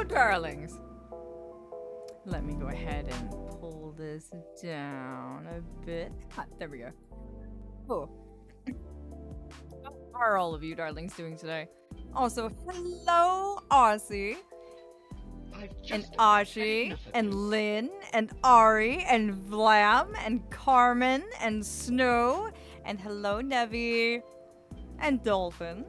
darlings. Let me go ahead and pull this down a bit. There we go. Oh. How are all of you darlings doing today? Also, hello, Aussie. And Ashi, and Lynn, and Ari, and Vlam, and Carmen, and Snow, and hello, Nevi, and Dolphin.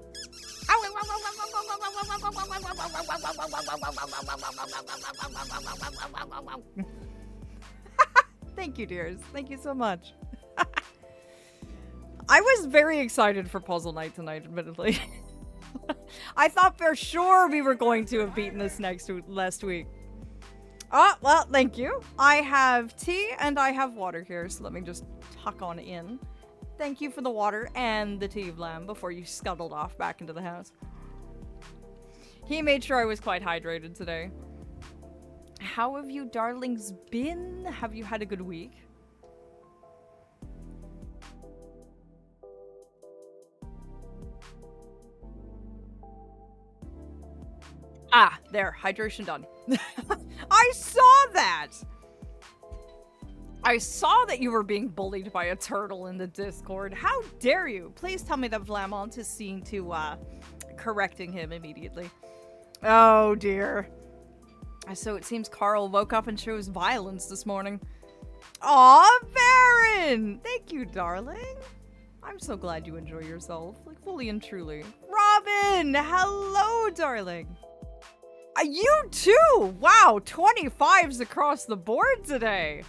Thank you, dears. Thank you so much. I was very excited for puzzle night tonight, admittedly. I thought for sure we were going to have beaten this last week. Oh, well, thank you. I have tea and I have water here, so let me just tuck on in. Thank you for the water and the tea, Vlam, before you scuttled off back into the house. He made sure I was quite hydrated today. How have you darlings been? Have you had a good week? Ah, there, hydration done. I saw that! I saw that you were being bullied by a turtle in the Discord. How dare you? Please tell me that Vlamont is seeing to, correcting him immediately. Oh, dear. So it seems Carl woke up and chose violence this morning. Aw, Baron! Thank you, darling. I'm so glad you enjoy yourself, like fully and truly. Robin! Hello, darling. You too! Wow, 25s across the board today.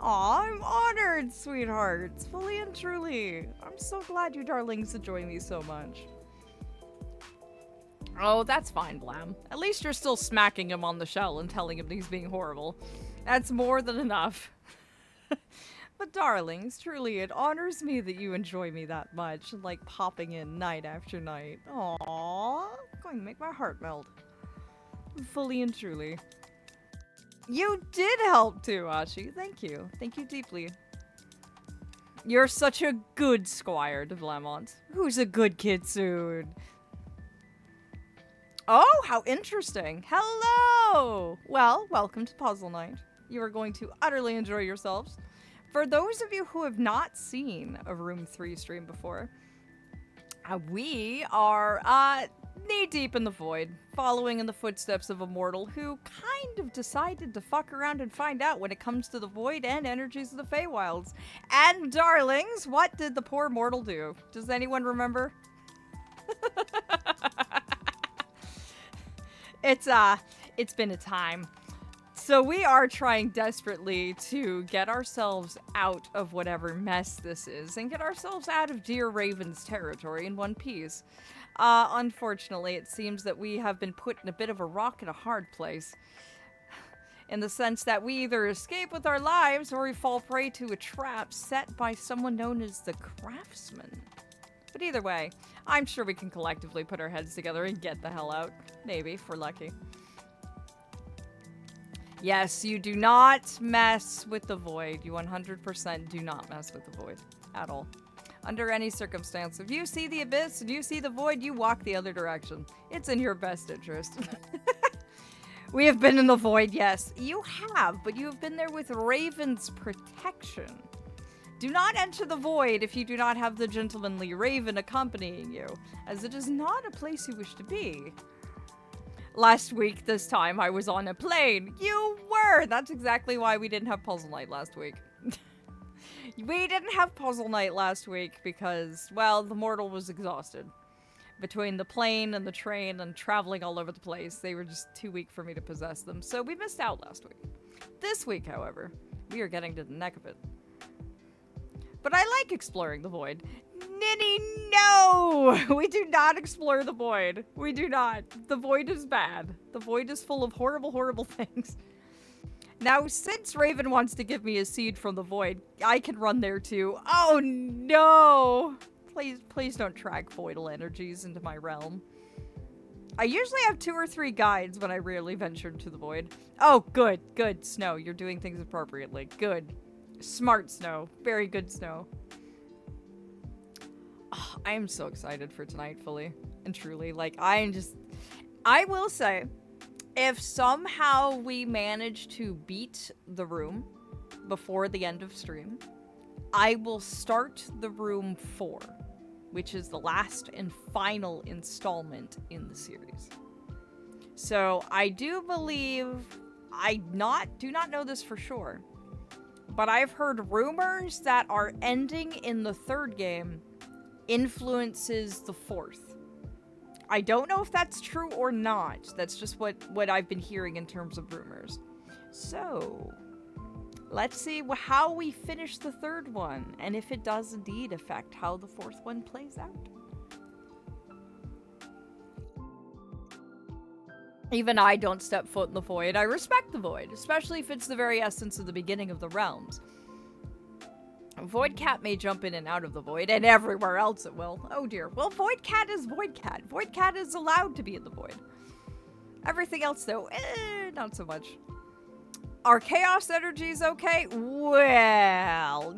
Aw, I'm honored, sweethearts. Fully and truly. I'm so glad you darlings enjoy me so much. Oh, that's fine, Blam. At least you're still smacking him on the shell and telling him he's being horrible. That's more than enough. But darlings, truly, it honors me that you enjoy me that much, like popping in night after night. Aww, going to make my heart melt. Fully and truly. You did help too, Ashi. Thank you. Thank you deeply. You're such a good squire to Vlamont. Who's a good kid soon? Oh, how interesting. Hello! Well, welcome to Puzzle Night. You are going to utterly enjoy yourselves. For those of you who have not seen a Room 3 stream before, we are knee-deep in the void, following in the footsteps of a mortal who kind of decided to fuck around and find out when it comes to the void and energies of the Feywilds. And darlings, what did the poor mortal do? Does anyone remember? It's been a time. So we are trying desperately to get ourselves out of whatever mess this is and get ourselves out of Dear Raven's territory in one piece. Unfortunately, it seems that we have been put in a bit of a rock and a hard place. In the sense that we either escape with our lives or we fall prey to a trap set by someone known as the Craftsman. But either way, I'm sure we can collectively put our heads together and get the hell out. Maybe, if we're lucky. Yes, you do not mess with the void. You 100% do not mess with the void. At all. Under any circumstance. If you see the abyss and you see the void, you walk the other direction. It's in your best interest. We have been in the void, yes. You have, but you have been there with Raven's protection. Do not enter the void if you do not have the gentlemanly Raven accompanying you, as it is not a place you wish to be. Last week, this time, I was on a plane. You were! That's exactly why we didn't have Puzzle Night last week. We didn't have Puzzle Night last week because, well, the mortal was exhausted. Between the plane and the train and traveling all over the place, they were just too weak for me to possess them, so we missed out last week. This week, however, we are getting to the neck of it. But I like exploring the void. Ninny, no! We do not explore the void. We do not. The void is bad. The void is full of horrible, horrible things. Now, since Raven wants to give me a seed from the void, I can run there too. Oh no! Please don't track voidal energies into my realm. I usually have 2 or 3 guides when I rarely venture into the void. Oh, good, good, Snow. You're doing things appropriately. Good. Smart, Snow. Very good, Snow. Oh, I am so excited for tonight, fully and truly. Like, I will say, If somehow we manage to beat the room before the end of stream, I will start the room 4, which is the last and final installment in the series. So I do believe, do not know this for sure, but I've heard rumors that our ending in the 3rd game influences the 4th. I don't know if that's true or not. That's just what I've been hearing in terms of rumors. So, let's see how we finish the 3rd one, and if it does indeed affect how the 4th one plays out. Even I don't step foot in the void. I respect the void, especially if it's the very essence of the beginning of the realms. Void Cat may jump in and out of the void, and everywhere else it will. Oh dear. Well, Void Cat is Void Cat. Void Cat is allowed to be in the void. Everything else, though, not so much. Are chaos energies okay? Well,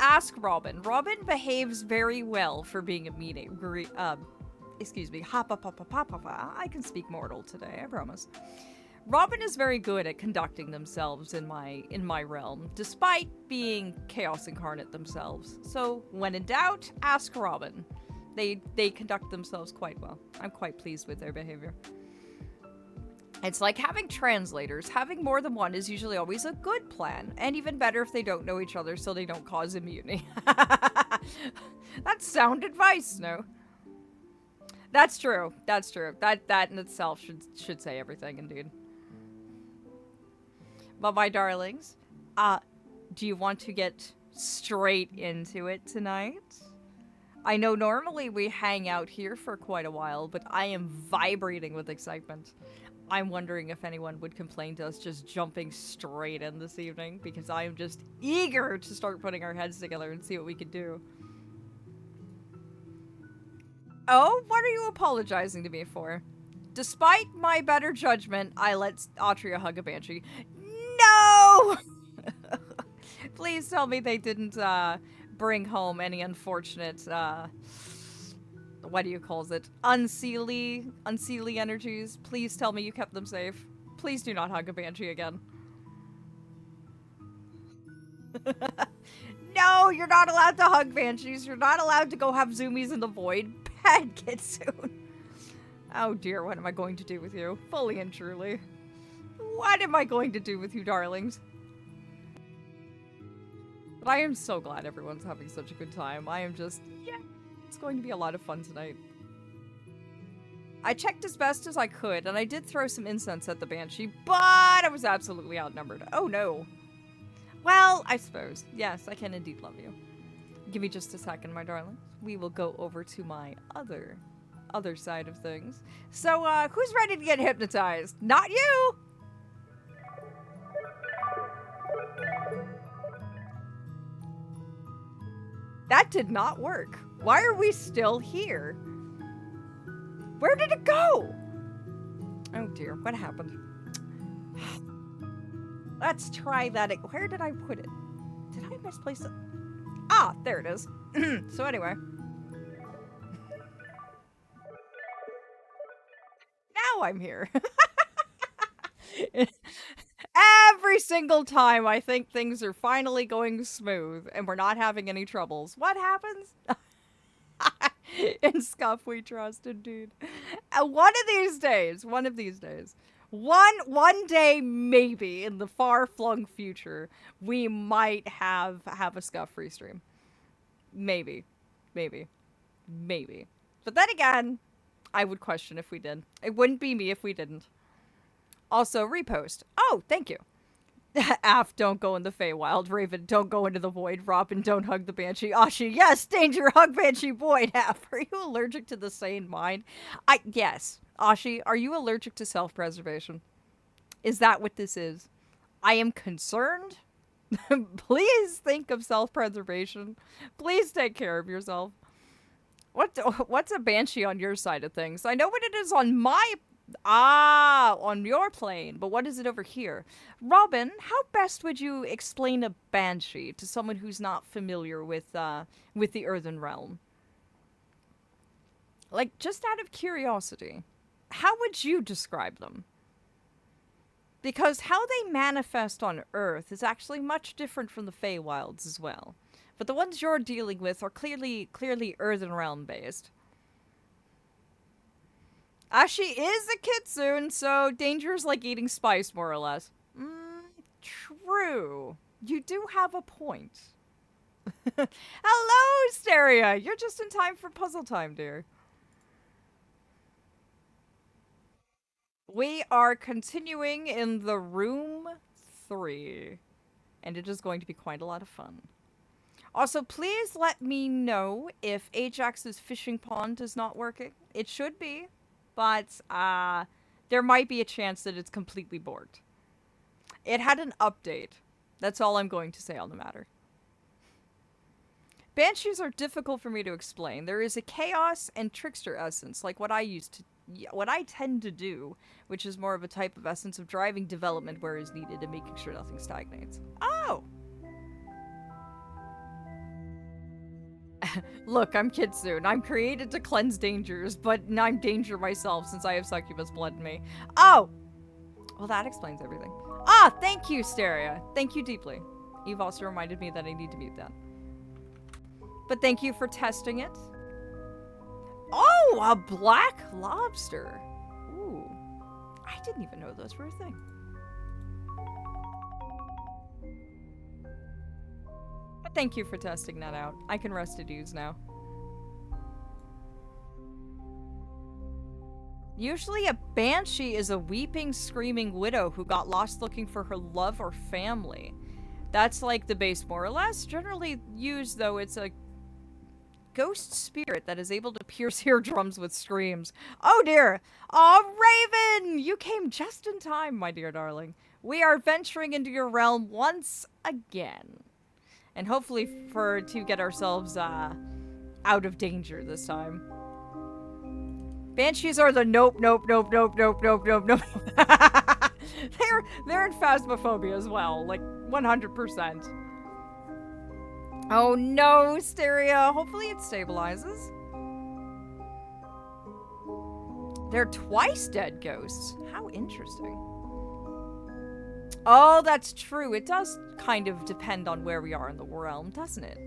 ask Robin. Robin behaves very well for being a meeting. Excuse me. I can speak mortal today, I promise. Robin is very good at conducting themselves in my realm, despite being chaos incarnate themselves. So, when in doubt, ask Robin. They conduct themselves quite well. I'm quite pleased with their behavior. It's like having translators. Having more than one is usually always a good plan, and even better if they don't know each other so they don't cause a mutiny. That's sound advice, no? That's true. That's true. That in itself should say everything, indeed. But my darlings, do you want to get straight into it tonight? I know normally we hang out here for quite a while, but I am vibrating with excitement. I'm wondering if anyone would complain to us just jumping straight in this evening, because I am just eager to start putting our heads together and see what we can do. Oh, what are you apologizing to me for? Despite my better judgment, I let Atria hug a banshee. No! Please tell me they didn't bring home any unfortunate, what do you call it? Unseelie energies. Please tell me you kept them safe. Please do not hug a banshee again. No, you're not allowed to hug banshees. You're not allowed to go have zoomies in the void. Bad kid soon. Oh dear, what am I going to do with you? Fully and truly. What am I going to do with you, darlings? But I am so glad everyone's having such a good time. I am just, yeah, it's going to be a lot of fun tonight. I checked as best as I could, and I did throw some incense at the banshee, but I was absolutely outnumbered. Oh no. Well, I suppose. Yes, I can indeed love you. Give me just a second, my darlings. We will go over to my other side of things. So, who's ready to get hypnotized? Not you! That did not work. Why are we still here? Where did it go? Oh dear, what happened? Let's try that. Where did I put it? Did I misplace it? Ah, there it is. So anyway. Now I'm here. Every single time I think things are finally going smooth and we're not having any troubles, what happens? In Scuff we trust, indeed. One of these days, one day maybe in the far-flung future, we might have a Scuff free stream. Maybe. But then again, I would question if we did. It wouldn't be me if we didn't. Also, repost. Oh, thank you. Af, don't go in the Feywild. Raven, don't go into the void. Robin, don't hug the banshee. Ashi, yes, danger, hug banshee void. Af, are you allergic to the sane mind? Yes. Ashi, are you allergic to self-preservation? Is that what this is? I am concerned. Please think of self-preservation. Please take care of yourself. What's a banshee on your side of things? I know what it is on my... on your plane, but what is it over here? Robin, how best would you explain a banshee to someone who's not familiar with the Earthen Realm? Like, just out of curiosity, how would you describe them? Because how they manifest on Earth is actually much different from the Feywilds as well. But the ones you're dealing with are clearly Earthen Realm based. Ashi is a kitsune, so danger is like eating spice, more or less. True. You do have a point. Hello, Steria! You're just in time for puzzle time, dear. We are continuing in the room 3, and it is going to be quite a lot of fun. Also, please let me know if Ajax's fishing pond is not working. It should be, but there might be a chance that it's completely borked. It had an update. That's all I'm going to say on the matter. Banshees are difficult for me to explain. There is a chaos and trickster essence, like what I tend to do, which is more of a type of essence of driving development where is needed and making sure nothing stagnates. Oh! Look, I'm Kitsune. I'm created to cleanse dangers, but I'm danger myself since I have succubus blood in me. Oh! Well, that explains everything. Ah, thank you, Steria. Thank you deeply. You've also reminded me that I need to mute that. But thank you for testing it. Oh, a black lobster. Ooh. I didn't even know those were a thing. But thank you for testing that out. I can rest at ease now. Usually a banshee is a weeping, screaming widow who got lost looking for her love or family. That's like the base more or less. Generally used, though, it's a ghost spirit that is able to pierce eardrums with screams. Oh dear! Oh, Raven! You came just in time, my dear darling. We are venturing into your realm once again. And hopefully to get ourselves out of danger this time. Banshees are the nope. They're in phasmophobia as well, like 100%. Oh no, Steria. Hopefully it stabilizes. They're twice dead ghosts. How interesting. Oh, that's true. It does kind of depend on where we are in the realm, doesn't it?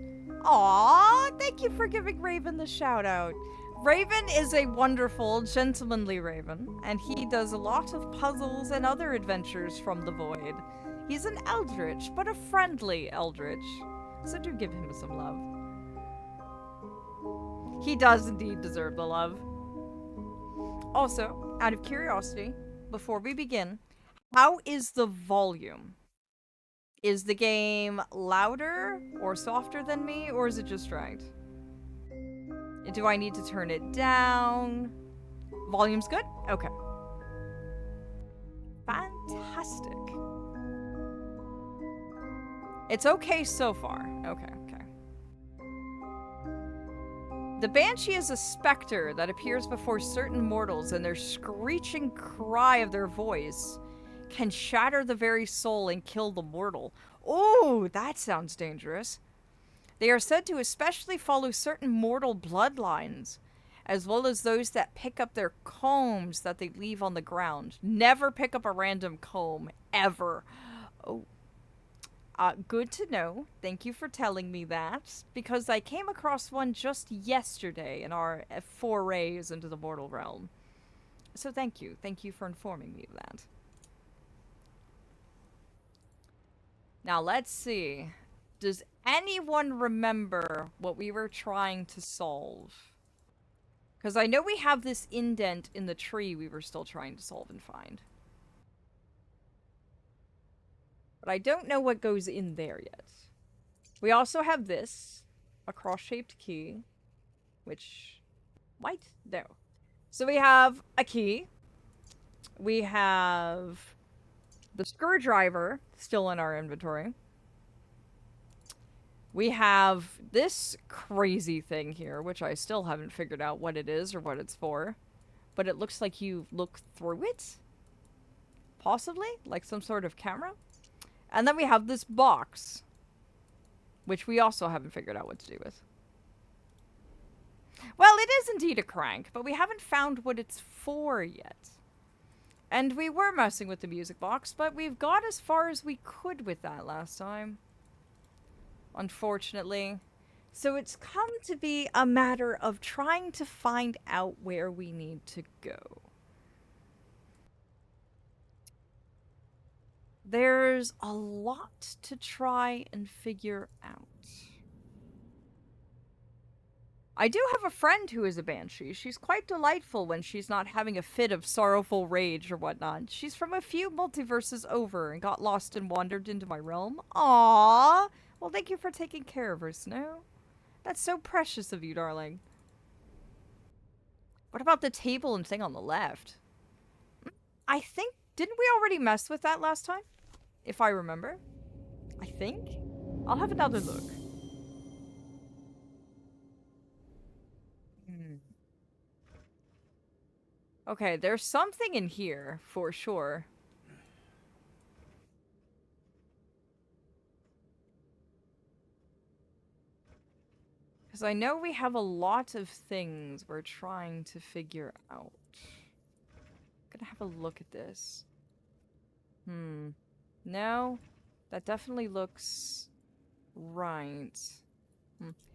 Aw, thank you for giving Raven the shout out. Raven is a wonderful, gentlemanly raven, and he does a lot of puzzles and other adventures from the void. He's an Eldritch, but a friendly Eldritch. So do give him some love. He does indeed deserve the love. Also, out of curiosity, before we begin, how is the volume? Is the game louder or softer than me, or is it just right? Do I need to turn it down? Volume's good? Okay. Fantastic. It's okay so far. Okay. The Banshee is a specter that appears before certain mortals, and their screeching cry of their voice can shatter the very soul and kill the mortal. Oh, that sounds dangerous. They are said to especially follow certain mortal bloodlines, as well as those that pick up their combs that they leave on the ground. Never pick up a random comb, ever. Oh. Good to know. Thank you for telling me that, because I came across one just yesterday in our forays into the mortal realm. So thank you. Thank you for informing me of that. Now, let's see. Does anyone remember what we were trying to solve? Because I know we have this indent in the tree we were still trying to solve and find. But I don't know what goes in there yet. We also have this, a cross-shaped key, which might, no. So we have a key. We have the screwdriver still in our inventory. We have this crazy thing here, which I still haven't figured out what it is or what it's for. But it looks like you look through it? Possibly? Like some sort of camera? And then we have this box, which we also haven't figured out what to do with. Well, it is indeed a crank, but we haven't found what it's for yet. And we were messing with the music box, but we've got as far as we could with that last time. Unfortunately. So it's come to be a matter of trying to find out where we need to go. There's a lot to try and figure out. I do have a friend who is a banshee. She's quite delightful when she's not having a fit of sorrowful rage or whatnot. She's from a few multiverses over and got lost and wandered into my realm. Aww. Well, thank you for taking care of her, Snow. That's so precious of you, darling. What about the table and thing on the left? I think, didn't we already mess with that last time? If I remember. I think. I'll have another look. Hmm. Okay, there's something in here, for sure. Because I know we have a lot of things we're trying to figure out. I'm gonna have a look at this. No, that definitely looks right.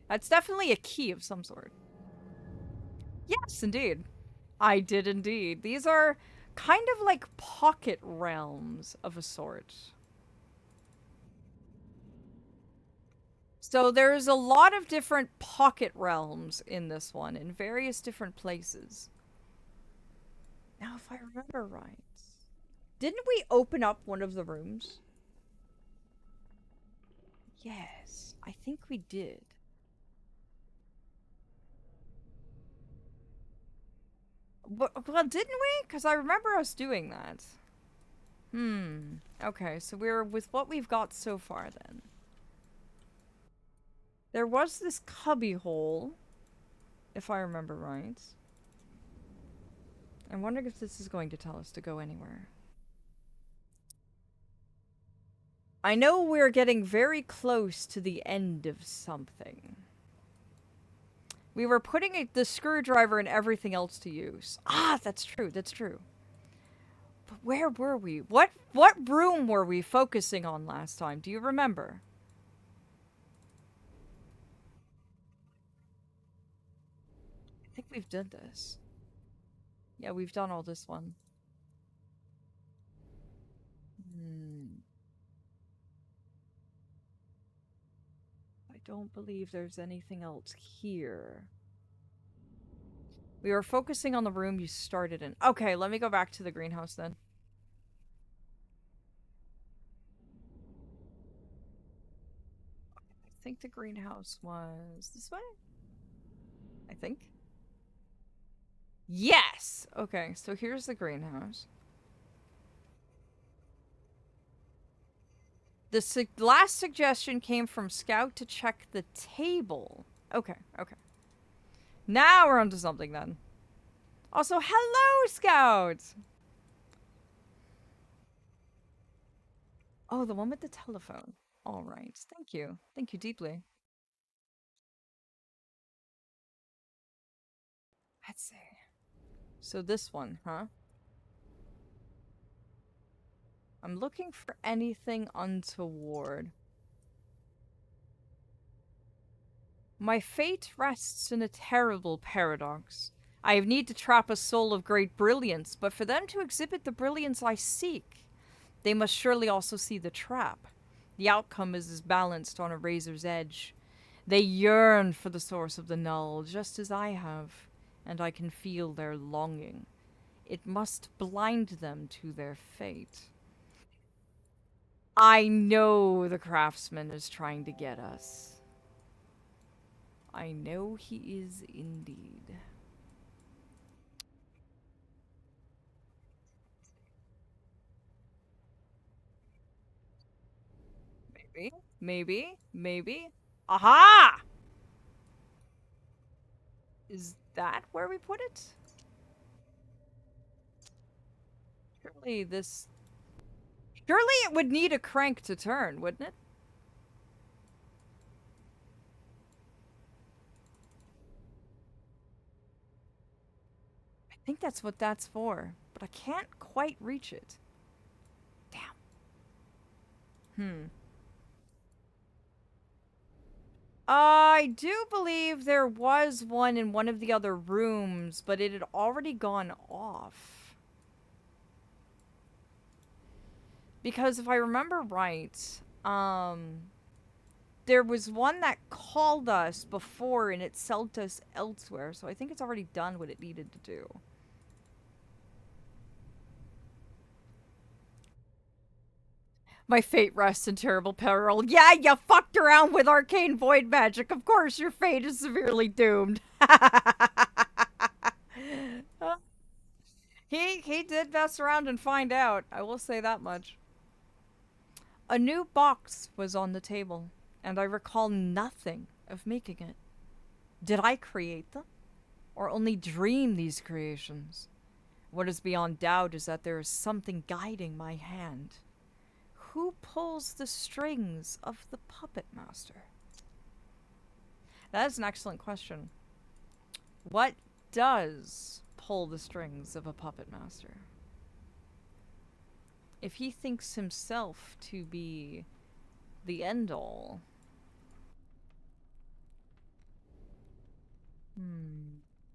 That's definitely a key of some sort. Yes, indeed. I did indeed. These are kind of like pocket realms of a sort. So there's a lot of different pocket realms in this one, in various different places. Now, if I remember right, didn't we open up one of the rooms? Yes, I think we did. Well, didn't we? Because I remember us doing that. Okay, so we're with what we've got so far then. There was this cubby hole, if I remember right. I'm wondering if this is going to tell us to go anywhere. I know we're getting very close to the end of something. We were putting the screwdriver and everything else to use. Ah, that's true, that's true. But where were we? What room were we focusing on last time? Do you remember? I think we've done this. Yeah, we've done all this one. I don't believe there's anything else here. We were focusing on the room you started in. Okay, let me go back to the greenhouse then. I think the greenhouse was this way? I think. Yes! Okay, so here's the greenhouse. The last suggestion came from Scout to check the table. Okay, okay. Now we're onto something then. Also, hello, Scout! Oh, the one with the telephone. All right, thank you. Thank you deeply. Let's see. So this one, huh? I'm looking for anything untoward. My fate rests in a terrible paradox. I need to trap a soul of great brilliance, but for them to exhibit the brilliance I seek, they must surely also see the trap. The outcome is as balanced on a razor's edge. They yearn for the source of the null, just as I have, and I can feel their longing. It must blind them to their fate. I know the craftsman is trying to get us. I know he is indeed. Maybe, maybe. Aha! Is that where we put it? Surely this... Surely it would need a crank to turn, wouldn't it? I think that's what that's for. but I can't quite reach it. Damn. Hmm. I do believe there was one in one of the other rooms, but it had already gone off. Because if I remember right, there was one that called us before and it sent us elsewhere, so I think it's already done what it needed to do. My fate rests in terrible peril. Yeah, you fucked around with arcane void magic. Of course, your fate is severely doomed. he did mess around and find out. I will say that much. A new box was on the table, and I recall nothing of making it. Did I create them, or only dream these creations? What is beyond doubt is that there is something guiding my hand. Who pulls the strings of the puppet master? That is an excellent question. What does pull the strings of a puppet master? If he thinks himself to be the end all.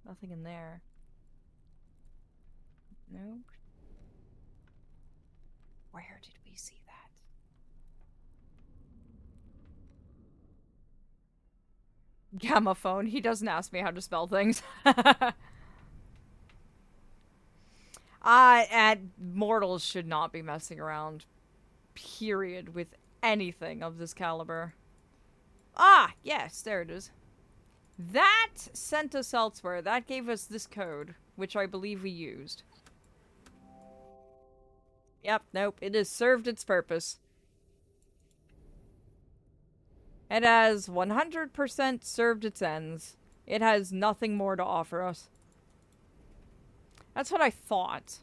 Nothing in there. Nope. Where did we see that? Gamophone. He doesn't ask me how to spell things. And mortals should not be messing around, period, with anything of this caliber. Ah, yes, there it is. That sent us elsewhere. That gave us this code, which I believe we used. Yep, nope, it has served its purpose. It has 100% served its ends. It has nothing more to offer us. That's what I thought.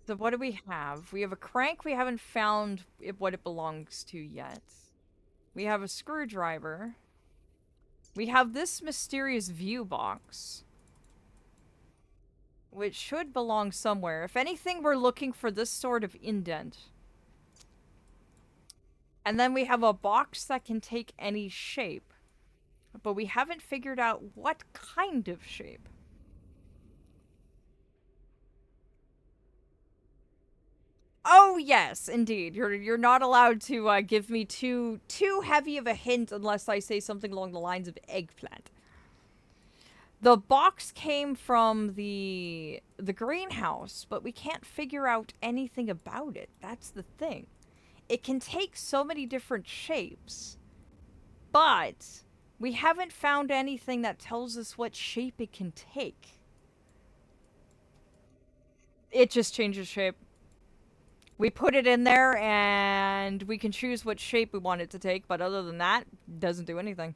So what do we have? We have a crank we haven't found what it belongs to yet. We have a screwdriver. We have this mysterious view box, which should belong somewhere. If anything, we're looking for this sort of indent. And then we have a box that can take any shape, but we haven't figured out what kind of shape. Oh yes, indeed. You're not allowed to give me too heavy of a hint unless I say something along the lines of eggplant. The box came from the greenhouse, but we can't figure out anything about it. That's the thing. It can take so many different shapes, but we haven't found anything that tells us what shape it can take. It just changes shape. We put it in there and we can choose what shape we want it to take, but other than that, it doesn't do anything.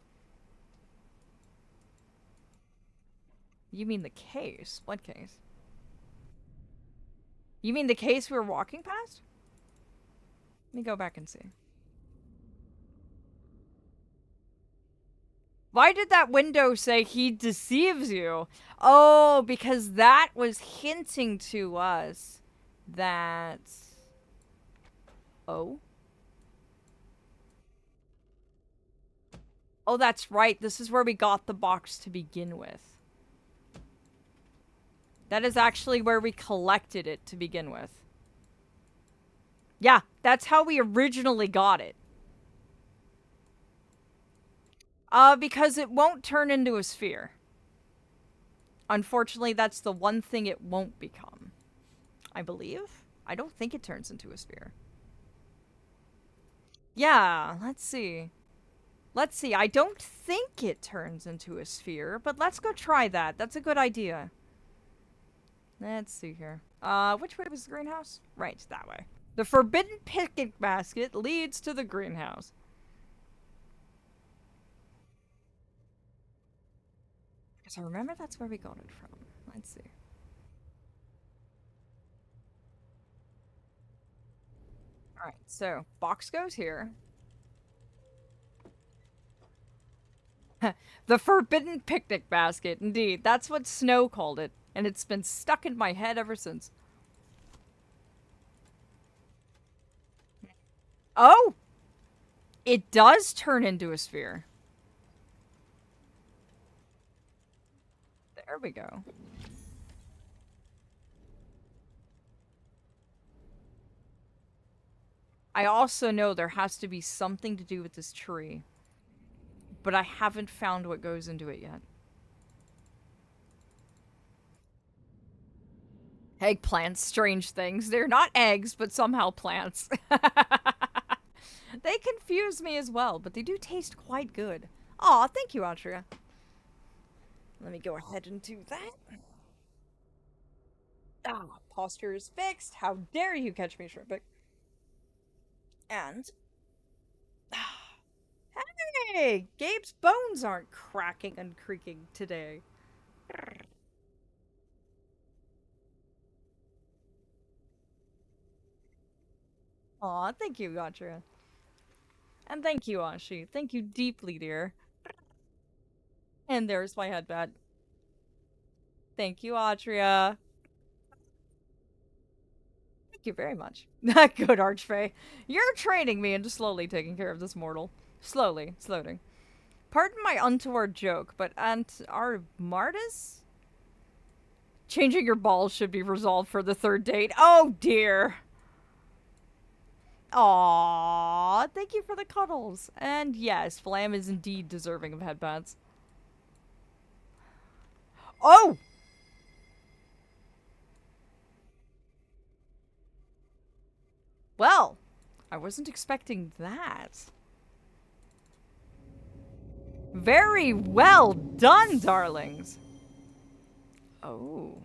You mean the case? What case? You mean the case we were walking past? Let me go back and see. Why did that window say he deceives you? Oh, because that was hinting to us that... Oh? Oh, that's right. This is where we got the box to begin with. That is actually where we collected it to begin with. Yeah, that's how we originally got it. Because it won't turn into a sphere. Unfortunately, that's the one thing it won't become. I believe? I don't think it turns into a sphere. Yeah, let's see. Let's see, I don't think it turns into a sphere, but let's go try that. That's a good idea. Let's see here. Which way was the greenhouse? Right, that way. The forbidden picnic basket leads to the greenhouse. Because I remember that's where we got it from. Let's see. Alright, so box goes here. The forbidden picnic basket, indeed. That's what Snow called it, and it's been stuck in my head ever since. Oh! It does turn into a sphere. There we go. I also know there has to be something to do with this tree, but I haven't found what goes into it yet. Eggplants, strange things. They're not eggs, but somehow plants. They confuse me as well, but they do taste quite good. Aw, thank you, Atria. Let me go ahead and do that. Ah, posture is fixed. How dare you catch me shrimping? And hey, Gabe's bones aren't cracking and creaking today. Aw, thank you, Atria. And thank you, Ashi. Thank you deeply, dear. And there's my headband. Thank you, Atria. Thank you very much. Good, Archfey. You're training me into slowly taking care of this mortal. Slowly, slowly. Pardon my untoward joke, but Aunt Armardis? Changing your balls should be resolved for the third date. Oh, dear. Aww, thank you for the cuddles. And yes, Flam is indeed deserving of headbands. Oh! Well, I wasn't expecting that. Very well done, darlings. Oh.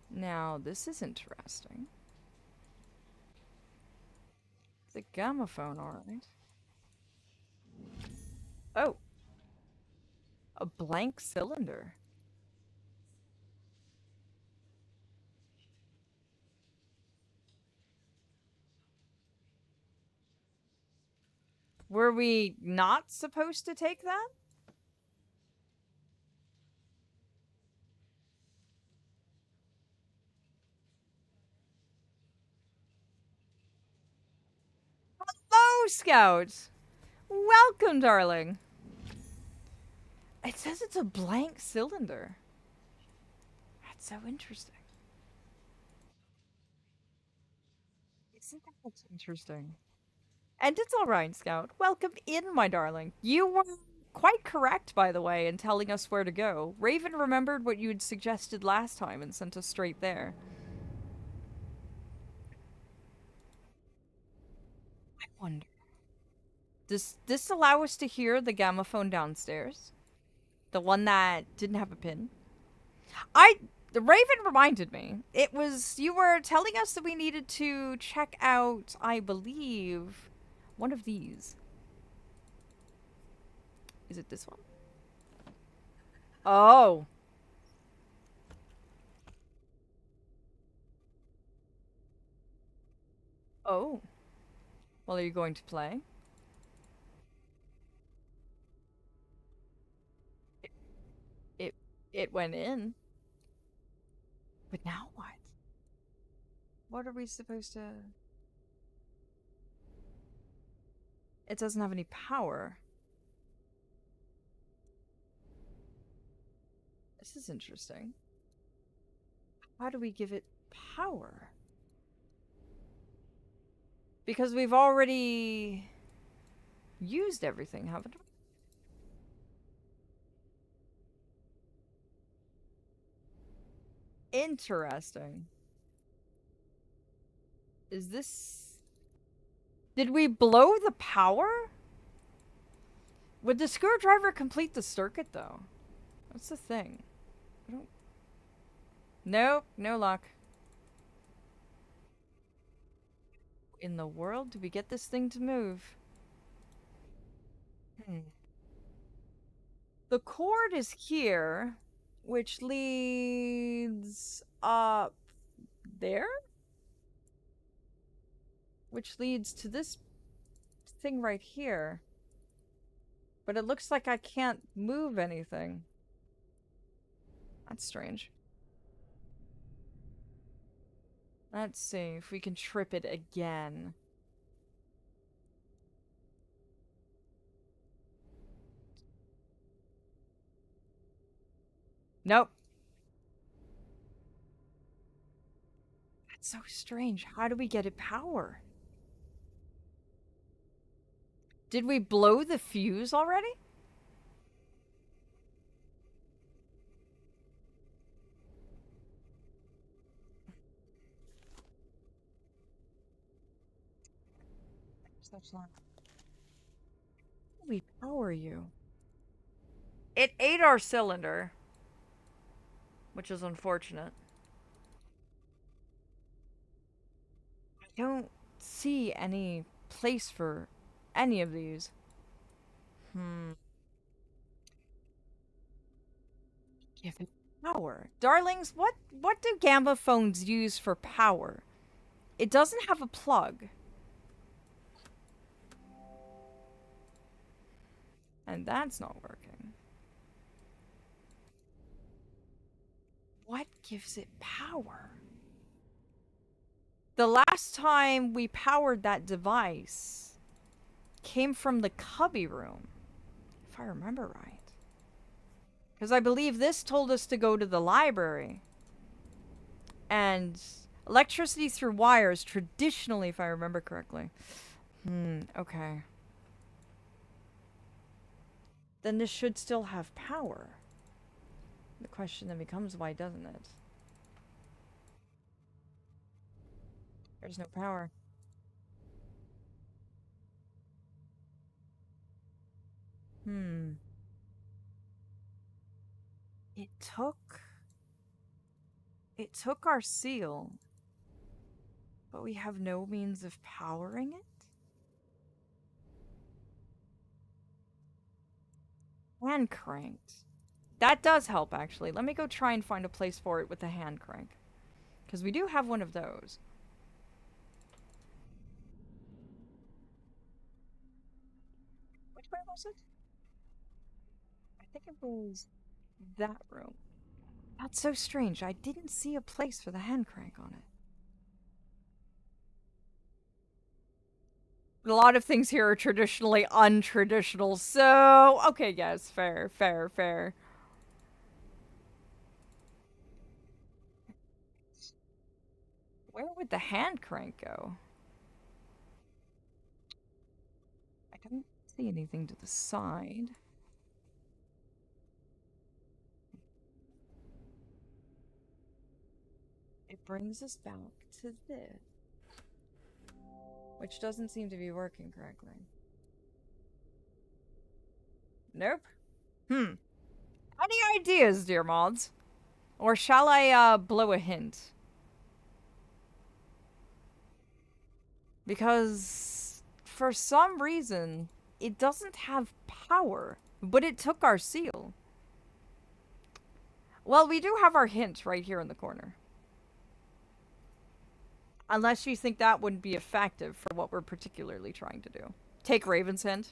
Now, this is interesting. The gamophone, alright. Oh. A blank cylinder. Were we not supposed to take that? Hello, Scout! Welcome, darling. It says it's a blank cylinder. That's so interesting. Isn't that interesting? And it's all right, Scout. Welcome in, my darling. You were quite correct, by the way, in telling us where to go. Raven remembered what you had suggested last time and sent us straight there. I wonder. Does this allow us to hear the gamophone downstairs? The one that didn't have a pin? The Raven reminded me. It was you were telling us that we needed to check out, I believe, one of these. Is it this one? Oh. Oh. Well, are you going to play? It it, it went in. But now what? What are we supposed to? It doesn't have any power. This is interesting. How do we give it power? Because we've already used everything, haven't we? Interesting. Is this... Did we blow the power? Would the screwdriver complete the circuit, though? That's the thing. I don't... Nope, no luck. In the world do we get this thing to move? Hmm. The cord is here, which leads up there? Which leads to this thing right here. But it looks like I can't move anything. That's strange. Let's see if we can trip it again. Nope. That's so strange. How do we get it power? Did we blow the fuse already? Such long. How do we power you? It ate our cylinder, which is unfortunate. I don't see any place for any of these. Hmm. Give it power. Darlings, what do gamma phones use for power? It doesn't have a plug. And that's not working. What gives it power? The last time we powered that device came from the cubby room, if I remember right. Because I believe this told us to go to the library. And electricity through wires, traditionally, if I remember correctly. Okay. Then this should still have power. The question then becomes, why doesn't it? There's no power. Hmm. It took... It took our seal. But we have no means of powering it? Hand cranked. That does help, actually. Let me go try and find a place for it with a hand crank. Because we do have one of those. Which way was it? I think it was that room. That's so strange. I didn't see a place for the hand crank on it. A lot of things here are traditionally untraditional, so... Okay, yes, fair, fair, fair. Where would the hand crank go? I don't see anything to the side. It brings us back to this. Which doesn't seem to be working correctly. Nope. Any ideas, dear mods? Or shall I, blow a hint? Because, for some reason, it doesn't have power, but it took our seal. Well, we do have our hint right here in the corner. Unless you think that wouldn't be effective for what we're particularly trying to do. Take Raven's hint.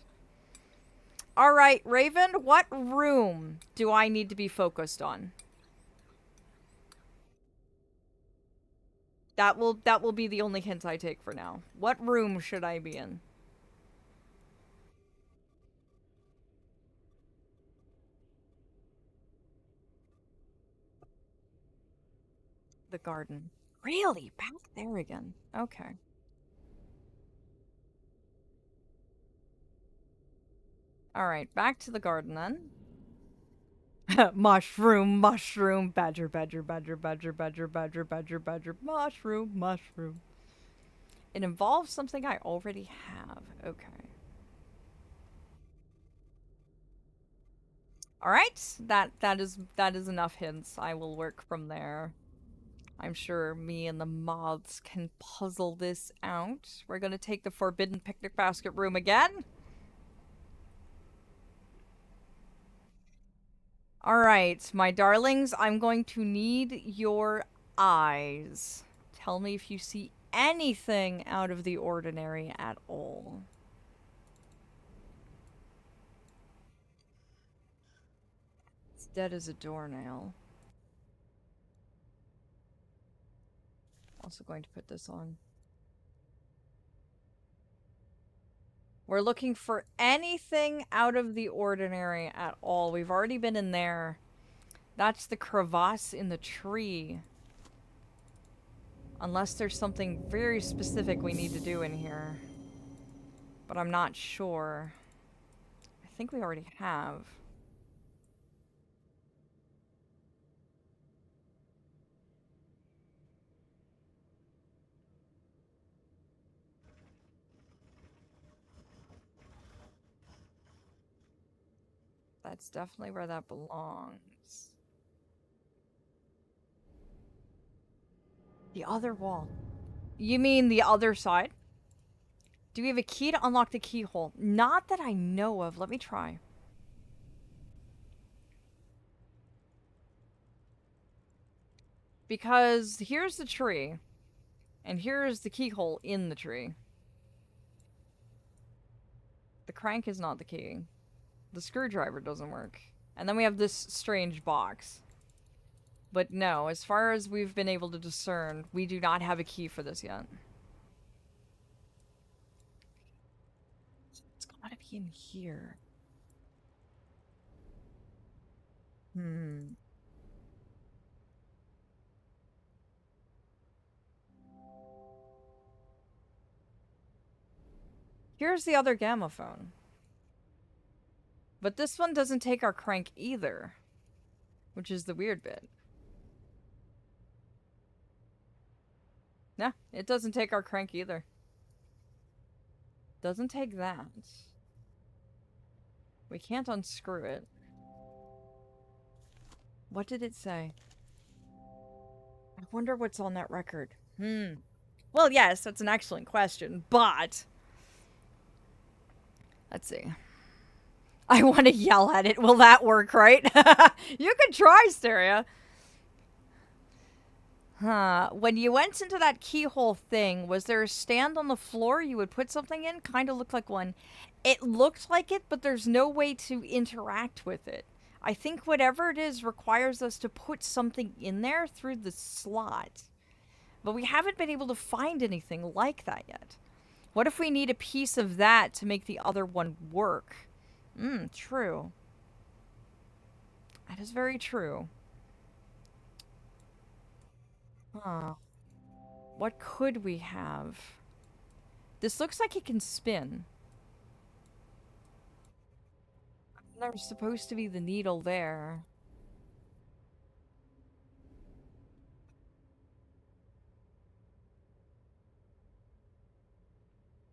Alright, Raven, what room do I need to be focused on? That will be the only hint I take for now. What room should I be in? The garden. Really? Back there again. Okay. Alright, back to the garden then. Mushroom, mushroom, badger, badger, badger, badger, badger, badger, badger, badger, mushroom, mushroom. It involves something I already have. Okay. Alright, that is enough hints. I will work from there. I'm sure me and the moths can puzzle this out. We're gonna take the forbidden picnic basket room again. Alright, my darlings, I'm going to need your eyes. Tell me if you see anything out of the ordinary at all. Dead as a doornail. Also going to put this on. We're looking for anything out of the ordinary at all. We've already been in there. That's the crevasse in the tree. Unless there's something very specific we need to do in here. But I'm not sure. I think we already have. That's definitely where that belongs. The other wall. You mean the other side? Do we have a key to unlock the keyhole? Not that I know of. Let me try. Because here's the tree. And here's the keyhole in the tree. The crank is not the key. The screwdriver doesn't work. And then we have this strange box. But no, as far as we've been able to discern, we do not have a key for this yet. It's gotta be in here. Here's the other gamma phone. But this one doesn't take our crank either. Which is the weird bit. Nah, it doesn't take our crank either. Doesn't take that. We can't unscrew it. What did it say? I wonder what's on that record. Well, yes, that's an excellent question, but... Let's see. I want to yell at it. Will that work, right? You can try, Steria. When you went into that keyhole thing, was there a stand on the floor you would put something in? Kind of looked like one. It looked like it, but there's no way to interact with it. I think whatever it is requires us to put something in there through the slot. But we haven't been able to find anything like that yet. What if we need a piece of that to make the other one work? True. That is very true. What could we have? This looks like it can spin. There's supposed to be the needle there.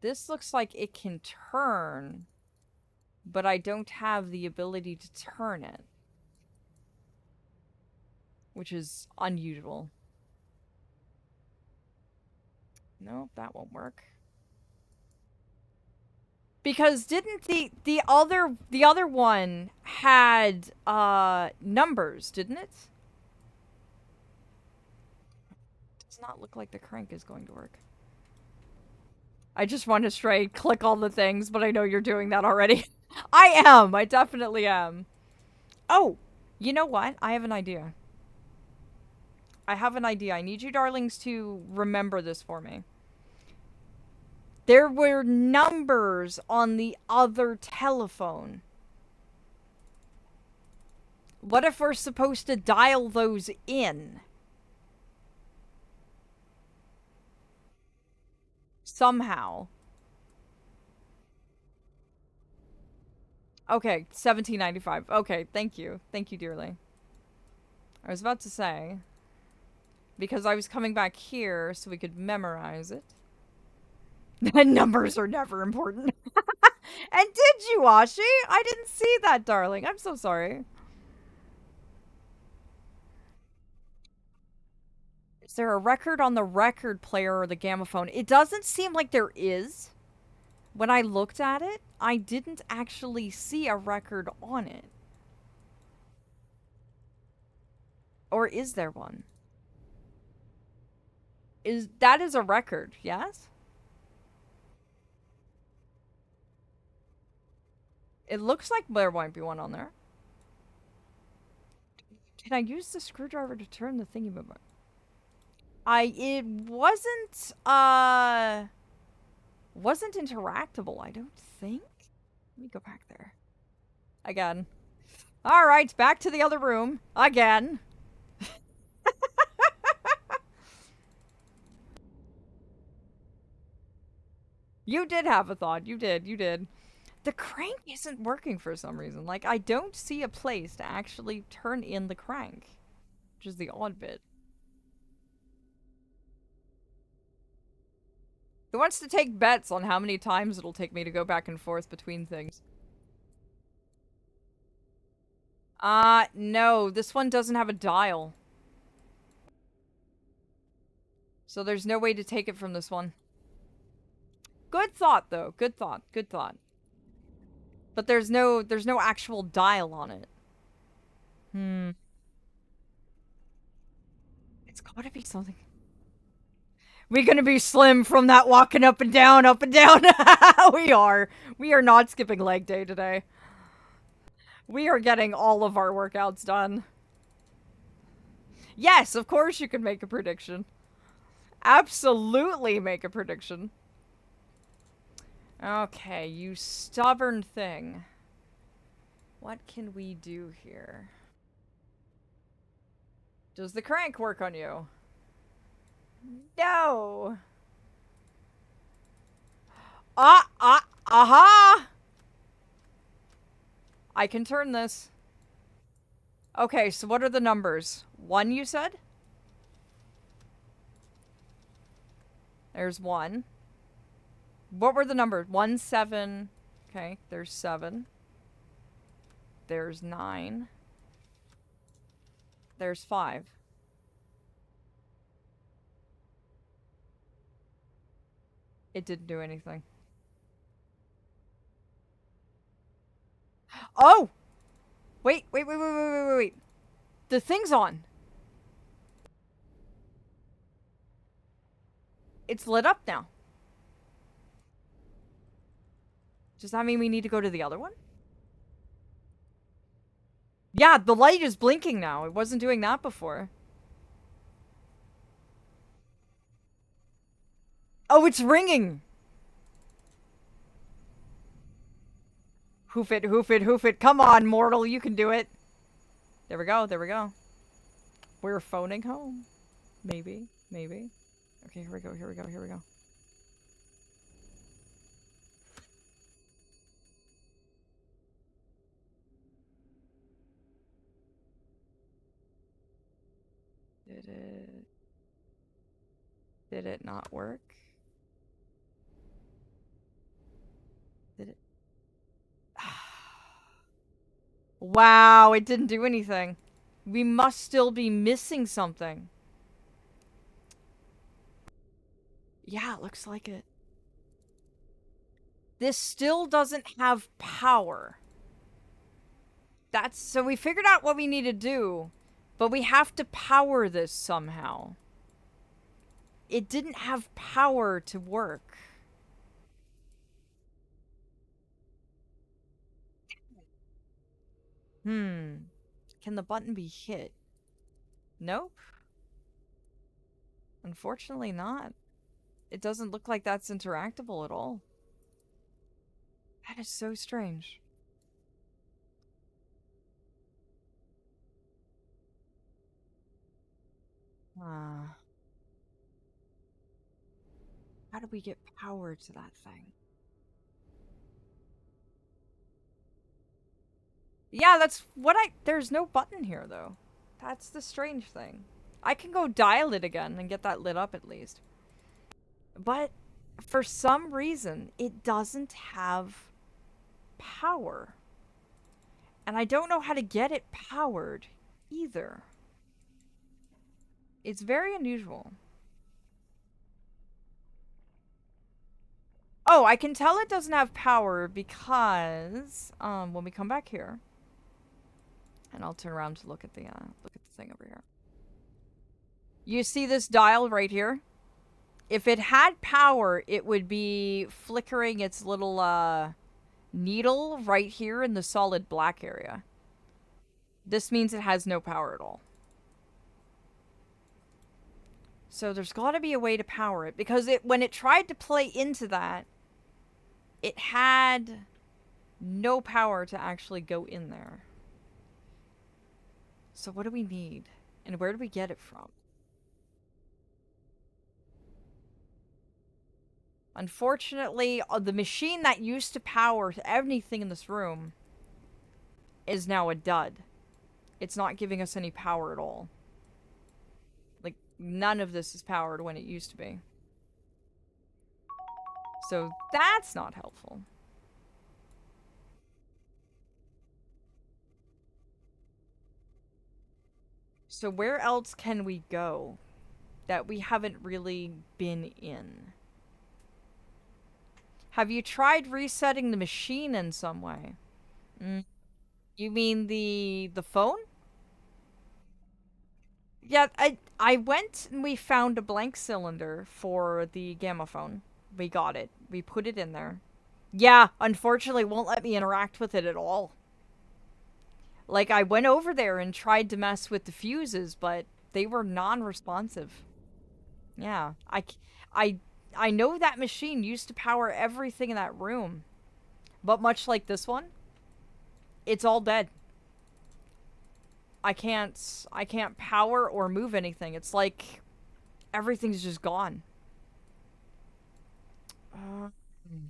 This looks like it can turn, but I don't have the ability to turn it. Which is unusual. Nope, that won't work. Because didn't the other one had numbers, didn't it? Does not look like the crank is going to work. I just want to straight click all the things, but I know you're doing that already. I am. I definitely am. Oh, you know what? I have an idea. I need you darlings to remember this for me. There were numbers on the other telephone. What if we're supposed to dial those in? Somehow. Okay, 1795. Okay, thank you. Thank you, dearly. I was about to say, because I was coming back here so we could memorize it. Numbers are never important. And did you, Ashi? I didn't see that, darling. I'm so sorry. Is there a record on the record player or the Gammaphone? It doesn't seem like there is. When I looked at it, I didn't actually see a record on it. Or is there one? That is a record, yes? It looks like there might be one on there. Can I use the screwdriver to turn the thingy movement? It wasn't interactable, I don't think. Let me go back there. Again. Alright, back to the other room. Again. You did have a thought. You did. The crank isn't working for some reason. Like, I don't see a place to actually turn in the crank. Which is the odd bit. Who wants to take bets on how many times it'll take me to go back and forth between things? No. This one doesn't have a dial. So there's no way to take it from this one. Good thought, though. Good thought. Good thought. But there's no actual dial on it. It's gotta be something. We're gonna be slim from that walking up and down, up and down. We are. We are not skipping leg day today. We are getting all of our workouts done. Yes, of course you can make a prediction. Absolutely make a prediction. Okay, you stubborn thing. What can we do here? Does the crank work on you? No! Aha! I can turn this. Okay, so what are the numbers? 1, you said? There's 1. What were the numbers? 1, 7. Okay, there's 7. There's 9. There's 5. It didn't do anything. Oh! Wait. The thing's on. It's lit up now. Does that mean we need to go to the other one? Yeah, the light is blinking now. It wasn't doing that before. Oh, it's ringing! Hoof it, hoof it, hoof it. Come on, mortal, you can do it. There we go, there we go. We're phoning home. Maybe, maybe. Okay, here we go, here we go, here we go. Did it not work? Did it? Wow, it didn't do anything. We must still be missing something. Yeah, it looks like it. This still doesn't have power. So we figured out what we need to do, but we have to power this somehow. It didn't have power to work. Can the button be hit? Nope. Unfortunately not. It doesn't look like that's interactable at all. That is so strange. How do we get power to that thing? Yeah, that's what there's no button here, though. That's the strange thing. I can go dial it again and get that lit up at least. But for some reason, it doesn't have power. And I don't know how to get it powered either. It's very unusual. Oh, I can tell it doesn't have power because when we come back here, and I'll turn around to look at the thing over here. You see this dial right here? If it had power, it would be flickering its little needle right here in the solid black area. This means it has no power at all. So there's got to be a way to power it, because when it tried to play into that, it had no power to actually go in there. So what do we need? And where do we get it from? Unfortunately, the machine that used to power anything in this room is now a dud. It's not giving us any power at all. Like, none of this is powered when it used to be. So that's not helpful. So where else can we go that we haven't really been in? Have you tried resetting the machine in some way? Mm. You mean the phone? Yeah, I went and we found a blank cylinder for the gamma phone. We got it. We put it in there. Yeah, unfortunately won't let me interact with it at all. Like, I went over there and tried to mess with the fuses, but they were non-responsive. Yeah, I, I know that machine used to power everything in that room, but much like this one, it's all dead. I can't power or move anything. It's like everything's just gone. Uh, hmm.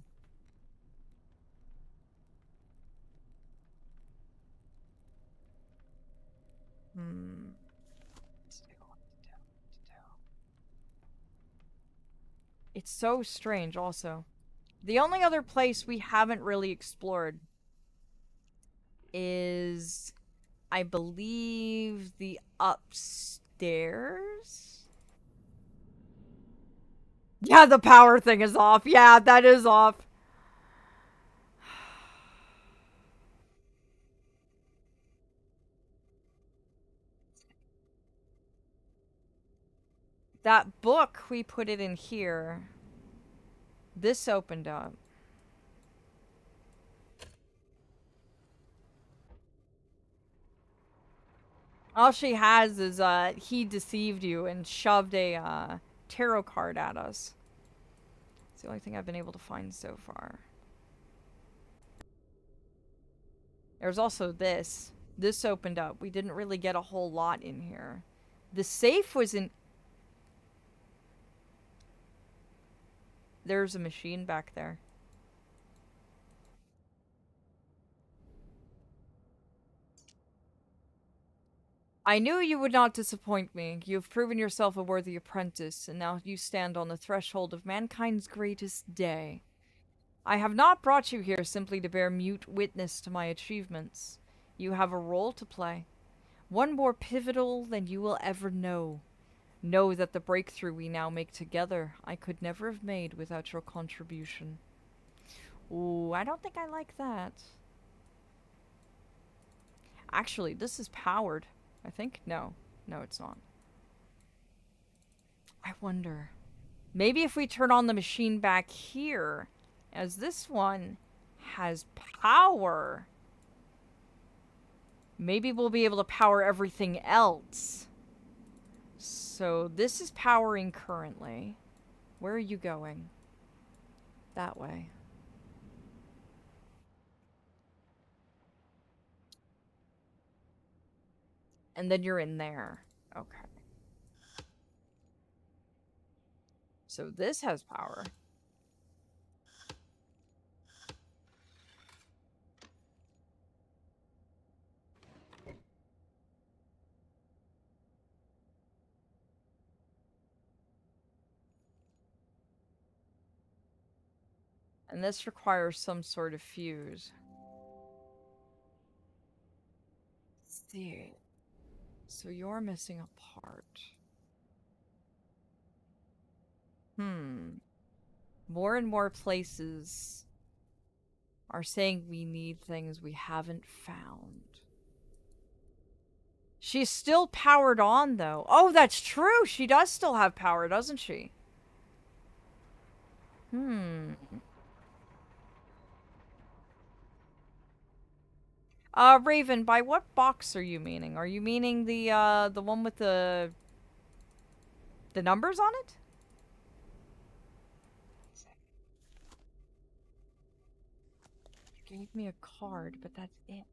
It's so strange, also. The only other place we haven't really explored is, I believe, the upstairs? Yeah, the power thing is off. Yeah, that is off. That book, we put it in here. This opened up. All she has is, he deceived you and shoved a, tarot card at us. It's the only thing I've been able to find so far. There's also this. This opened up. We didn't really get a whole lot in here. The safe was in... There's a machine back there. I knew you would not disappoint me. You have proven yourself a worthy apprentice, and now you stand on the threshold of mankind's greatest day. I have not brought you here simply to bear mute witness to my achievements. You have a role to play, one more pivotal than you will ever know. Know that the breakthrough we now make together, I could never have made without your contribution. Ooh, I don't think I like that. Actually, this is powered, I think. No. No, it's not. I wonder. Maybe if we turn on the machine back here, as this one has power, maybe we'll be able to power everything else. So this is powering currently. Where are you going? That way. And then you're in there. Okay. So this has power. And this requires some sort of fuse. See. So you're missing a part. Hmm. More and more places are saying we need things we haven't found. She's still powered on, though. Oh, that's true. She does still have power, doesn't she? Hmm. Raven, by what box are you meaning? Are you meaning the one with the numbers on it? You gave me a card, but that's it.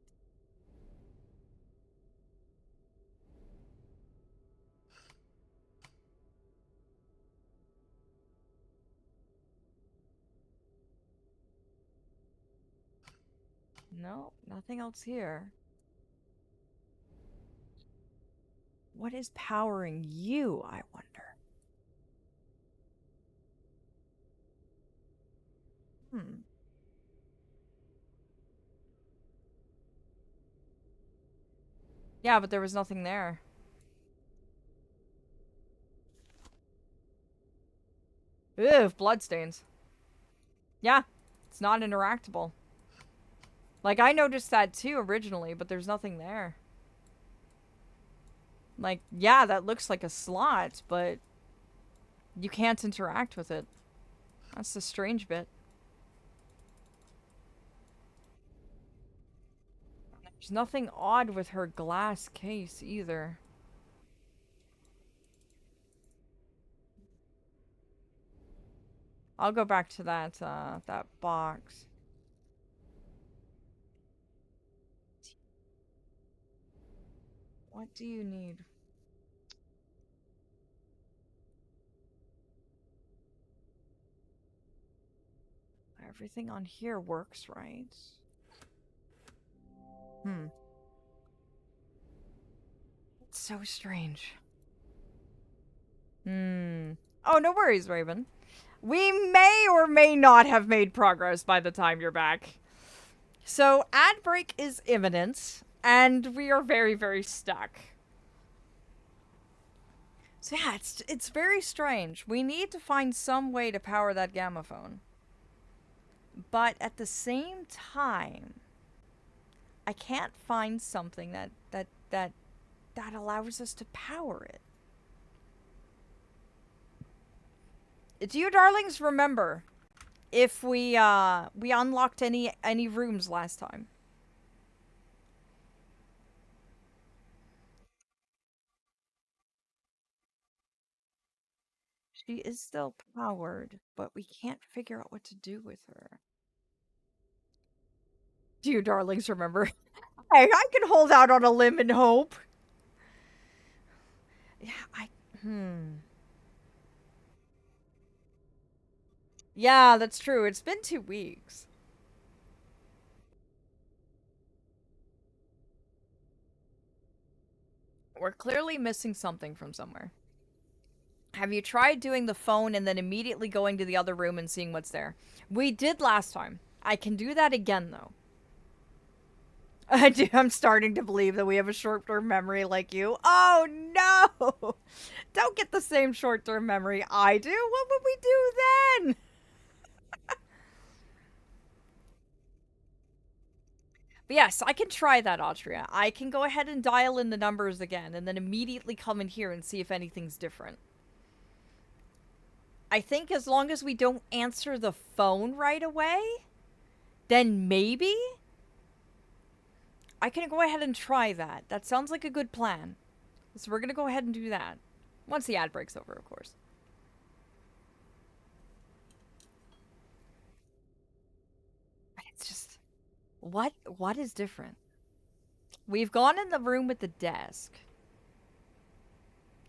No, nothing else here. What is powering you, I wonder? Hmm. Yeah, but there was nothing there. Ew, bloodstains. Yeah, it's not interactable. Like, I noticed that too originally, but there's nothing there. Like, yeah, that looks like a slot, but you can't interact with it. That's the strange bit. There's nothing odd with her glass case either. I'll go back to that box. What do you need? Everything on here works, right? Hmm. It's so strange. Hmm. Oh, no worries, Raven. We may or may not have made progress by the time you're back. So, ad break is imminent, and we are very, very stuck. So yeah, it's very strange. We need to find some way to power that gamma phone. But at the same time, I can't find something that allows us to power it. Do you darlings remember if we unlocked any rooms last time? She is still powered, but we can't figure out what to do with her. Do you darlings remember? Hey, I can hold out on a limb and hope. Yeah, hmm. Yeah, that's true. It's been 2 weeks. We're clearly missing something from somewhere. Have you tried doing the phone and then immediately going to the other room and seeing what's there? We did last time. I can do that again, though. I'm starting to believe that we have a short term memory like you. Oh no! Don't get the same short term memory I do. What would we do then? But yes, I can try that, Autria. I can go ahead and dial in the numbers again and then immediately come in here and see if anything's different. I think as long as we don't answer the phone right away, then maybe I can go ahead and try that. That sounds like a good plan. So we're gonna go ahead and do that. Once the ad breaks over, of course. But it's just what is different? We've gone in the room with the desk.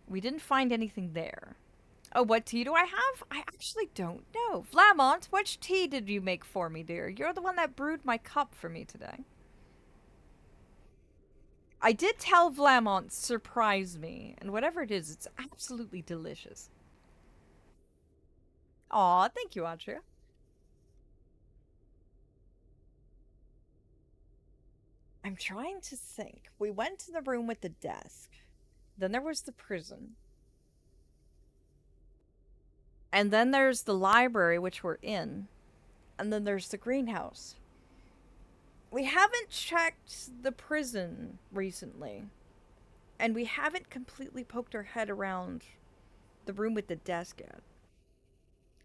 We didn't find anything there. Oh, what tea do I have? I actually don't know. Vlamont, which tea did you make for me, dear? You're the one that brewed my cup for me today. I did tell Vlamont surprise me, and whatever it is, it's absolutely delicious. Aw, thank you, Audrey. I'm trying to think. We went to the room with the desk. Then there was the prison. And then there's the library, which we're in. And then there's the greenhouse. We haven't checked the prison recently. And we haven't completely poked our head around the room with the desk yet.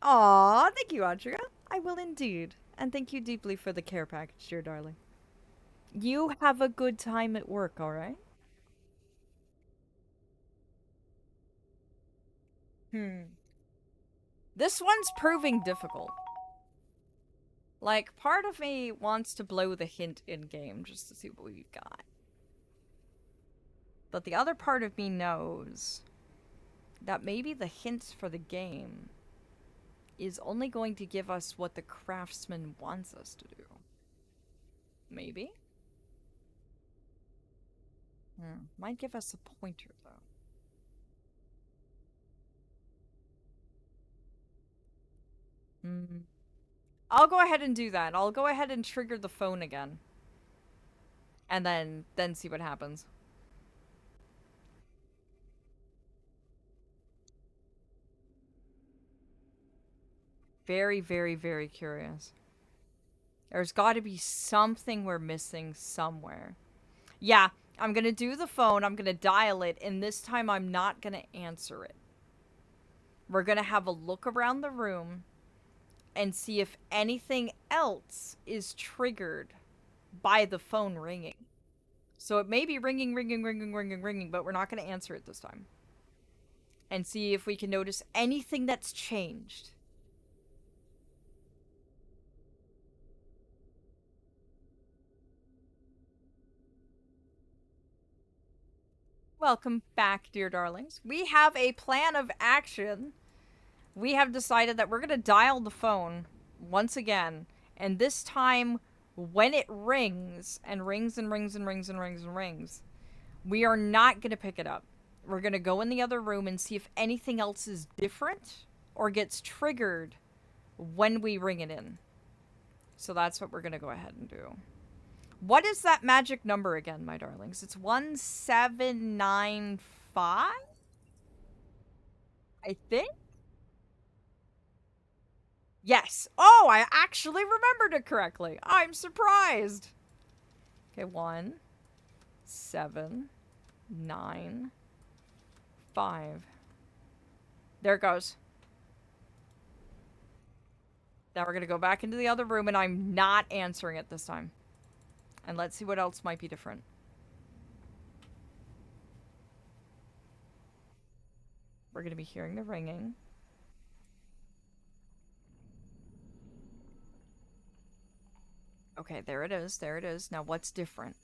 Aw, thank you, Audrey. I will indeed. And thank you deeply for the care package, dear darling. You have a good time at work, all right? Hmm. This one's proving difficult. Like, part of me wants to blow the hint in game just to see what we've got. But the other part of me knows that maybe the hint for the game is only going to give us what the craftsman wants us to do. Maybe? Might give us a pointer, though. Hmm. I'll go ahead and do that. I'll go ahead and trigger the phone again. And then see what happens. Very, very, very curious. There's got to be something we're missing somewhere. Yeah, I'm going to do the phone. I'm going to dial it. And this time I'm not going to answer it. We're going to have a look around the room and see if anything else is triggered by the phone ringing. So it may be ringing, ringing, ringing, ringing, ringing, but we're not going to answer it this time. And see if we can notice anything that's changed. Welcome back, dear darlings. We have a plan of action. We have decided that we're going to dial the phone once again. And this time, when it rings and rings and rings and rings and rings and rings, we are not going to pick it up. We're going to go in the other room and see if anything else is different or gets triggered when we ring it in. So that's what we're going to go ahead and do. What is that magic number again, my darlings? It's 1795? I think? Yes. Oh, I actually remembered it correctly. I'm surprised. Okay, 1795. There it goes. Now we're going to go back into the other room, and I'm not answering it this time. And let's see what else might be different. We're going to be hearing the ringing. Okay, there it is. There it is. Now what's different?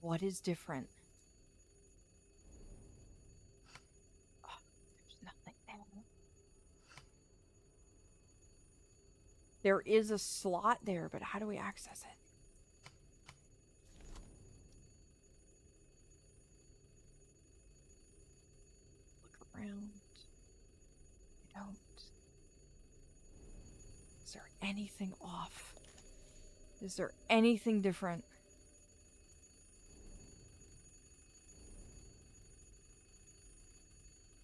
What is different? Oh, there's nothing there. There is a slot there, but how do we access it? Look around. I don't. Is there anything off? Is there anything different?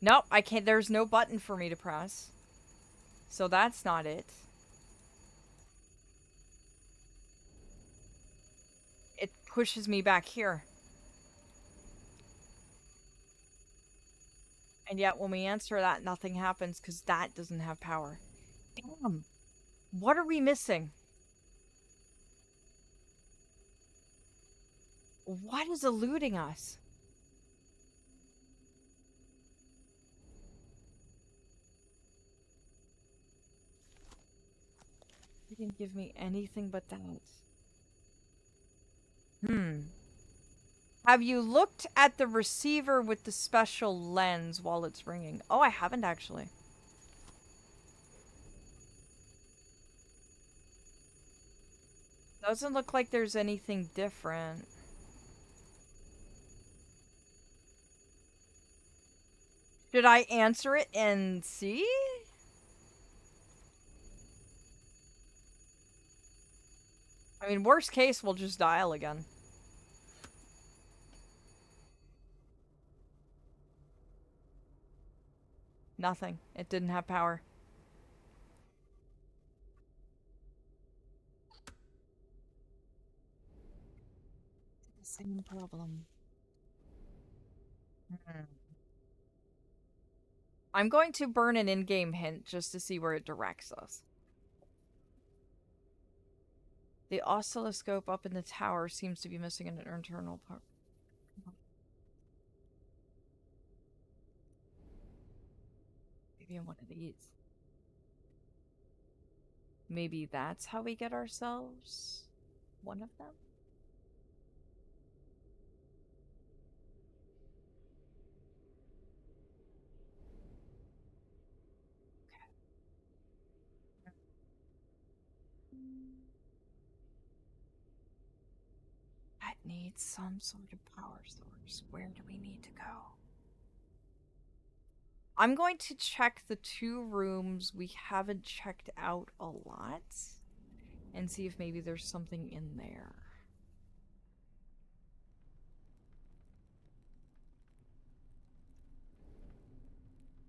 Nope, I can't. There's no button for me to press. So that's not it. It pushes me back here. And yet when we answer that, nothing happens because that doesn't have power. Damn. What are we missing? What is eluding us? You didn't give me anything but that. Have you looked at the receiver with the special lens while it's ringing? Oh, I haven't actually. Doesn't look like there's anything different. Should I answer it and see? I mean, worst case, we'll just dial again. Nothing. It didn't have power. The same problem. I'm going to burn an in-game hint just to see where it directs us. The oscilloscope up in the tower seems to be missing an internal part. Maybe in one of these. Maybe that's how we get ourselves one of them? That needs some sort of power source. Where do we need to go? I'm going to check the 2 rooms we haven't checked out a lot and see if maybe there's something in there.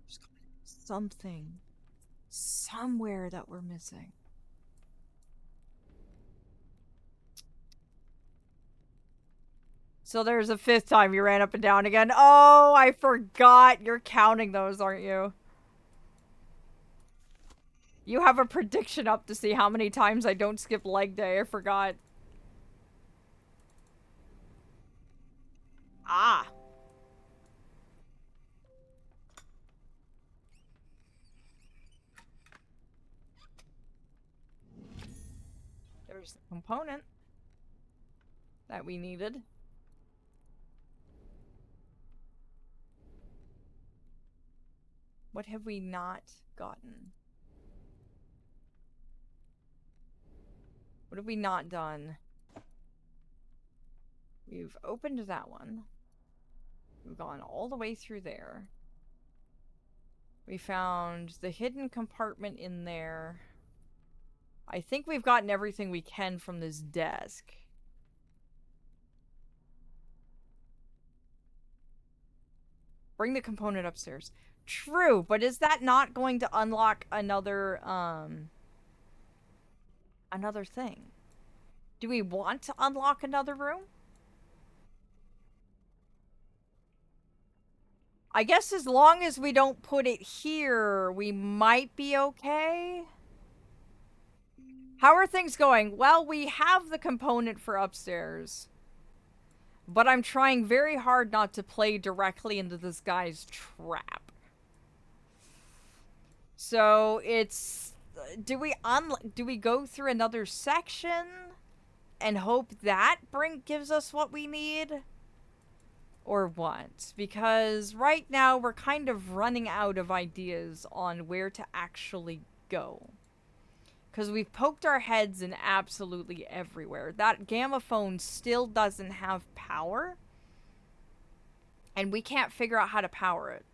There's something somewhere that we're missing. So there's a 5th time you ran up and down again. Oh, I forgot. You're counting those, aren't you? You have a prediction up to see how many times I don't skip leg day. I forgot. Ah. There's the component that we needed. What have we not gotten? What have we not done? We've opened that one. We've gone all the way through there. We found the hidden compartment in there. I think we've gotten everything we can from this desk. Bring the component upstairs. True, but is that not going to unlock another thing? Do we want to unlock another room? I guess as long as we don't put it here, we might be okay. How are things going? Well, we have the component for upstairs. But I'm trying very hard not to play directly into this guy's trap. So it's... Do we go through another section and hope that gives us what we need? Or what? Because right now we're kind of running out of ideas on where to actually go. Because we've poked our heads in absolutely everywhere. That gamma phone still doesn't have power. And we can't figure out how to power it.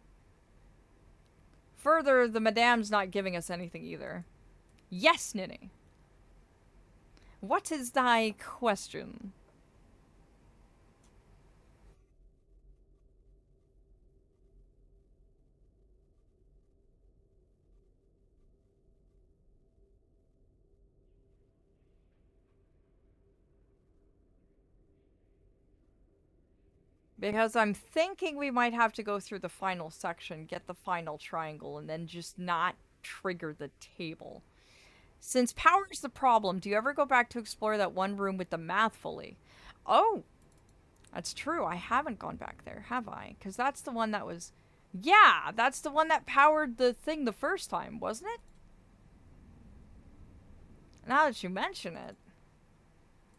Further, the Madame's not giving us anything either. Yes, Ninny. What is thy question? Because I'm thinking we might have to go through the final section, get the final triangle, and then just not trigger the table. Since power's the problem, do you ever go back to explore that one room with the math fully? Oh, that's true. I haven't gone back there, have I? Because that's the one that was... Yeah, that's the one that powered the thing the first time, wasn't it? Now that you mention it,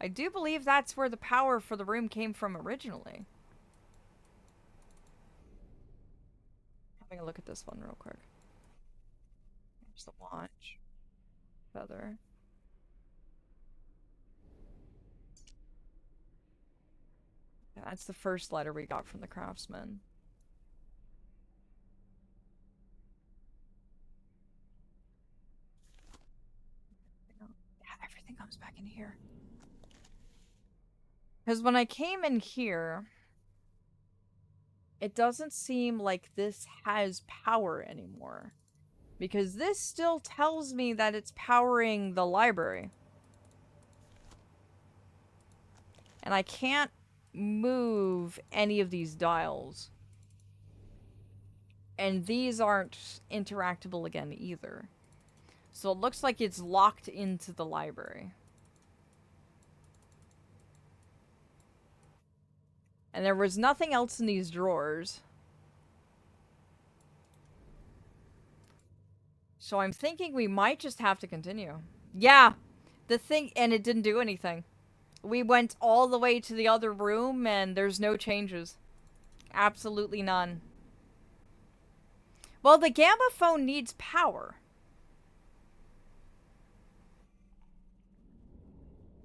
I do believe that's where the power for the room came from originally. Having a look at this one real quick. There's the watch. Feather. Yeah, that's the first letter we got from the craftsman. Yeah, everything comes back in here. Because when I came in here, it doesn't seem like this has power anymore. Because this still tells me that it's powering the library. And I can't move any of these dials. And these aren't interactable again either. So it looks like it's locked into the library. And there was nothing else in these drawers. So I'm thinking we might just have to continue. Yeah, the thing, and it didn't do anything. We went all the way to the other room and there's no changes. Absolutely none. Well, the Gamma phone needs power.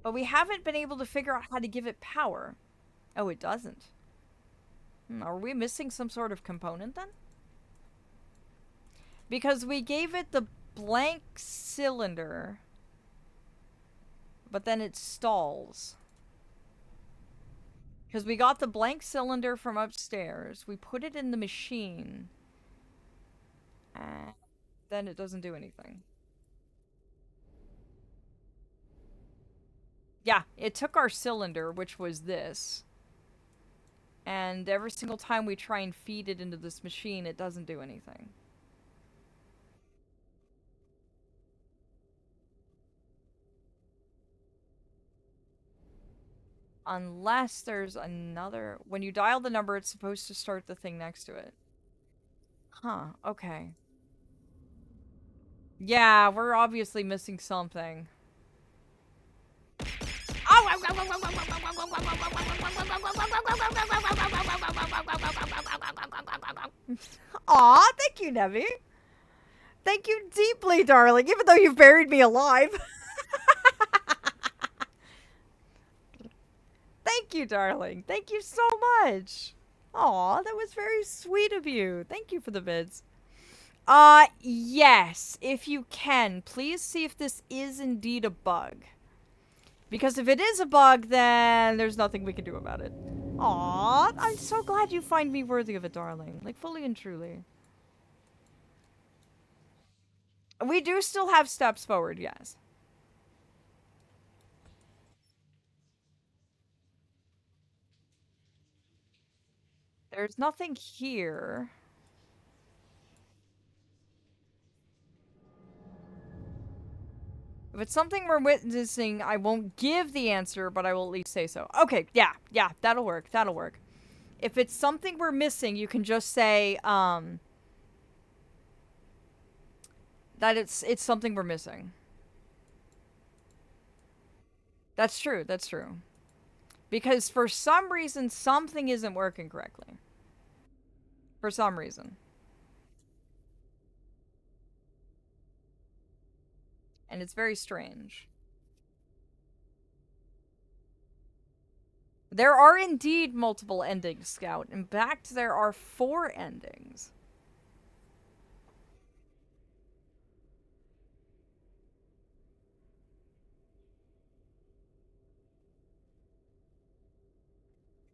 But we haven't been able to figure out how to give it power. Oh, it doesn't. Are we missing some sort of component then? Because we gave it the blank cylinder, but then it stalls. Because we got the blank cylinder from upstairs, we put it in the machine, and then it doesn't do anything. Yeah, it took our cylinder, which was this, and every single time we try and feed it into this machine, it doesn't do anything. Unless there's another... When you dial the number, it's supposed to start the thing next to it. Huh, okay. Yeah, we're obviously missing something. Aw, thank you, Nevi. Thank you deeply, darling, even though you've buried me alive. Thank you, darling. Thank you so much. Aw, that was very sweet of you. Thank you for the vids. Yes, if you can, please see if this is indeed a bug. Because if it is a bug, then there's nothing we can do about it. Aw, I'm so glad you find me worthy of it, darling. Like, fully and truly. We do still have steps forward, yes. There's nothing here. If it's something we're witnessing, I won't give the answer, but I will at least say so. Okay, yeah, that'll work, that'll work. If it's something we're missing, you can just say, that it's something we're missing. That's true, that's true. Because for some reason, something isn't working correctly. For some reason. And it's very strange. There are indeed multiple endings, Scout. In fact, there are 4 endings.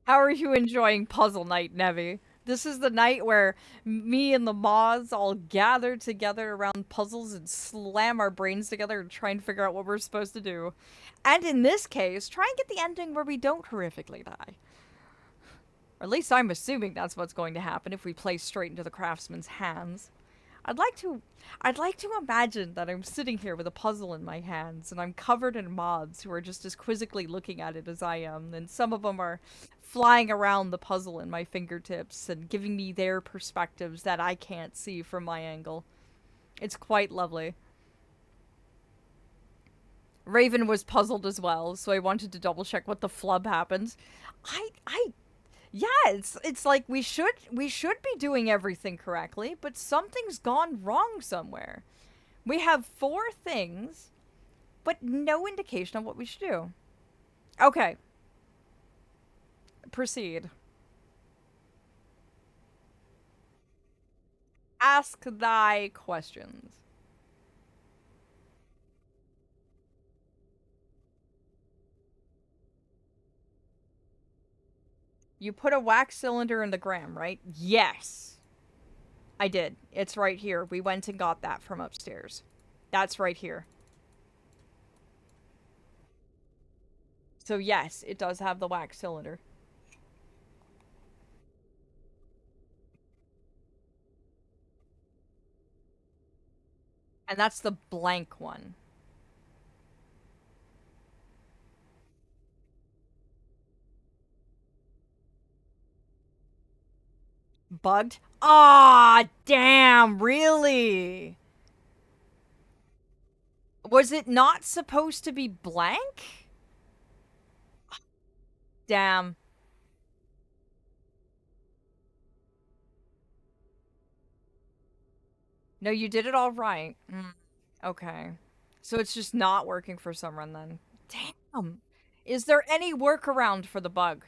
How are you enjoying Puzzle Night, Nevi? This is the night where me and the moths all gather together around puzzles and slam our brains together and try and figure out what we're supposed to do. And in this case, try and get the ending where we don't horrifically die. Or at least I'm assuming that's what's going to happen if we play straight into the craftsman's hands. I'd like to imagine that I'm sitting here with a puzzle in my hands and I'm covered in moths who are just as quizzically looking at it as I am, and some of them are flying around the puzzle in my fingertips and giving me their perspectives that I can't see from my angle. It's quite lovely. Raven was puzzled as well, so I wanted to double check what the flub happened. I Yeah, it's like we should be doing everything correctly, but something's gone wrong somewhere. We have 4 things, but no indication of what we should do. Okay. Proceed. Ask thy questions. You put a wax cylinder in the gram, right? Yes. I did. It's right here. We went and got that from upstairs. That's right here. So yes, it does have the wax cylinder. And that's the blank one. Bugged? Ah, damn, really? Was it not supposed to be blank? Damn. No, you did it all right. Okay. So it's just not working for some run then. Damn. Is there any workaround for the bug?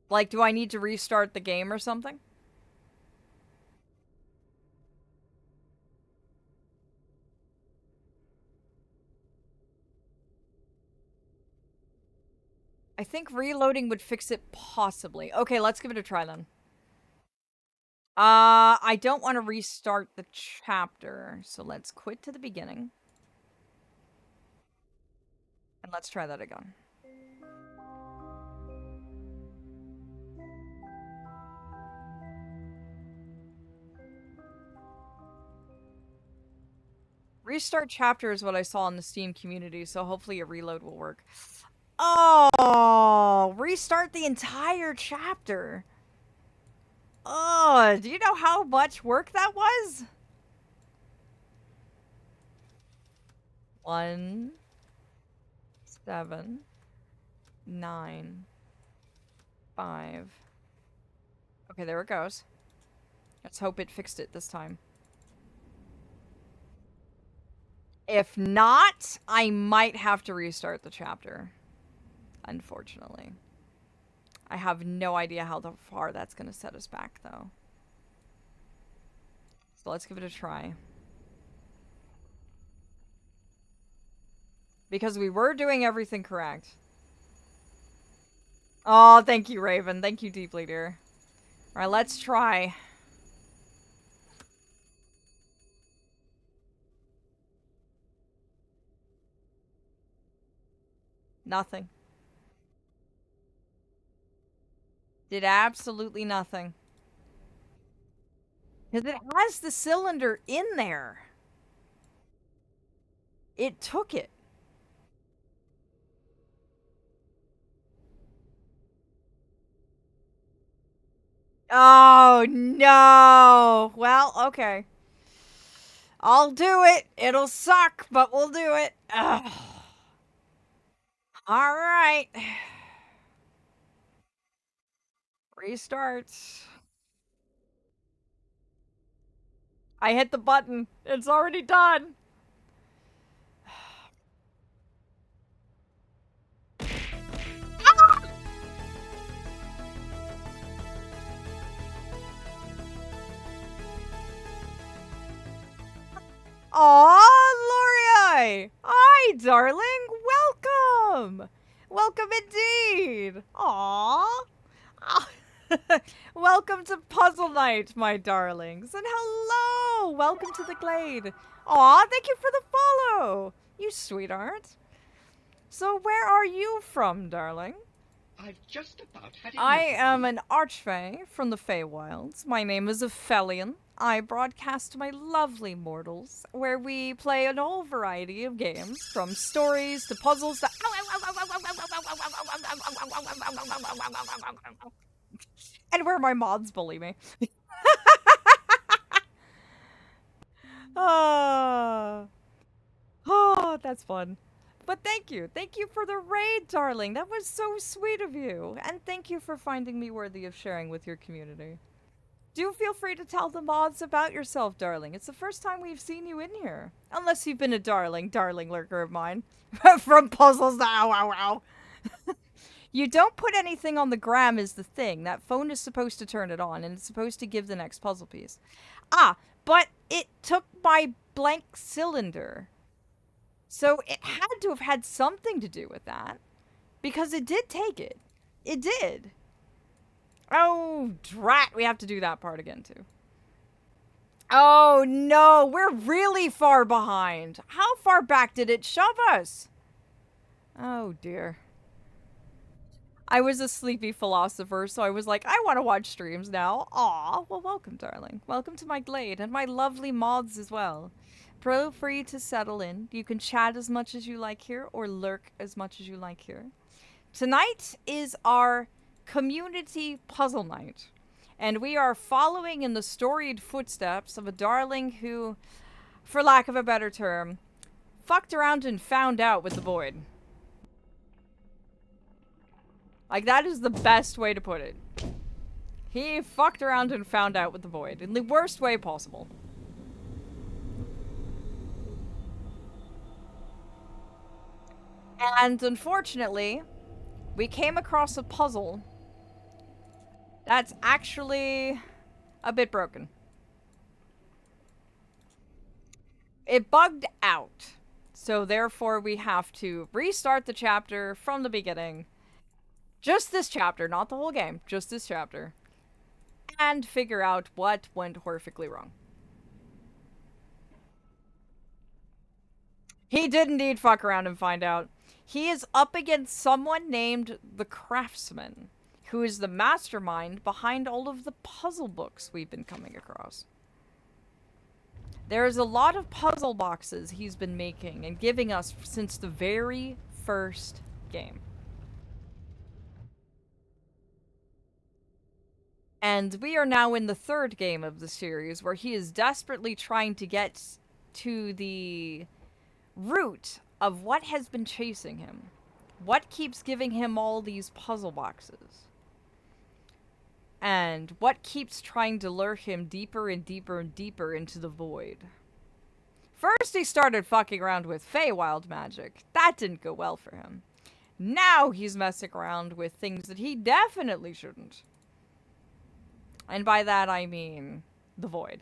Like, do I need to restart the game or something? I think reloading would fix it possibly. Okay, let's give it a try then. I don't want to restart the chapter, so let's quit to the beginning. And let's try that again. Restart chapter is what I saw in the Steam community, so hopefully a reload will work. Oh, restart the entire chapter. Oh, do you know how much work that was? 1, 7, 9, 5. Okay, there it goes. Let's hope it fixed it this time. If not, I might have to restart the chapter. Unfortunately. I have no idea how far that's going to set us back, though. So let's give it a try. Because we were doing everything correct. Oh, thank you, Raven. Thank you deeply, dear. Alright, let's try. Nothing. Did absolutely nothing. Because it has the cylinder in there. It took it. Oh, no. Well, okay. I'll do it. It'll suck, but we'll do it. Ugh. All right. Restart. I hit the button. It's already done. Aw, Lori! Hi, darling! Welcome! Welcome indeed! Aw! Welcome to Puzzle Night, my darlings! And hello! Welcome to the Glade! Aw, thank you for the follow! You sweetheart! So where are you from, darling? I've just about had enough. I am an archfey from the Feywilds. My name is Aphelion. I broadcast to my lovely mortals, where we play an whole variety of games, from stories to puzzles to... and where my mods bully me. Oh, that's fun. But thank you. Thank you for the raid, darling. That was so sweet of you. And thank you for finding me worthy of sharing with your community. Do feel free to tell the mods about yourself, darling. It's the first time we've seen you in here. Unless you've been a darling lurker of mine. From puzzles to ow, ow, ow. You don't put anything on the gram is the thing. That phone is supposed to turn it on, and it's supposed to give the next puzzle piece. Ah, but it took my blank cylinder. So it had to have had something to do with that. Because it did take it. It did. Oh, drat. We have to do that part again, too. Oh, no. We're really far behind. How far back did it shove us? Oh, dear. I was a sleepy philosopher, so I was like, I want to watch streams now. Aw, well, welcome, darling. Welcome to my glade, and my lovely mods as well. Feel free to settle in. You can chat as much as you like here, or lurk as much as you like here. Tonight is our community puzzle night, and we are following in the storied footsteps of a darling who, for lack of a better term, fucked around and found out with the void. Like, that is the best way to put it. He fucked around and found out with the void in the worst way possible. And unfortunately, we came across a puzzle that's actually a bit broken. It bugged out. So therefore we have to restart the chapter from the beginning. Just this chapter, not the whole game, just this chapter. And figure out what went horrifically wrong. He did indeed fuck around and find out. He is up against someone named the Craftsman, who is the mastermind behind all of the puzzle books we've been coming across. There's a lot of puzzle boxes he's been making and giving us since the very first game. And we are now in the third game of the series, where he is desperately trying to get to the root of what has been chasing him. What keeps giving him all these puzzle boxes? And what keeps trying to lure him deeper and deeper and deeper into the void? First he started fucking around with Feywild magic. That didn't go well for him. Now he's messing around with things that he definitely shouldn't. And by that I mean the void.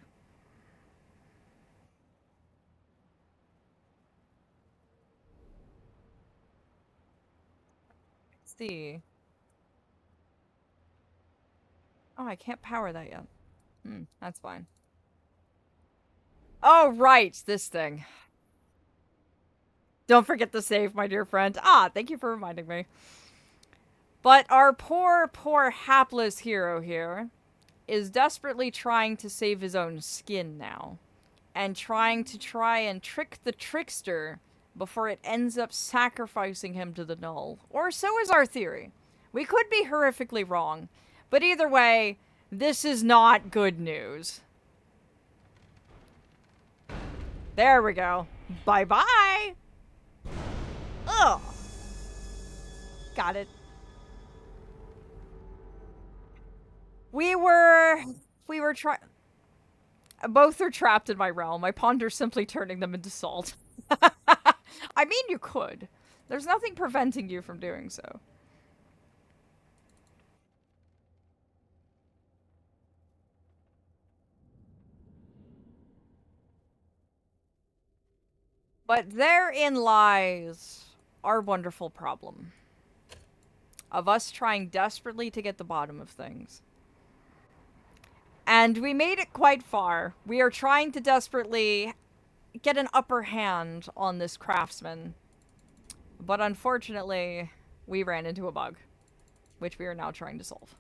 Let's see. Oh, I can't power that yet. That's fine. Oh, right, this thing. Don't forget to save, my dear friend. Ah, thank you for reminding me. But our poor, poor hapless hero here is desperately trying to save his own skin now. And try and trick the trickster before it ends up sacrificing him to the null. Or so is our theory. We could be horrifically wrong. But either way, this is not good news. There we go. Bye-bye! Ugh. Got it. We were trying... Both are trapped in my realm. I ponder simply turning them into salt. I mean, you could. There's nothing preventing you from doing so. But therein lies our wonderful problem of us trying desperately to get the bottom of things. And we made it quite far. We are trying to desperately get an upper hand on this craftsman. But unfortunately, we ran into a bug, which we are now trying to solve.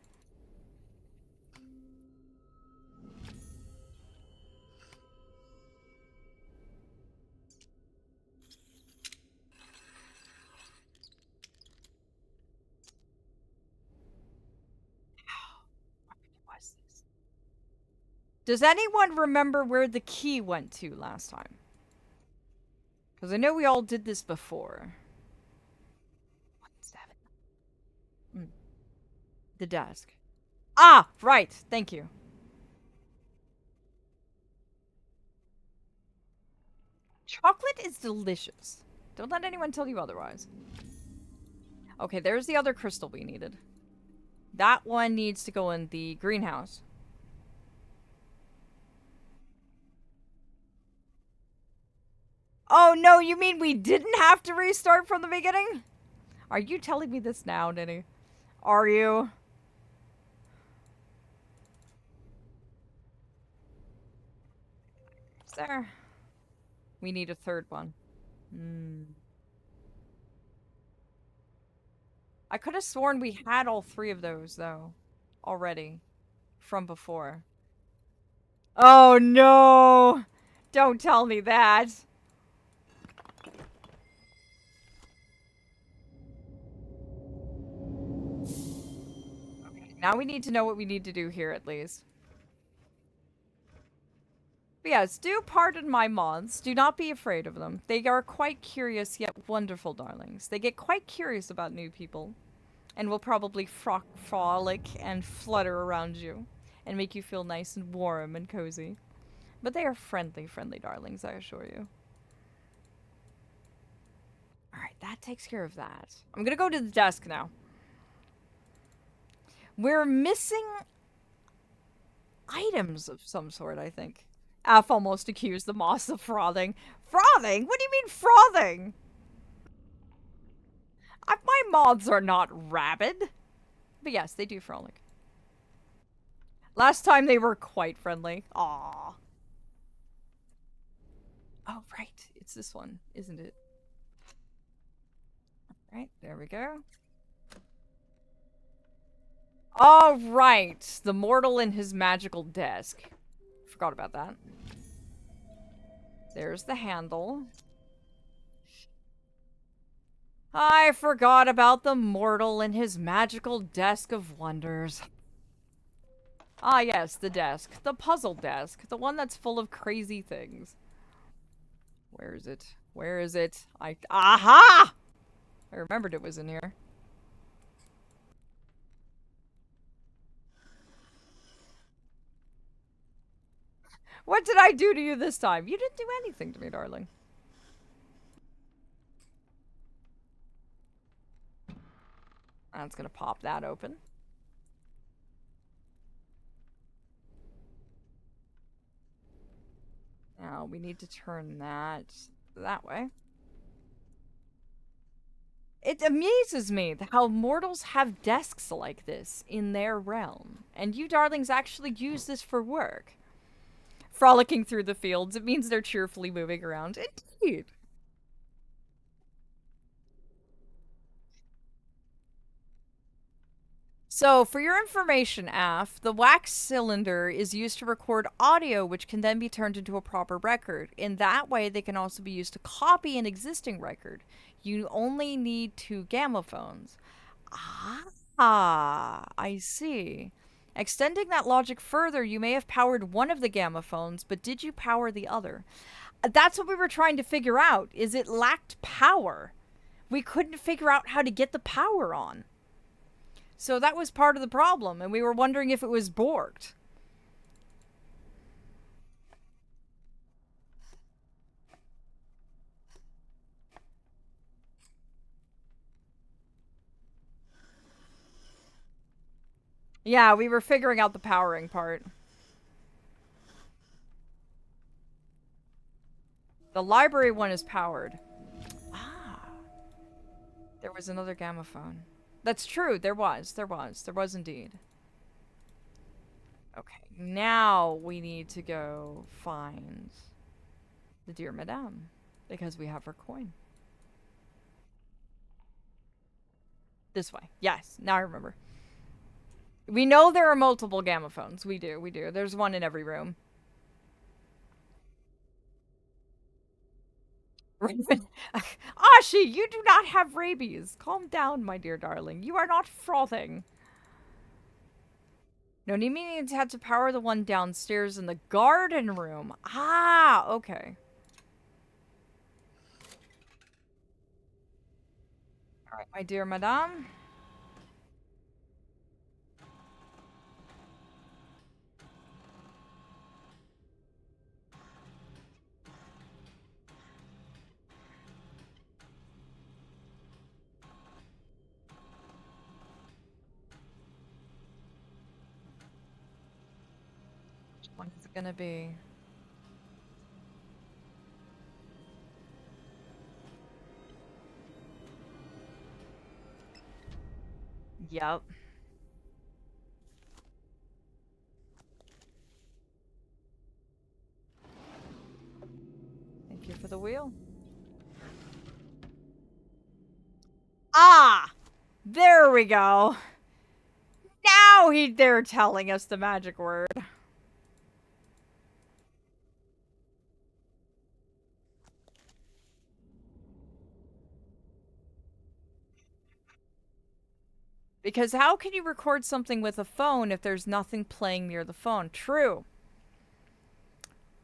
Does anyone remember where the key went to last time? Because I know we all did this before. 1-7. The desk. Ah, right. Thank you. Chocolate is delicious. Don't let anyone tell you otherwise. Okay, there's the other crystal we needed. That one needs to go in the greenhouse. Oh, no, you mean we didn't have to restart from the beginning? Are you telling me this now, Ninny? Are you? Is there? We need a third one. I could have sworn we had all 3 of those, though. Already. From before. Oh, no! Don't tell me that. Okay, now we need to know what we need to do here, at least. But yes, do pardon my moths. Do not be afraid of them. They are quite curious yet wonderful darlings. They get quite curious about new people. And will probably frolic and flutter around you. And make you feel nice and warm and cozy. But they are friendly, friendly darlings, I assure you. Alright, that takes care of that. I'm gonna go to the desk now. We're missing items of some sort, I think. Aph almost accused the moss of frothing. Frothing? What do you mean frothing? My moths are not rabid. But yes, they do frolic. Last time they were quite friendly. Aww. Oh, right. It's this one, isn't it? Right, there we go. All right. The mortal in his magical desk. Forgot about that. There's the handle. I forgot about the mortal in his magical desk of wonders. Ah, yes, the desk. The puzzle desk. The one that's full of crazy things. Where is it? Where is it? Aha! I remembered it was in here. What did I do to you this time? You didn't do anything to me, darling. That's gonna pop that open. Now we need to turn that way. It amazes me how mortals have desks like this in their realm. And you darlings actually use this for work. Frolicking through the fields, it means they're cheerfully moving around. Indeed. So, for your information, Af, the wax cylinder is used to record audio, which can then be turned into a proper record. In that way, they can also be used to copy an existing record. You only need 2 gamophones. Ah, I see. Extending that logic further, you may have powered one of the gamophones, but did you power the other? That's what we were trying to figure out, is it lacked power. We couldn't figure out how to get the power on. So that was part of the problem, and we were wondering if it was borked. Yeah, we were figuring out the powering part. The library one is powered. Ah. There was another gamophone. That's true, there was indeed. Okay, now we need to go find the dear Madame, because we have her coin. This way. Yes, now I remember. We know there are multiple gamophones. We do. There's one in every room. Raven. Ashi, you do not have rabies. Calm down, my dear darling. You are not frothing. No, Nimi had to power the one downstairs in the garden room. Ah, okay. Alright, my dear madame. Which one is it gonna be? Yep. Thank you for the wheel. Ah! There we go. Now they're telling us the magic word. Because how can you record something with a phone if there's nothing playing near the phone? True.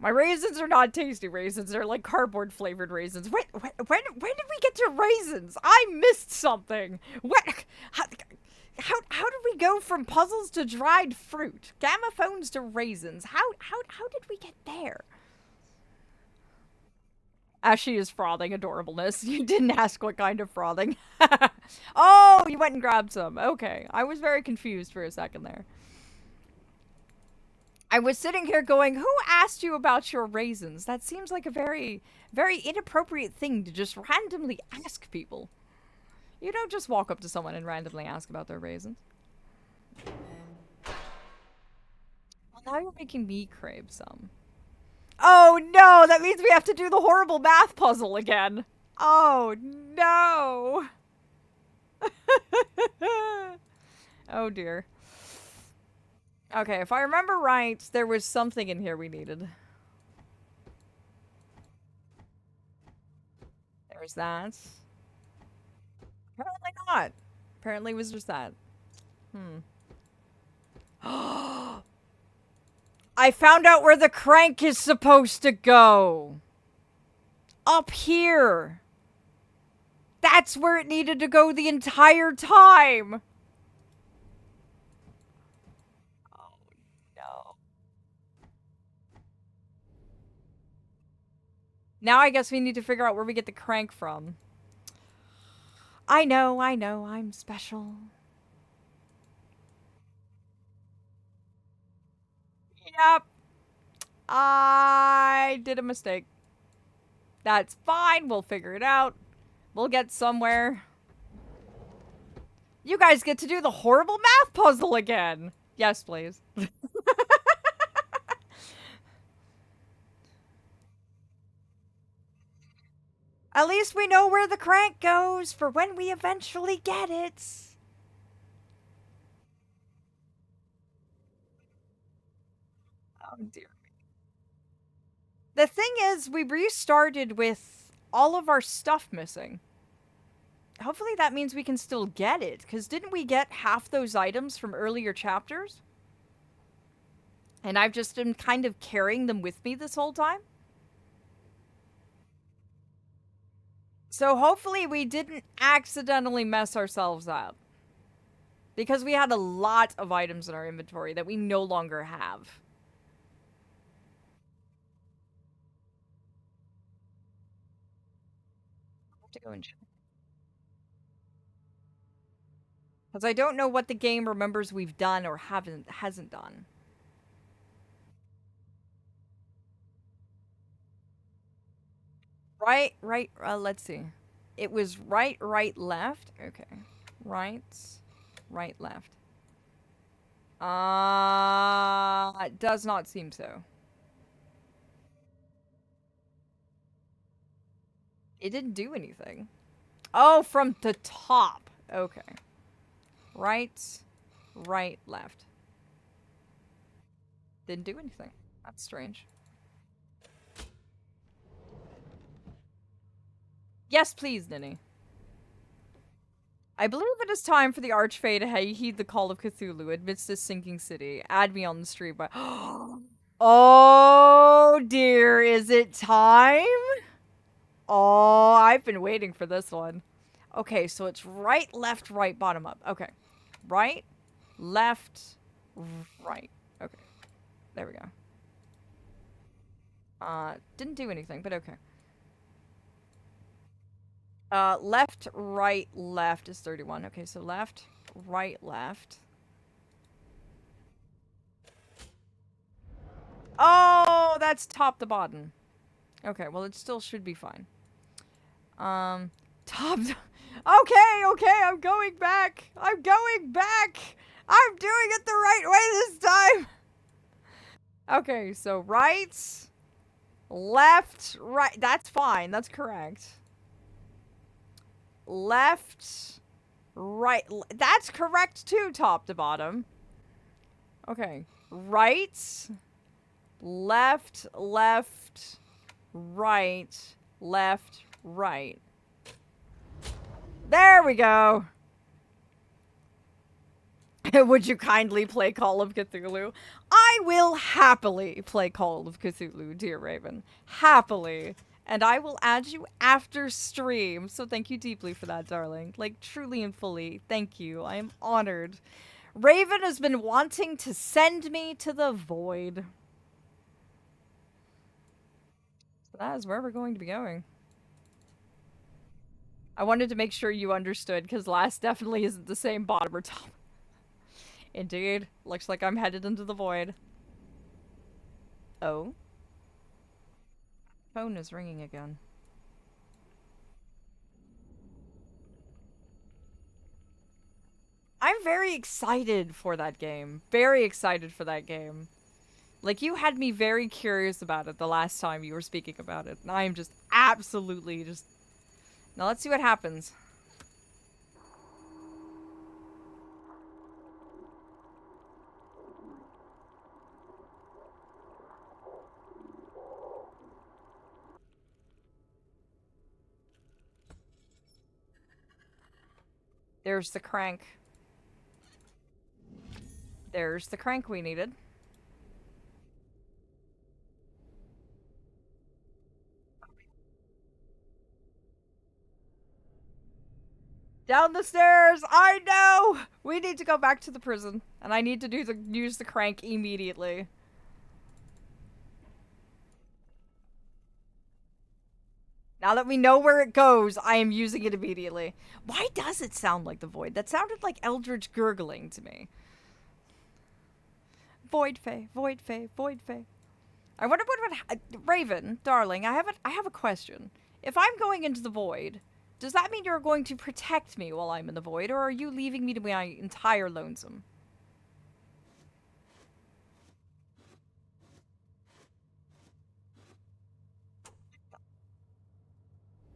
My raisins are not tasty raisins. They're like cardboard flavored raisins. When did we get to raisins? I missed something. What? How did we go from puzzles to dried fruit? Gamma phones to raisins. How did we get there? As she is frothing adorableness. You didn't ask what kind of frothing. Oh, you went and grabbed some. Okay. I was very confused for a second there. I was sitting here going, who asked you about your raisins? That seems like a very, very inappropriate thing to just randomly ask people. You don't just walk up to someone and randomly ask about their raisins. Well, now you're making me crave some. Oh no, that means we have to do the horrible math puzzle again. Oh no. Oh dear. Okay, if I remember right, there was something in here we needed. There's that. Apparently not. Apparently it was just that. I found out where the crank is supposed to go. Up here. That's where it needed to go the entire time. Oh, no. Now I guess we need to figure out where we get the crank from. I know, I'm special. Yep. I did a mistake. That's fine, we'll figure it out. We'll get somewhere. You guys get to do the horrible math puzzle again. Yes, please. At least we know where the crank goes for when we eventually get it. Oh dear. The thing is, we restarted with all of our stuff missing. Hopefully that means we can still get it, because didn't we get half those items from earlier chapters? And I've just been kind of carrying them with me this whole time? So hopefully we didn't accidentally mess ourselves up. Because we had a lot of items in our inventory that we no longer have. I have to go and check. Because I don't know what the game remembers we've done or hasn't done. Right, let's see. It was right, left. Okay. Right, left. It does not seem so. It didn't do anything. Oh, from the top. Okay. Right, left. Didn't do anything. That's strange. Yes, please, Ninny. I believe it is time for the Archfey to heed the call of Cthulhu amidst this sinking city. Add me on the street by... Oh dear, is it time? Oh, I've been waiting for this one. Okay, so it's right, left, right, bottom up. Okay. Right, left, right. Okay. There we go. Didn't do anything, but okay. Left, right, left is 31. Okay, so left, right, left. Oh, that's top to bottom. Okay, well, it still should be fine. Top. Okay, I'm going back. I'm going back. I'm doing it the right way this time. Okay, so right, left, right. That's fine. That's correct. Left, Right. That's correct too, top to bottom. Okay. Right, left, left, right, left, right. There we go. Would you kindly play Call of Cthulhu? I will happily play Call of Cthulhu, dear Raven. Happily. And I will add you after stream. So thank you deeply for that, darling. Like, truly and fully, thank you. I am honored. Raven has been wanting to send me to the void. So that is where we're going to be going. I wanted to make sure you understood, because last definitely isn't the same bottom or top. Indeed. Looks like I'm headed into the void. Oh? Phone is ringing again. I'm very excited for that game. Very excited for that game. Like, you had me very curious about it the last time you were speaking about it. And I am just absolutely just... Now let's see what happens. There's the crank. There's the crank we needed. Down the stairs! I know! We need to go back to the prison. And I need to use the crank immediately. Now that we know where it goes, I am using it immediately. Why does it sound like the void? That sounded like Eldritch gurgling to me. Void Fae, Void Fae, Void Fae. I wonder what would Raven, darling, I have a question. If I'm going into the void, does that mean you're going to protect me while I'm in the void, or are you leaving me to my entire lonesome?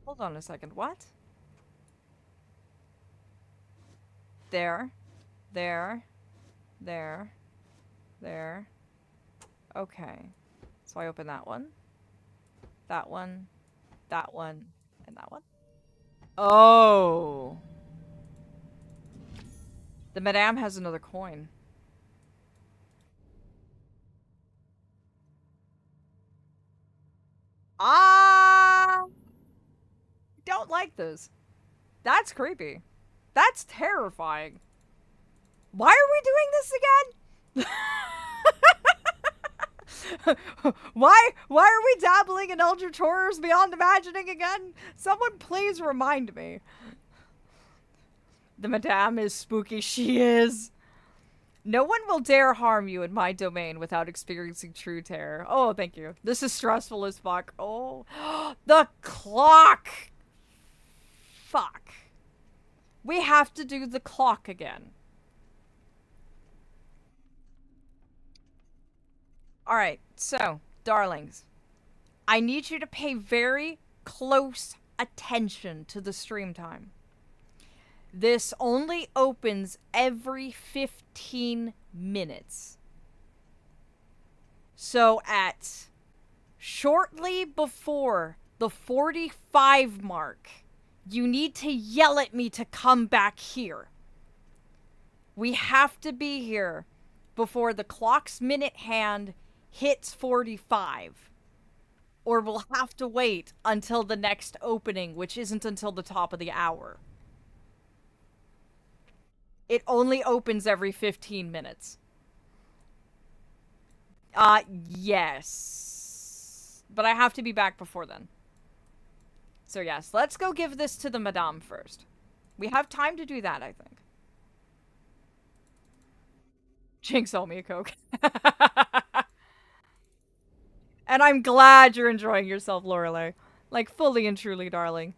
Hold on a second, what? There. There. There. There. Okay. So I open that one, and that one. Oh. The Madame has another coin. Ah! Don't like this. That's creepy. That's terrifying. Why are we doing this again? Why are we dabbling in Eldritch horrors beyond imagining again? Someone please remind me. The Madame is spooky. She is. No one will dare harm you in my domain without experiencing true terror. Oh, thank you. This is stressful as fuck. Oh, the clock. Fuck. We have to do the clock again. Alright, so, darlings. I need you to pay very close attention to the stream time. This only opens every 15 minutes. So at shortly before the 45 mark, you need to yell at me to come back here. We have to be here before the clock's minute hand hits 45. Or we'll have to wait until the next opening, which isn't until the top of the hour. It only opens every 15 minutes. Yes. But I have to be back before then. So yes, let's go give this to the Madame first. We have time to do that, I think. Jinx, owe me a Coke. And I'm glad you're enjoying yourself, Lorelei. Like, fully and truly, darling.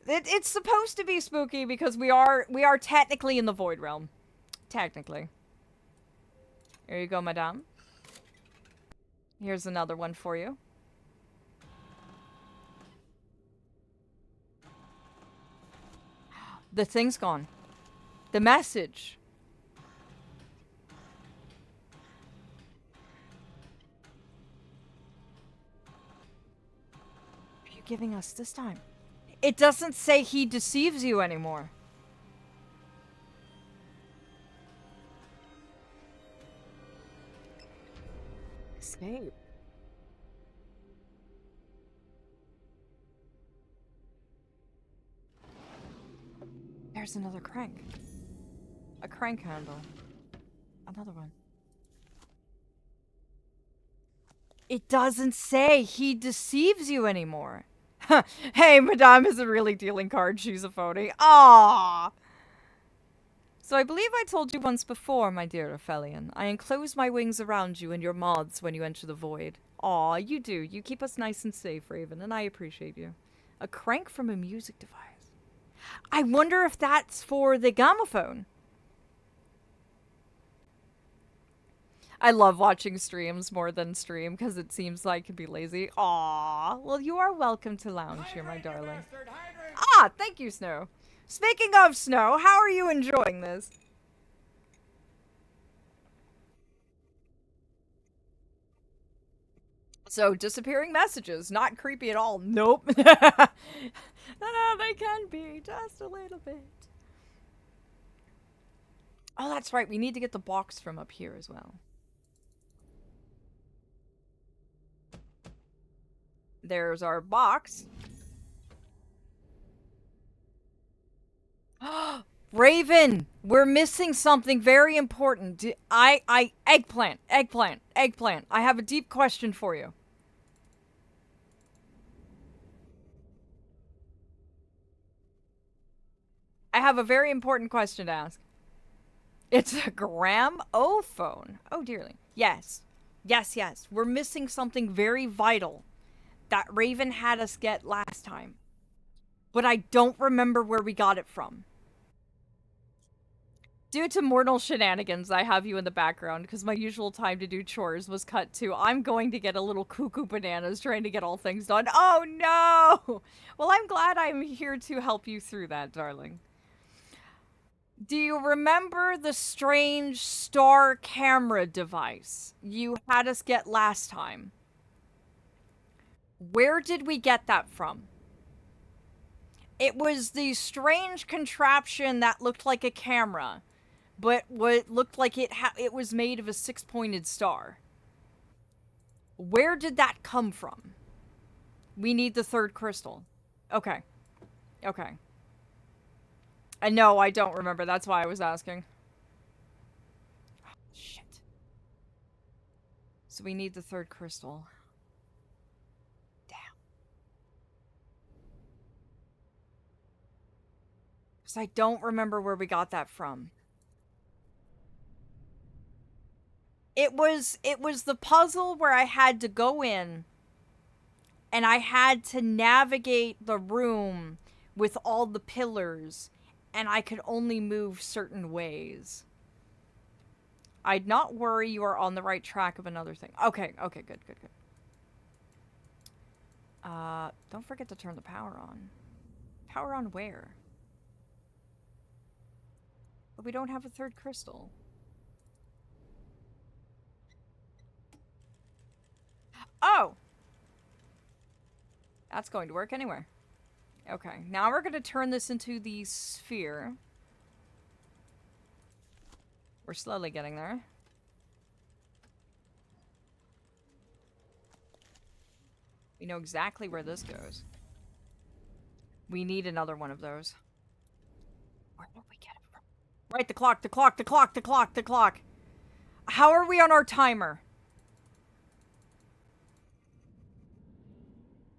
It's supposed to be spooky because we are technically in the Void Realm. Technically. Here you go, Madame. Here's another one for you. The thing's gone. The message. What are you giving us this time? It doesn't say he deceives you anymore. Escape. There's another crank. A crank handle. Another one. It doesn't say he deceives you anymore. Hey, Madame isn't really dealing cards. She's a phony. Ah. So I believe I told you once before, my dear Aphelion. I enclose my wings around you and your moths when you enter the void. Aw, you do. You keep us nice and safe, Raven, and I appreciate you. A crank from a music device. I wonder if that's for the gramophone. I love watching streams more than stream because it seems like I can be lazy. Aw, well, you are welcome to lounge here, my darling. Ah, thank you, Snow. Speaking of Snow, how are you enjoying this? So, disappearing messages, not creepy at all. Nope. No, they can be, just a little bit. Oh, that's right, we need to get the box from up here as well. There's our box. Raven, we're missing something very important. Eggplant. I have a deep question for you. I have a very important question to ask. It's a gramophone. Oh, dearly. Yes. Yes. We're missing something very vital that Raven had us get last time. But I don't remember where we got it from. Due to mortal shenanigans, I have you in the background because my usual time to do chores was cut to I'm going to get a little cuckoo bananas trying to get all things done. Oh no! Well, I'm glad I'm here to help you through that, darling. Do you remember the strange star camera device you had us get last time? Where did we get that from? It was the strange contraption that looked like a camera, but what looked like it was made of a six-pointed star. Where did that come from? We need the third crystal. Okay. And no, I don't remember. That's why I was asking. Oh, shit. So we need the third crystal. Damn. Because I don't remember where we got that from. It was the puzzle where I had to go in and I had to navigate the room with all the pillars and I could only move certain ways. I'd not worry, you are on the right track of another thing. Okay, good. Don't forget to turn the power on. Power on where? But we don't have a third crystal. Oh! That's going to work anywhere. Okay, now we're going to turn this into the sphere. We're slowly getting there. We know exactly where this goes. We need another one of those. Where did we get it from? Right, the clock. How are we on our timer?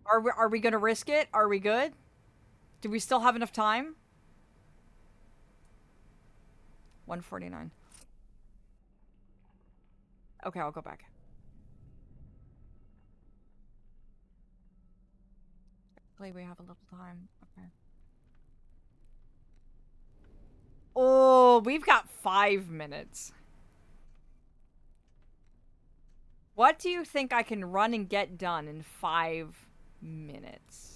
Are we gonna risk it? Are we good? Do we still have enough time? 1:49. Okay, I'll go back. Hopefully we have a little time. Okay. Oh, we've got 5 minutes. What do you think I can run and get done in 5 minutes?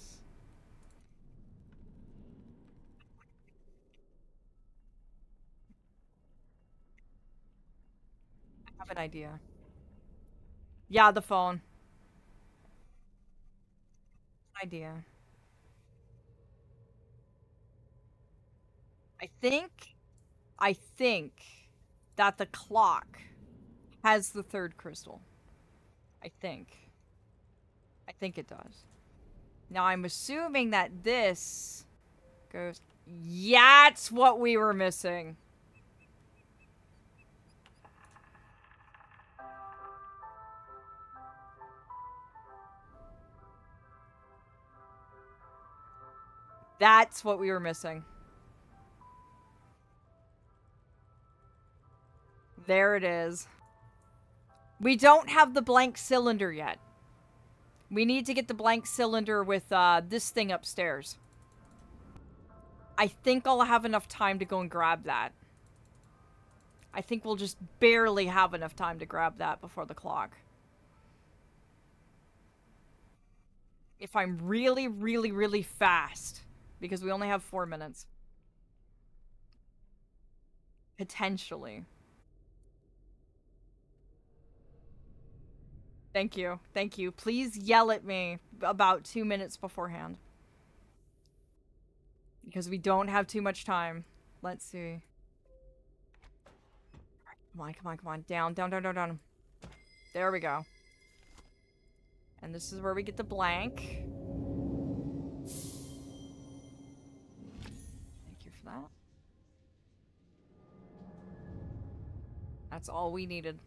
have an idea. Yeah, the phone. Idea. I think, I think that the clock has the third crystal. I think. I think it does. Now I'm assuming that this goes. That's what we were missing. That's what we were missing. There it is. We don't have the blank cylinder yet. We need to get the blank cylinder with this thing upstairs. I think I'll have enough time to go and grab that. I think we'll just barely have enough time to grab that before the clock. If I'm really, really, really fast. Because we only have 4 minutes. Potentially. Thank you. Thank you. Please yell at me about 2 minutes beforehand. Because we don't have too much time. Let's see. Come on, come on, come on. Down, down, down, down, down. There we go. And this is where we get the blank. Thank you for that. That's all we needed.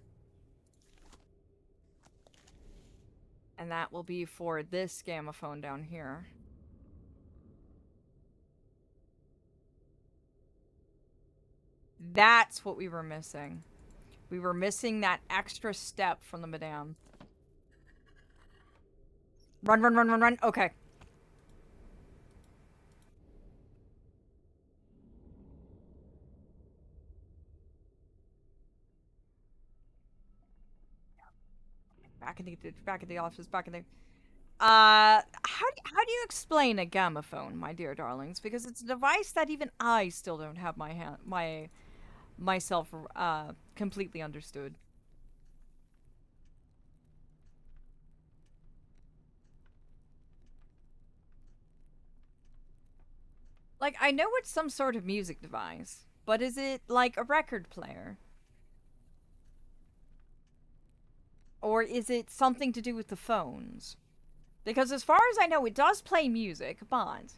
And that will be for this gamophone down here. That's what we were missing. We were missing that extra step from the madame. Run, run, run, run, run. Okay. Back in the office, back in the... how do you explain a gamophone, my dear darlings? Because it's a device that even I still don't have myself completely understood. Like, I know it's some sort of music device, but is it like a record player? Or is it something to do with the phones? Because as far as I know, it does play music, but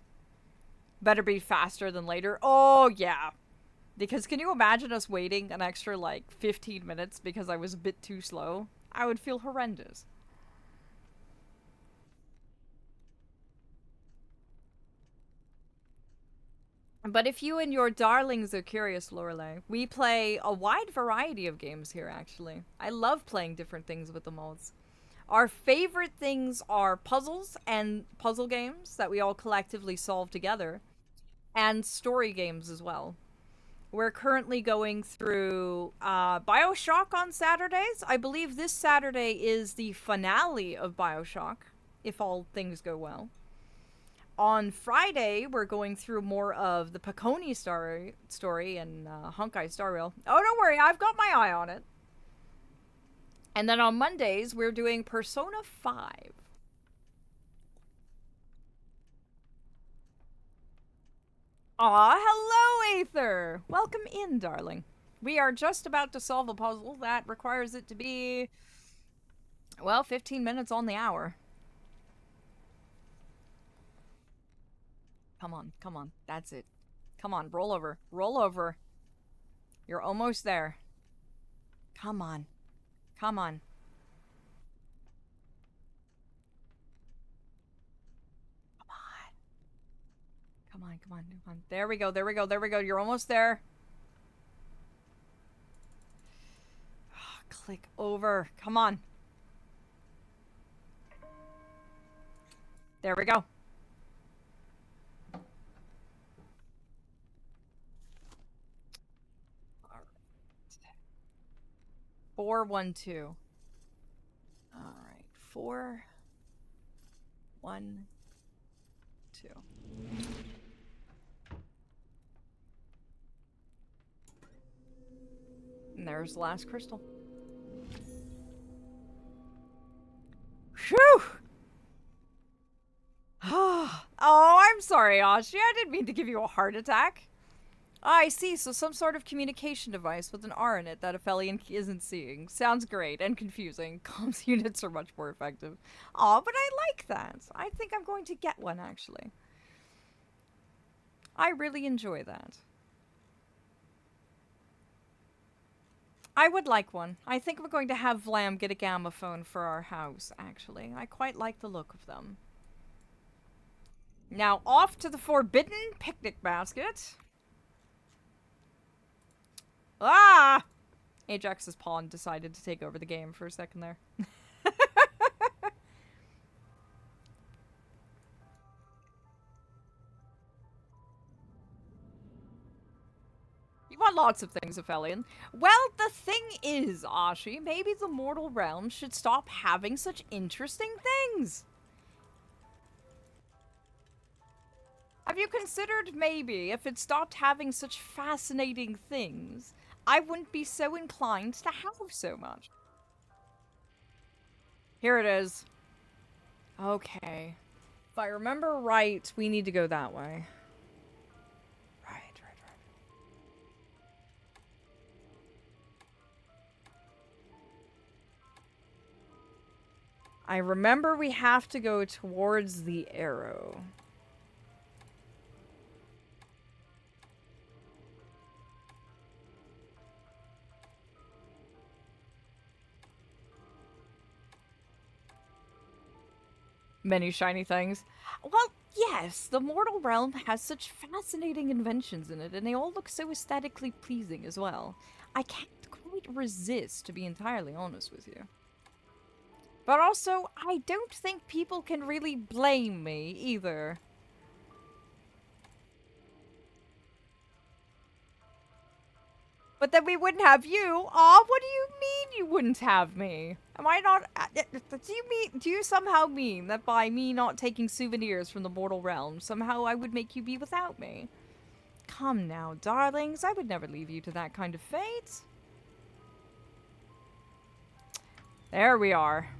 better be faster than later. Oh, yeah. Because can you imagine us waiting an extra, like, 15 minutes because I was a bit too slow? I would feel horrendous. But if you and your darlings are curious, Lorelei, we play a wide variety of games here, actually. I love playing different things with the mods. Our favorite things are puzzles and puzzle games that we all collectively solve together, and story games as well. We're currently going through Bioshock on Saturdays. I believe this Saturday is the finale of Bioshock, if all things go well. On Friday, we're going through more of the Paconi story and Honkai Star Rail. Oh, don't worry, I've got my eye on it. And then on Mondays, we're doing Persona 5. Aw, hello, Aether! Welcome in, darling. We are just about to solve a puzzle that requires it to be, well, 15 minutes on the hour. Come on, come on. That's it. Come on, roll over. Roll over. You're almost there. Come on. Come on. Come on. Come on, come on, come on. There we go, there we go, there we go. You're almost there. Click over. Come on. There we go. All right. 412. All right. 412. And there's the last crystal. Phew! Oh, I'm sorry, Ashi. I didn't mean to give you a heart attack. I see, so some sort of communication device with an R in it that Aphelion isn't seeing. Sounds great and confusing. Comms units are much more effective. Aw, but I like that. I think I'm going to get one, actually. I really enjoy that. I would like one. I think we're going to have Vlam get a gamma phone for our house, actually. I quite like the look of them. Now, off to the forbidden picnic basket. Ah! Ajax's pawn decided to take over the game for a second there. You want lots of things, Aphelion. Well, the thing is, Ashi, maybe the mortal realm should stop having such interesting things. Have you considered maybe if it stopped having such fascinating things, I wouldn't be so inclined to have so much? Here it is. Okay. If I remember right, we need to go that way. Right. I remember we have to go towards the arrow. Many shiny things. Well, yes, the mortal realm has such fascinating inventions in it, and they all look so aesthetically pleasing as well. I can't quite resist, to be entirely honest with you. But also, I don't think people can really blame me either. But then we wouldn't have you. Aw, what do you mean you wouldn't have me? Am I not... Do you somehow mean that by me not taking souvenirs from the mortal realm, somehow I would make you be without me? Come now, darlings. I would never leave you to that kind of fate. There we are.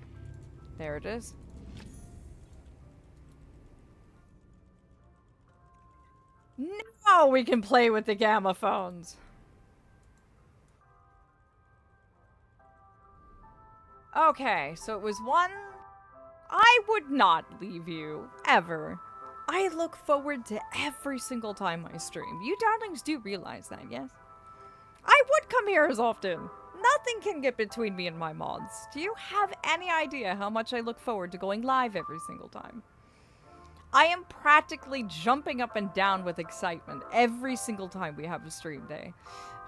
There it is. Now we can play with the gamma phones. Okay, so it was one. I would not leave you, ever. I look forward to every single time I stream. You darlings do realize that, yes? I would come here as often. Nothing can get between me and my mods. Do you have any idea how much I look forward to going live every single time? I am practically jumping up and down with excitement every single time we have a stream day.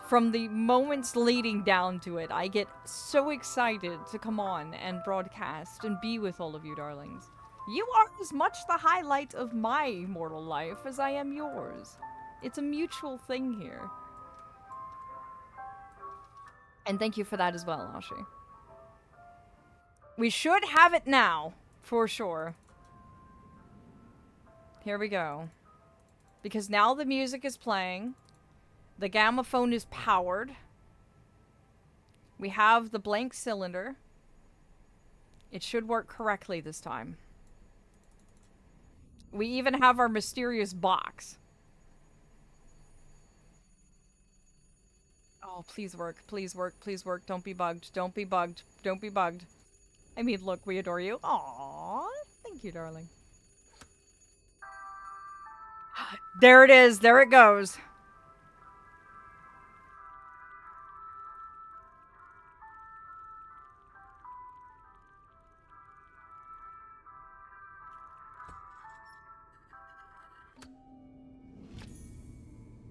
From the moments leading down to it, I get so excited to come on and broadcast and be with all of you darlings. You are as much the highlight of my mortal life as I am yours. It's a mutual thing here. And thank you for that as well, Ashi. We should have it now, for sure. Here we go. Because now the music is playing. The gamma phone is powered. We have the blank cylinder. It should work correctly this time. We even have our mysterious box. Oh, please work. Please work. Please work. Don't be bugged. Don't be bugged. Don't be bugged. I mean, look, we adore you. Aww. Thank you, darling. There it is. There it goes.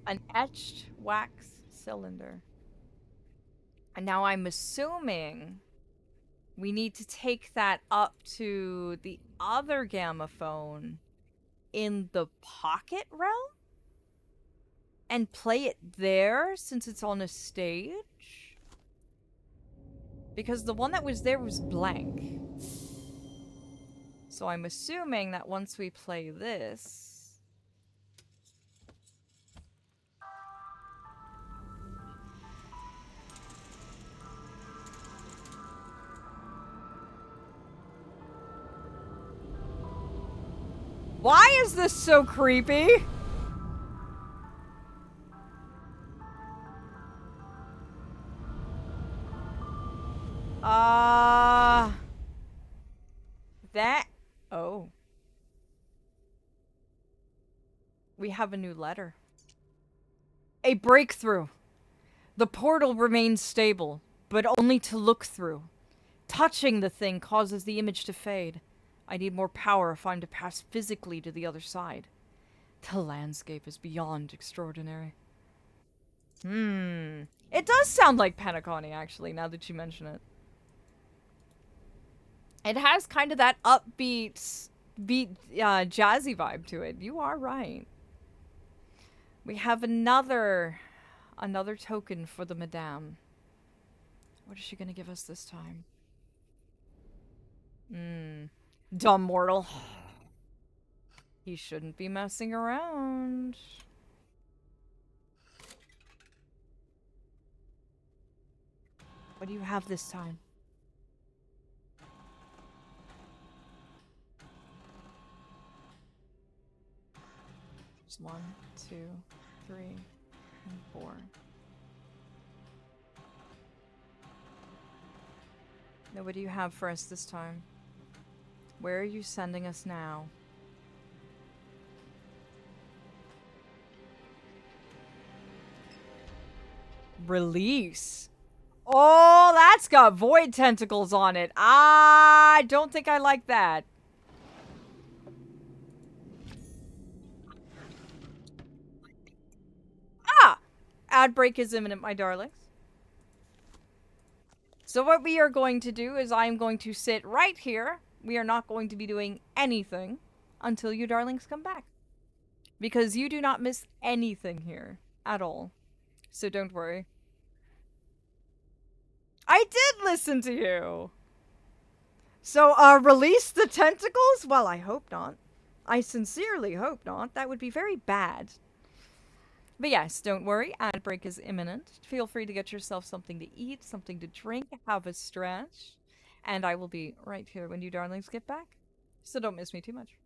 An etched wax cylinder. And now I'm assuming we need to take that up to the other gamma phone in the pocket realm? And play it there since it's on a stage? Because the one that was there was blank. So I'm assuming that once we play this... Why is this so creepy? That... Oh. We have a new letter. A breakthrough. The portal remains stable, but only to look through. Touching the thing causes the image to fade. I need more power if I'm to pass physically to the other side. The landscape is beyond extraordinary. It does sound like Pentaconi, actually, now that you mention it. It has kind of that upbeat, jazzy vibe to it. You are right. We have another token for the Madame. What is she gonna give us this time? Dumb mortal. He shouldn't be messing around. What do you have this time? There's 1, 2, 3, and 4. Now, what do you have for us this time? Where are you sending us now? Release. Oh, that's got void tentacles on it. I don't think I like that. Ah! Ad break is imminent, my darlings. So what we are going to do is I'm going to sit right here. We are not going to be doing anything until you darlings come back. Because you do not miss anything here at all. So don't worry. I did listen to you. So, release the tentacles? Well, I hope not. I sincerely hope not. That would be very bad. But yes, don't worry. Ad break is imminent. Feel free to get yourself something to eat, something to drink, have a stretch. And I will be right here when you darlings get back. So don't miss me too much.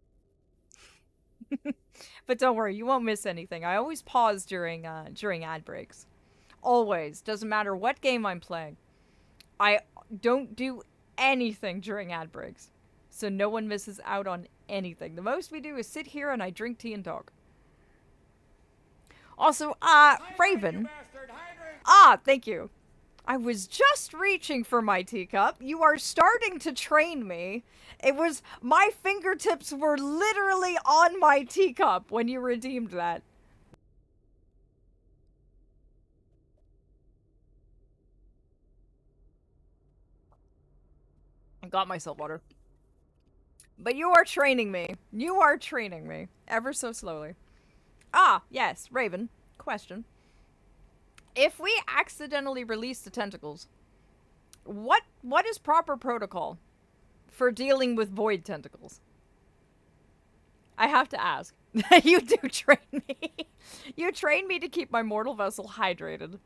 But don't worry, you won't miss anything. I always pause during ad breaks. Always. Doesn't matter what game I'm playing. I don't do anything during ad breaks. So no one misses out on anything. The most we do is sit here and I drink tea and talk. Also, Raven. Thank you. I was just reaching for my teacup. You are starting to train me. It was, my fingertips were literally on my teacup when you redeemed that. I got myself water. But you are training me. You are training me. Ever so slowly. Yes, Raven. Question. If we accidentally release the tentacles, what is proper protocol for dealing with void tentacles? I have to ask. You do train me. You train me to keep my mortal vessel hydrated.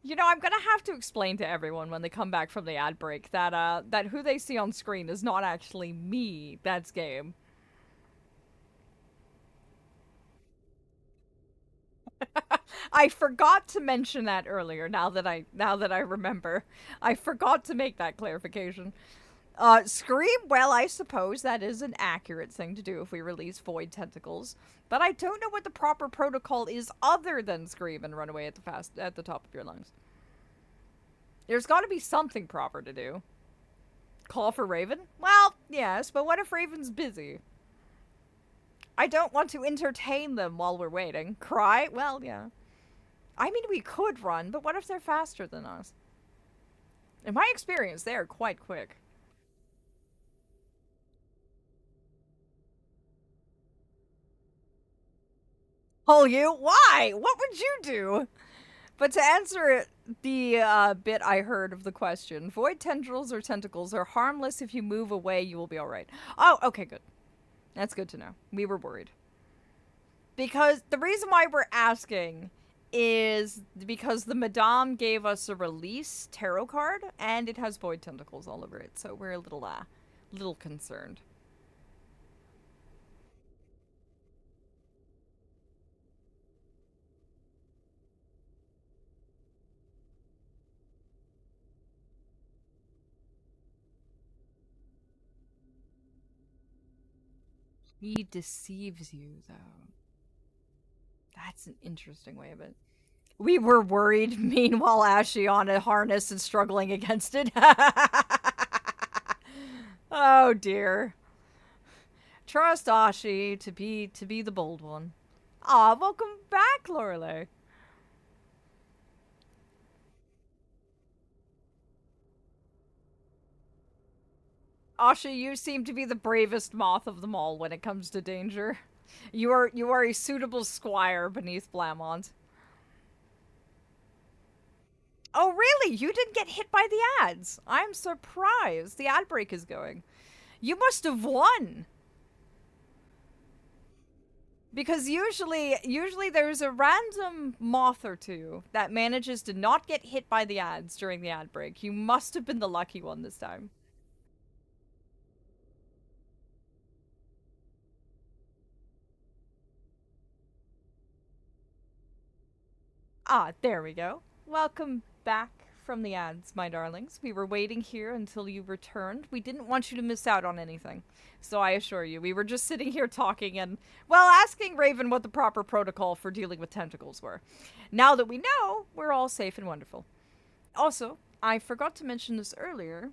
You know, I'm gonna have to explain to everyone when they come back from the ad break that that who they see on screen is not actually me. That's game. I forgot to mention that earlier. Now that I remember, I forgot to make that clarification. Scream. Well, I suppose that is an accurate thing to do if we release void tentacles, but I don't know what the proper protocol is other than scream and run away at the top of your lungs. There's got to be something proper to do. Call for Raven? Well, yes, but what if Raven's busy? I don't want to entertain them while we're waiting. Cry? Well, yeah. I mean, we could run, but what if they're faster than us? In my experience, they are quite quick. Oh, you? Why? What would you do? But to answer it, the bit I heard of the question, void tendrils or tentacles are harmless. If you move away, you will be alright. Oh, okay, good. That's good to know. We were worried. Because the reason why we're asking is because the Madame gave us a release tarot card, and it has void tentacles all over it, so we're a little concerned. He deceives you, though. That's an interesting way of it. We were worried, meanwhile, Ashy on a harness and struggling against it. Oh dear. Trust Ashi to be the bold one. Ah, welcome back, Lorelei. Asha, you seem to be the bravest moth of them all when it comes to danger. You are a suitable squire beneath Blamont. Oh really? You didn't get hit by the ads. I'm surprised. The ad break is going. You must have won. Because usually there's a random moth or two that manages to not get hit by the ads during the ad break. You must have been the lucky one this time. Ah, there we go. Welcome back from the ads, my darlings. We were waiting here until you returned. We didn't want you to miss out on anything. So I assure you, we were just sitting here talking and, well, asking Raven what the proper protocol for dealing with tentacles were. Now that we know, we're all safe and wonderful. Also, I forgot to mention this earlier,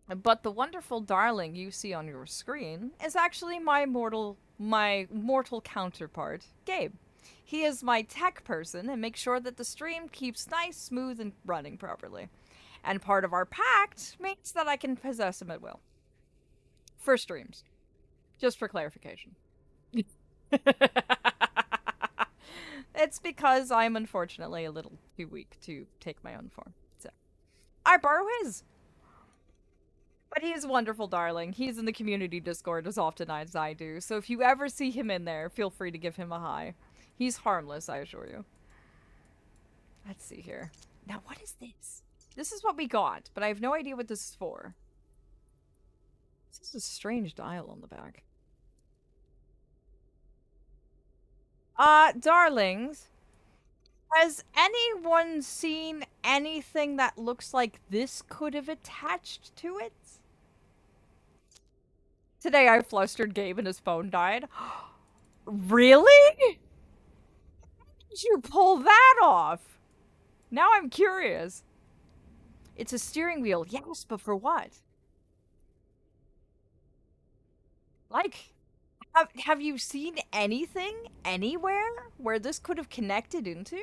but the wonderful darling you see on your screen is actually my mortal counterpart, Gabe. He is my tech person and makes sure that the stream keeps nice, smooth, and running properly. And part of our pact means that I can possess him at will. For streams. Just for clarification. It's because I'm unfortunately a little too weak to take my own form. So I borrow his. But he is a wonderful darling. He's in the community Discord as often as I do, so if you ever see him in there, feel free to give him a hi. He's harmless, I assure you. Let's see here. Now, what is this? This is what we got, but I have no idea what this is for. This is a strange dial on the back. Darlings, has anyone seen anything that looks like this could have attached to it? Today I flustered Gabe and his phone died. Really? Did you pull that off? Now I'm curious. It's a steering wheel. Yes, but for what? Like, have you seen anything anywhere where this could have connected into?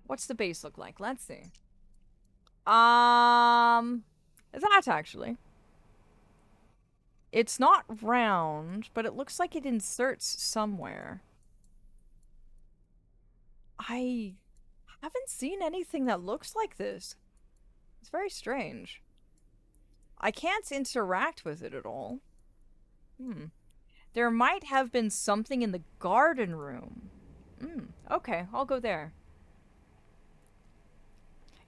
What's the base look like? Let's see. That actually. It's not round, but it looks like it inserts somewhere. I haven't seen anything that looks like this. It's very strange. I can't interact with it at all. There might have been something in the garden room. Okay, I'll go there.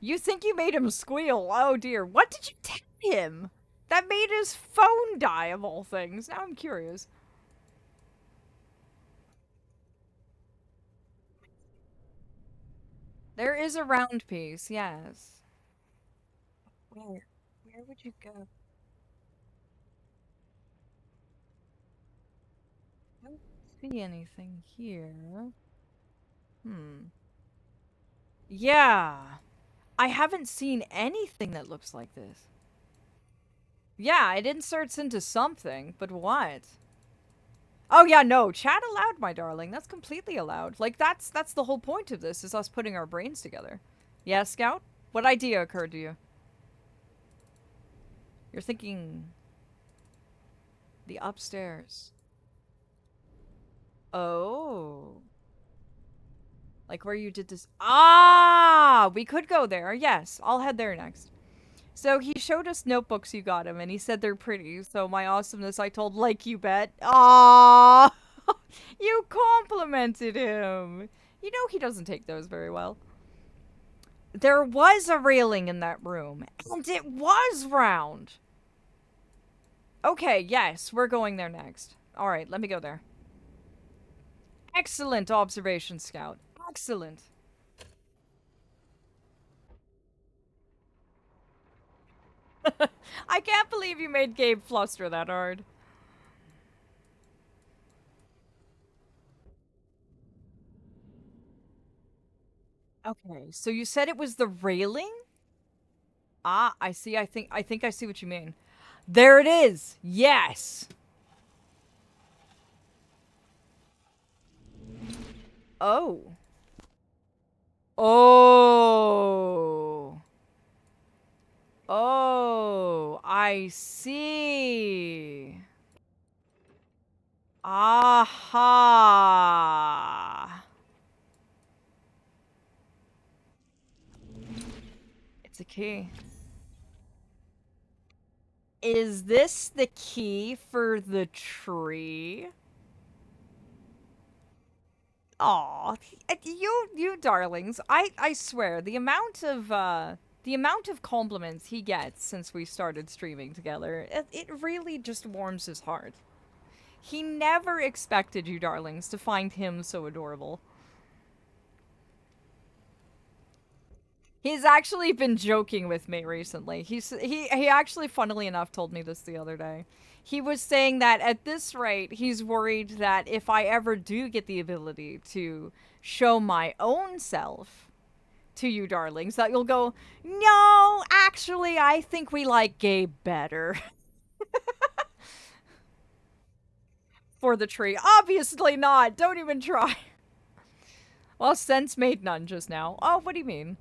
You think you made him squeal? Oh dear. What did you tell him? That made his phone die, of all things. Now I'm curious. There is a round piece, yes. Where? Where would you go? I don't see anything here. Yeah. I haven't seen anything that looks like this. Yeah, it inserts into something, but what? Oh yeah, no, chat allowed, my darling. That's completely allowed. Like that's the whole point of this is us putting our brains together. Yeah, Scout? What idea occurred to you? You're thinking the upstairs. Oh. Like where you did this. Ah, we could go there. Yes, I'll head there next. So he showed us notebooks you got him, and he said they're pretty. So my awesomeness, I told, like you bet. Ah. You complimented him. You know he doesn't take those very well. There was a railing in that room, and it was round. Okay, yes, we're going there next. Alright, let me go there. Excellent observation, Scout. Excellent. I can't believe you made Gabe fluster that hard. Okay, so you said it was the railing? Ah, I see. I think I see what you mean. There it is. Yes. Oh. Oh. Oh, I see. Aha. It's a key. Is this the key for the tree? Aw, you darlings. I swear, the amount of compliments he gets since we started streaming together, it really just warms his heart. He never expected you darlings to find him so adorable. He's actually been joking with me recently. He actually, funnily enough, told me this the other day. He was saying that at this rate, he's worried that if I ever do get the ability to show my own self to you darlings, that you'll go, no, actually, I think we like Gabe better. For the tree. Obviously not. Don't even try. Well, sense made none just now. Oh, what do you mean?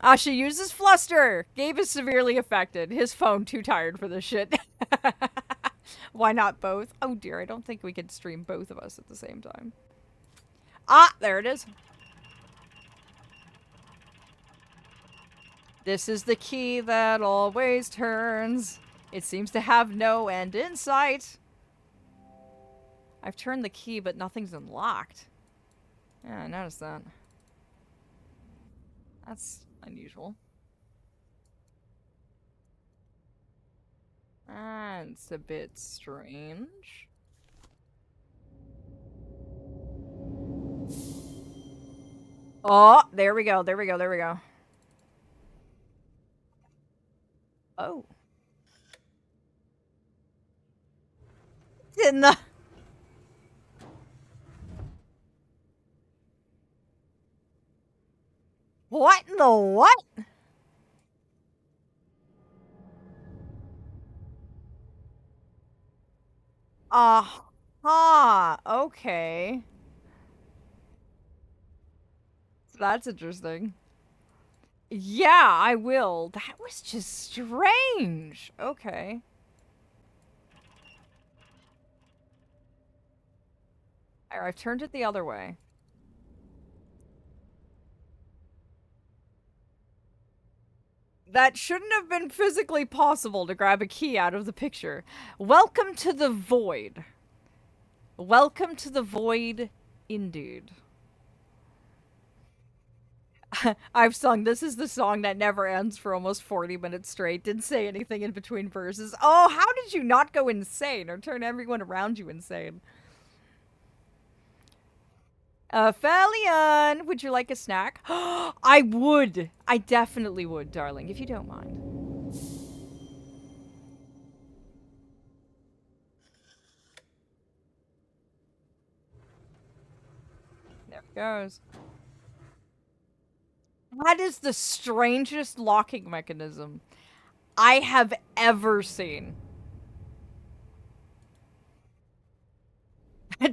Ah, she uses fluster. Gabe is severely affected. His phone too tired for this shit. Why not both? Oh dear, I don't think we could stream both of us at the same time. Ah, there it is. This is the key that always turns. It seems to have no end in sight. I've turned the key, but nothing's unlocked. Yeah, I noticed that. That's unusual. That's a bit strange. Oh, there we go, there we go, there we go. Oh. In the... What in the what? Ah, okay. That's interesting. Yeah, I will. That was just strange. Okay. Alright, I've turned it the other way. That shouldn't have been physically possible to grab a key out of the picture. Welcome to the void. Welcome to the void, indeed. I've sung This Is the Song That Never Ends for almost 40 minutes straight. Didn't say anything in between verses. Oh, how did you not go insane or turn everyone around you insane? Aphelion, would you like a snack? I would. I definitely would, darling, if you don't mind. There it goes. That is the strangest locking mechanism I have ever seen.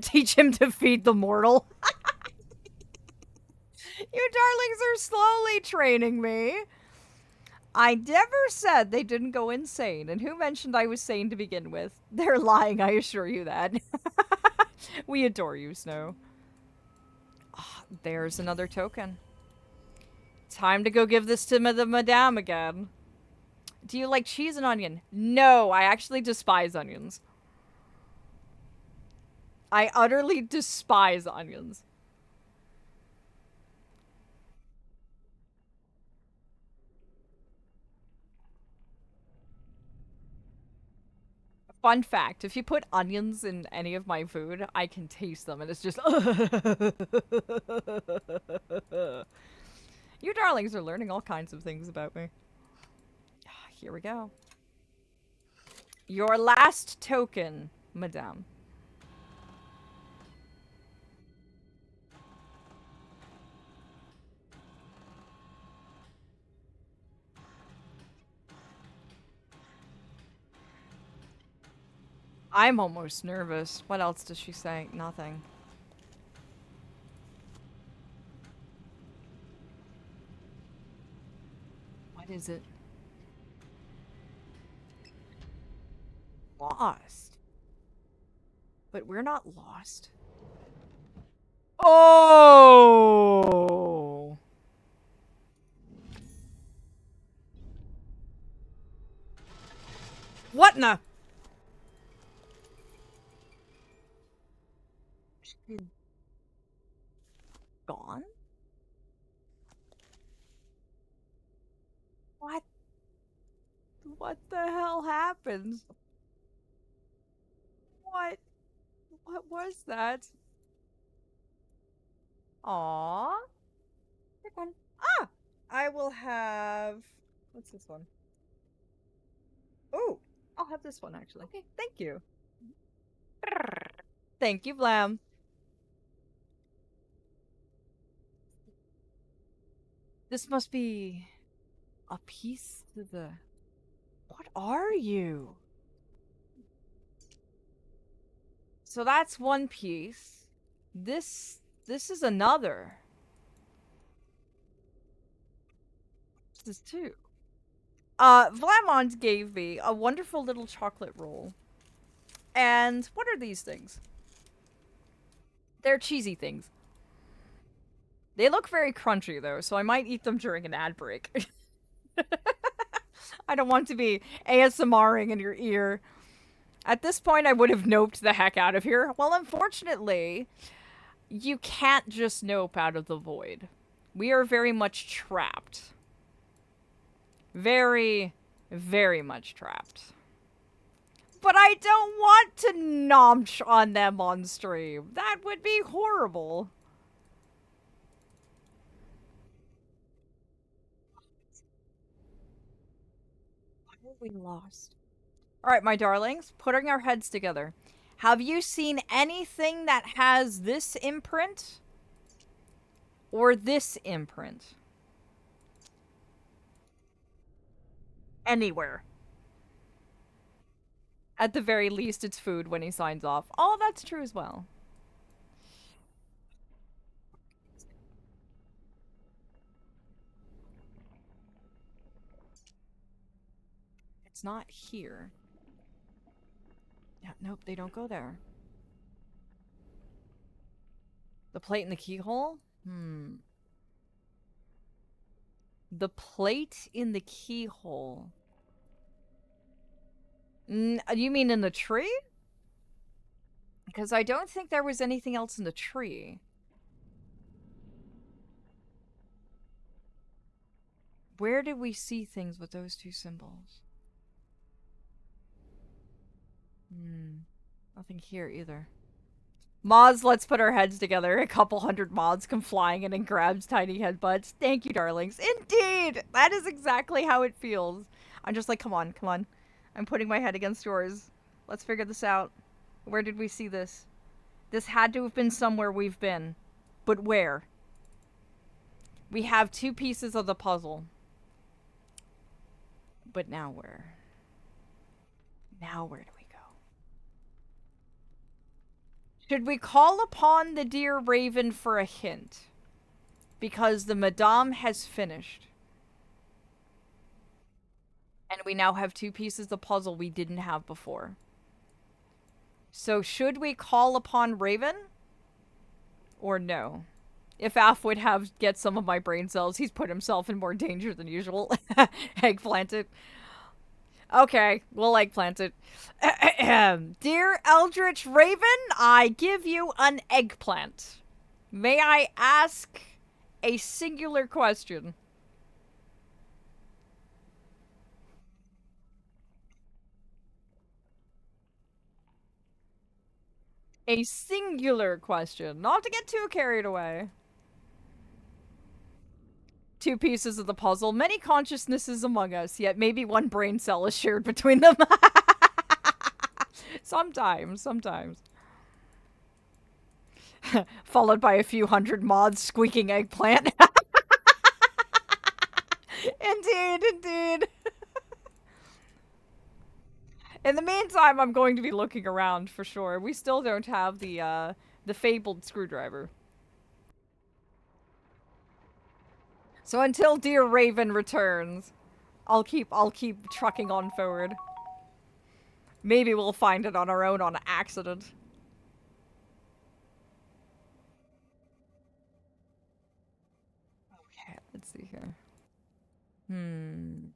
Teach him to feed the mortal. You darlings are slowly training me. I never said they didn't go insane, and who mentioned I was sane to begin with? They're lying, I assure you that. We adore you, Snow. Oh, there's another token. Time to go give this to the madame again. Do you like cheese and onion? No, I actually despise onions. I utterly despise onions. Fun fact, if you put onions in any of my food, I can taste them and it's just You darlings are learning all kinds of things about me. Here we go. Your last token, madame. I'm almost nervous. What else does she say? Nothing. What is it? Lost. But we're not lost. Oh! What in the? Gone? What? What the hell happened? What? What was that? Aww. Pick one. Ah! I will have... What's this one? Oh! I'll have this one, actually. Okay, thank you. Thank you, Blam. This must be... a piece to the... What are you? So that's one piece. This is another. This is two. Vlamond gave me a wonderful little chocolate roll. And what are these things? They're cheesy things. They look very crunchy though, so I might eat them during an ad break. I don't want to be ASMRing in your ear. At this point, I would have noped the heck out of here. Well, unfortunately, you can't just nope out of the void. We are very much trapped. Very, very much trapped. But I don't want to nomch on them on stream. That would be horrible. Why are we lost? Alright, my darlings, putting our heads together. Have you seen anything that has this imprint? Or this imprint? Anywhere. At the very least, it's food when he signs off. Oh, that's true as well. It's not here. Yeah, nope, they don't go there. The plate in the keyhole? The plate in the keyhole. You mean in the tree? Because I don't think there was anything else in the tree. Where did we see things with those two symbols? Nothing here either. Mods, let's put our heads together. A couple hundred mods come flying in and grabs tiny headbutts. Thank you, darlings. Indeed! That is exactly how it feels. I'm just like, come on, come on. I'm putting my head against yours. Let's figure this out. Where did we see this? This had to have been somewhere we've been. But where? We have two pieces of the puzzle. But now where? Now where do we go? Should we call upon the dear Raven for a hint? Because the Madame has finished. And we now have two pieces of the puzzle we didn't have before. So should we call upon Raven? Or no? If Aph would get some of my brain cells, he's put himself in more danger than usual. Eggplanted. Okay, we'll eggplant it. Dear Eldritch Raven, I give you an eggplant. May I ask a singular question? A singular question, not to get too carried away. Two pieces of the puzzle, many consciousnesses among us, yet maybe one brain cell is shared between them. Sometimes. Followed by a few hundred mods squeaking eggplant. Indeed. In the meantime, I'm going to be looking around for sure. We still don't have the fabled screwdriver. So until dear Raven returns, I'll keep trucking on forward. Maybe we'll find it on our own on accident. Okay, let's see here. Hmm.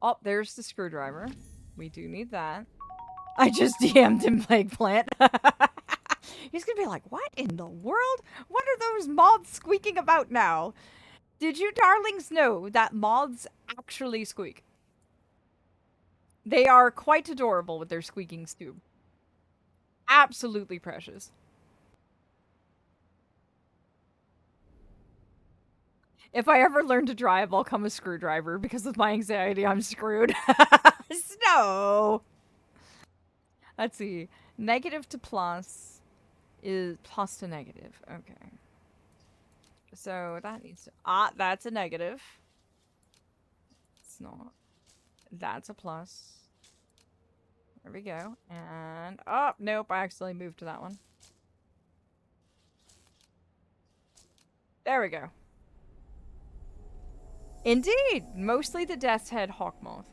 Oh, there's the screwdriver. We do need that. I just DM'd him eggplant. He's gonna be like, what in the world? What are those moths squeaking about now? Did you darlings know that moths actually squeak? They are quite adorable with their squeakings too. Absolutely precious. If I ever learn to drive, I'll come a screwdriver because with my anxiety, I'm screwed. Snow. Let's see. Negative to plus is plus to negative. Okay. So that needs to. Ah, that's a negative. It's not. That's a plus. There we go. And. Oh, nope. I accidentally moved to that one. There we go. Indeed. Mostly the Death's Head Hawkmoth.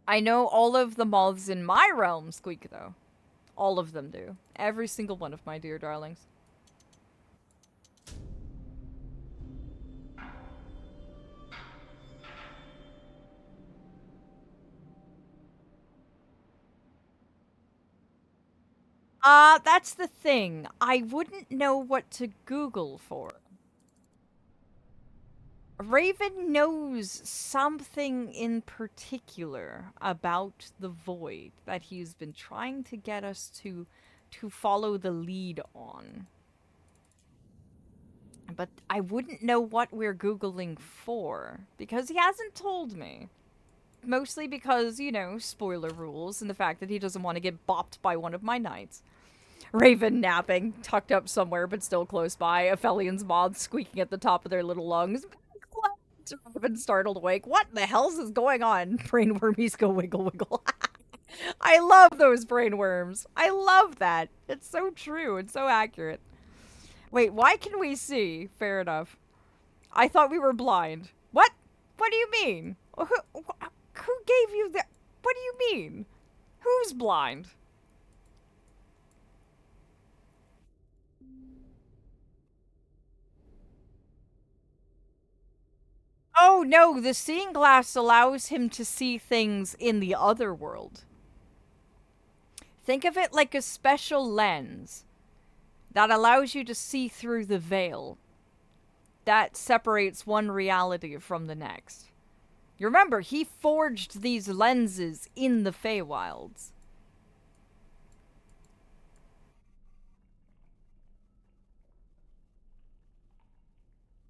I know all of the moths in my realm squeak, though. All of them do. Every single one of my dear darlings. That's the thing. I wouldn't know what to Google for. Raven knows something in particular about the void that he's been trying to get us to follow the lead on. But I wouldn't know what we're Googling for because he hasn't told me. Mostly because, you know, spoiler rules and the fact that he doesn't want to get bopped by one of my knights. Raven napping, tucked up somewhere but still close by. Aphelion's moths squeaking at the top of their little lungs. Raven startled awake. What the hell's is going on? Brainwormies go wiggle wiggle. I love those brainworms. I love that. It's so true and so accurate. Wait, why can we see? Fair enough. I thought we were blind. What? What do you mean? Who gave you that? What do you mean? Who's blind? Oh no, the seeing glass allows him to see things in the other world. Think of it like a special lens that allows you to see through the veil that separates one reality from the next. You remember, he forged these lenses in the Feywilds.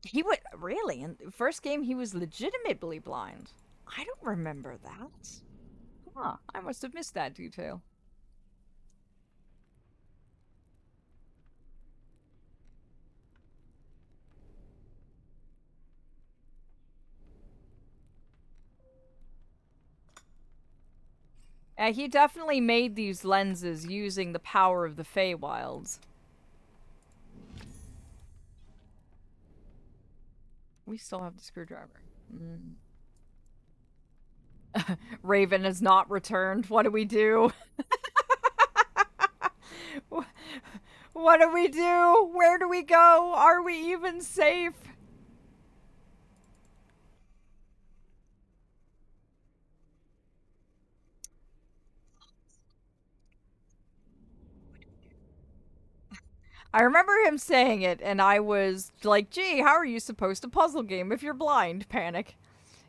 He would really in the first game he was legitimately blind. I don't remember that. Huh, I must have missed that detail. He definitely made these lenses using the power of the Feywilds. We still have the screwdriver. Mm. Raven has not returned. What do we do? What do we do? Where do we go? Are we even safe? I remember him saying it, and I was like, gee, how are you supposed to puzzle game if you're blind? Panic.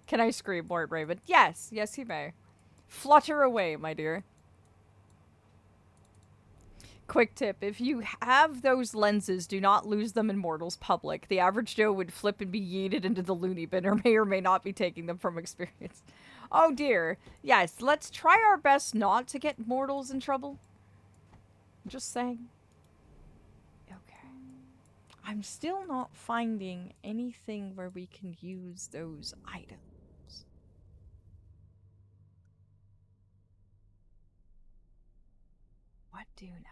Can I scream, Lord Raven? Yes, yes, you may. Flutter away, my dear. Quick tip, if you have those lenses, do not lose them in Mortals Public. The average Joe would flip and be yeeted into the loony bin, or may not be taking them from experience. Oh dear. Yes, let's try our best not to get mortals in trouble. Just saying. Okay. I'm still not finding anything where we can use those items. What do now?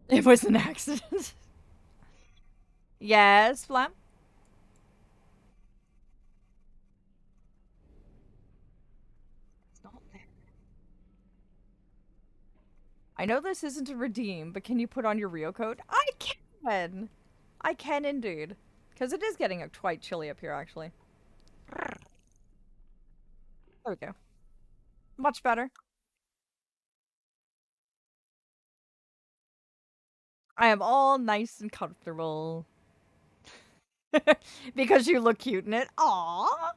It was an accident. Yes, Flam? It's not there. I know this isn't a redeem, but can you put on your Rio coat? I can! I can indeed. Because it is getting quite chilly up here, actually. There we go. Much better. I am all nice and comfortable. Because you look cute in it. Aww.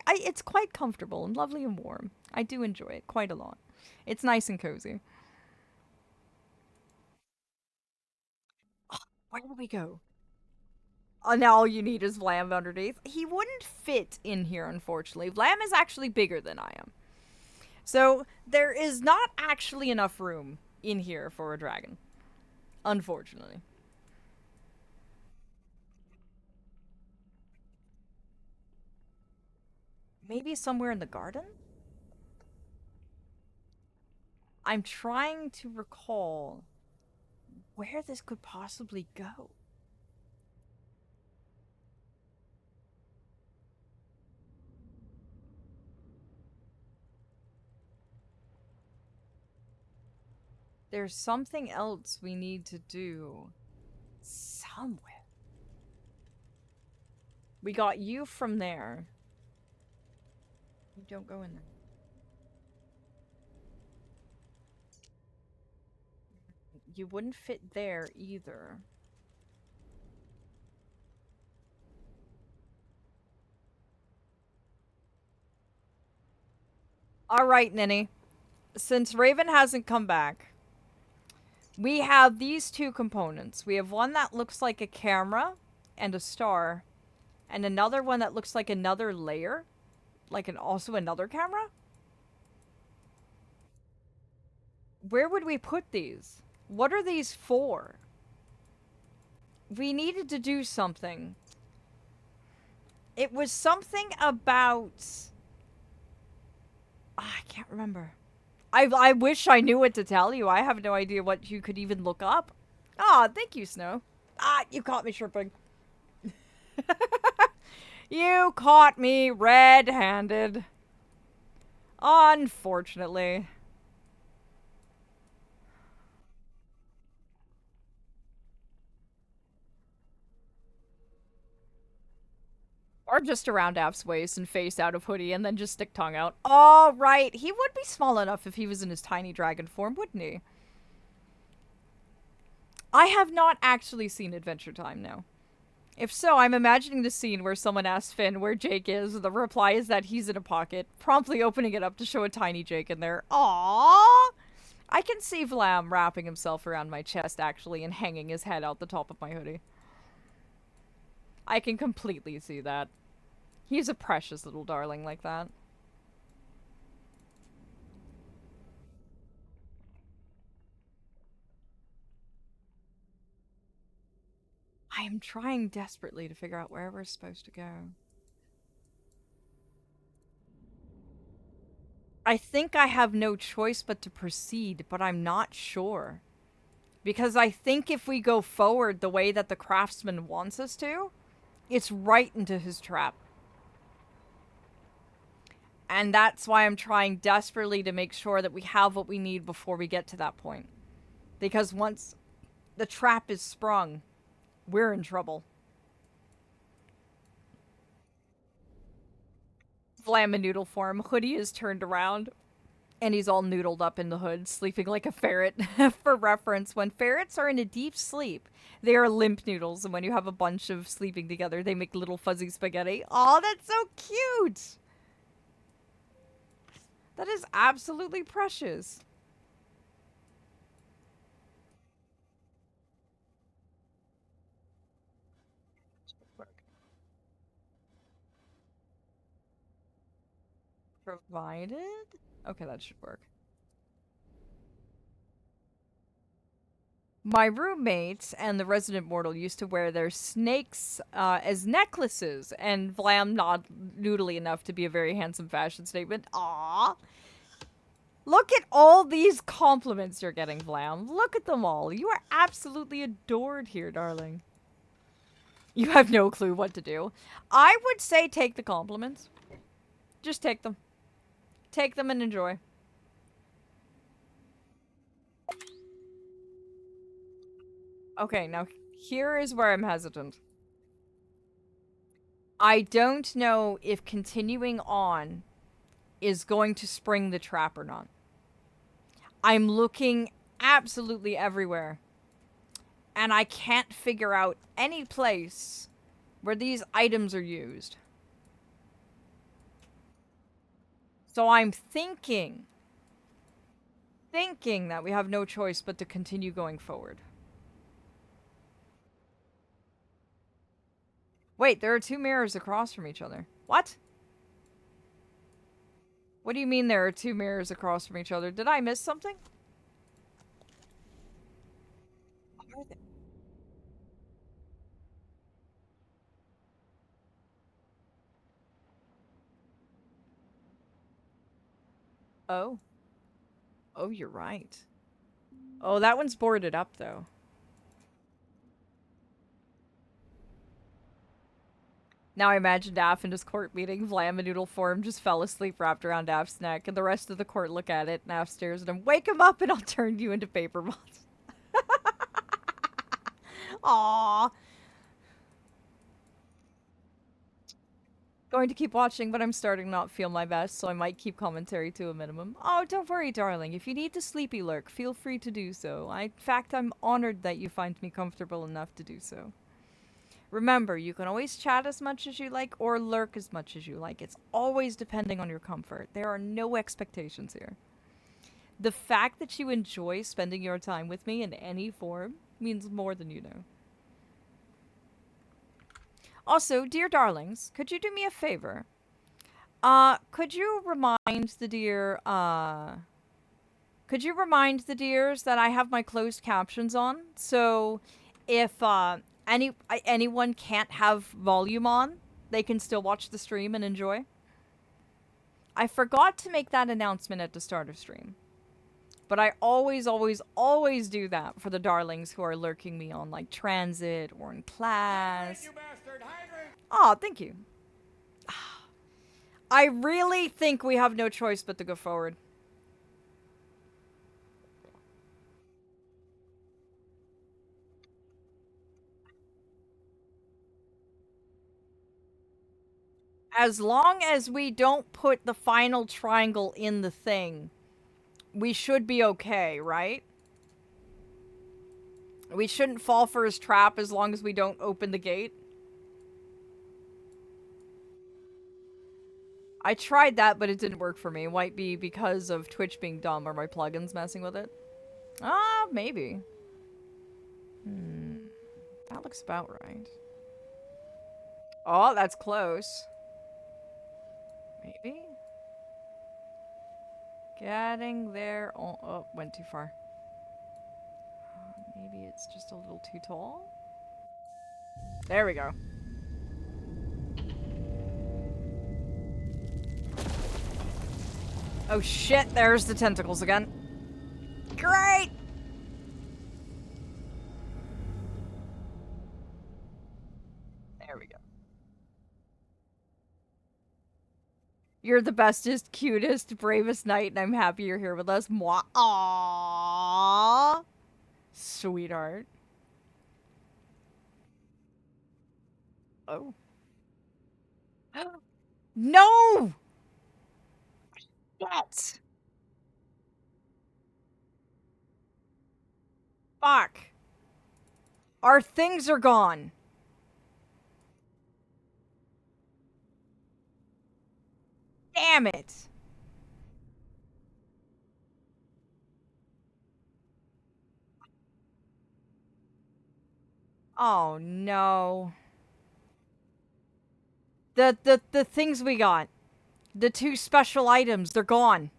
It's quite comfortable and lovely and warm. I do enjoy it quite a lot. It's nice and cozy. Where do we go? Now all you need is Vlam underneath. He wouldn't fit in here, unfortunately. Vlam is actually bigger than I am. So there is not actually enough room in here for a dragon. Unfortunately. Maybe somewhere in the garden? I'm trying to recall where this could possibly go. There's something else we need to do somewhere. We got you from there. You don't go in there. You wouldn't fit there either. Alright, Ninny. Since Raven hasn't come back, we have these two components. We have one that looks like a camera and a star, and another one that looks like another layer, like also another camera. Where would we put these? What are these for? We needed to do something. It was something about... I can't remember. I wish I knew what to tell you. I have no idea what you could even look up. Ah, thank you, Snow. Ah, you caught me tripping. You caught me red-handed. Unfortunately. Or just around App's waist and face out of hoodie and then just stick tongue out. Oh, right. He would be small enough if he was in his tiny dragon form, wouldn't he? I have not actually seen Adventure Time, no. If so, I'm imagining the scene where someone asks Finn where Jake is. The reply is that he's in a pocket, promptly opening it up to show a tiny Jake in there. Aww! I can see Vlam wrapping himself around my chest, actually, and hanging his head out the top of my hoodie. I can completely see that. He's a precious little darling like that. I am trying desperately to figure out where we're supposed to go. I think I have no choice but to proceed, but I'm not sure. Because I think if we go forward the way that the craftsman wants us to, it's right into his trap. And that's why I'm trying desperately to make sure that we have what we need before we get to that point. Because once the trap is sprung, we're in trouble. Flamanoodle form, hoodie is turned around, And he's all noodled up in the hood, sleeping like a ferret. For reference, when ferrets are in a deep sleep, they are limp noodles, and when you have a bunch of sleeping together, they make little fuzzy spaghetti. Oh, that's so cute! That is absolutely precious. Provided? Okay, that should work. My roommate and the resident mortal used to wear their snakes as necklaces, and Vlam not noodly enough to be a very handsome fashion statement. Aww. Look at all these compliments you're getting, Vlam. Look at them all. You are absolutely adored here, darling. You have no clue what to do. I would say take the compliments. Just take them. Take them and enjoy. Okay, now here is where I'm hesitant. I don't know if continuing on is going to spring the trap or not. I'm looking absolutely everywhere. And I can't figure out any place where these items are used. So I'm thinking that we have no choice but to continue going forward. Wait, there are two mirrors across from each other. What? What do you mean there are two mirrors across from each other? Did I miss something? Are they? Oh. Oh, you're right. Oh, that one's boarded up, though. Now I imagine Daff in his court meeting, Vlam in noodle form just fell asleep wrapped around Daff's neck, and the rest of the court look at it, and Daff stares at him. Wake him up and I'll turn you into paper moths. Aww. Going to keep watching, but I'm starting to not feel my best, so I might keep commentary to a minimum. Oh, don't worry, darling. If you need to sleepy lurk, feel free to do so. In fact, I'm honored that you find me comfortable enough to do so. Remember, you can always chat as much as you like or lurk as much as you like. It's always depending on your comfort. There are no expectations here. The fact that you enjoy spending your time with me in any form means more than you know. Also, dear darlings, could you do me a favor? Could you remind the dears that I have my closed captions on? So if anyone can't have volume on, they can still watch the stream and enjoy. I forgot to make that announcement at the start of stream. But I always, always, always do that for the darlings who are lurking me on like transit or in class. Oh, thank you. I really think we have no choice but to go forward. As long as we don't put the final triangle in the thing, we should be okay, right? We shouldn't fall for his trap as long as we don't open the gate. I tried that, but it didn't work for me. It might be because of Twitch being dumb or my plugins messing with it. Ah, maybe. That looks about right. Oh, that's close. Maybe? Getting there. Oh, went too far. Maybe it's just a little too tall? There we go. Oh shit, there's the tentacles again. Great! There we go. You're the bestest, cutest, bravest knight, and I'm happy you're here with us. Moi. Aww. Sweetheart. Oh. No! Shit! Fuck. Our things are gone. Damn it. Oh no. The things we got. The two special items, they're gone.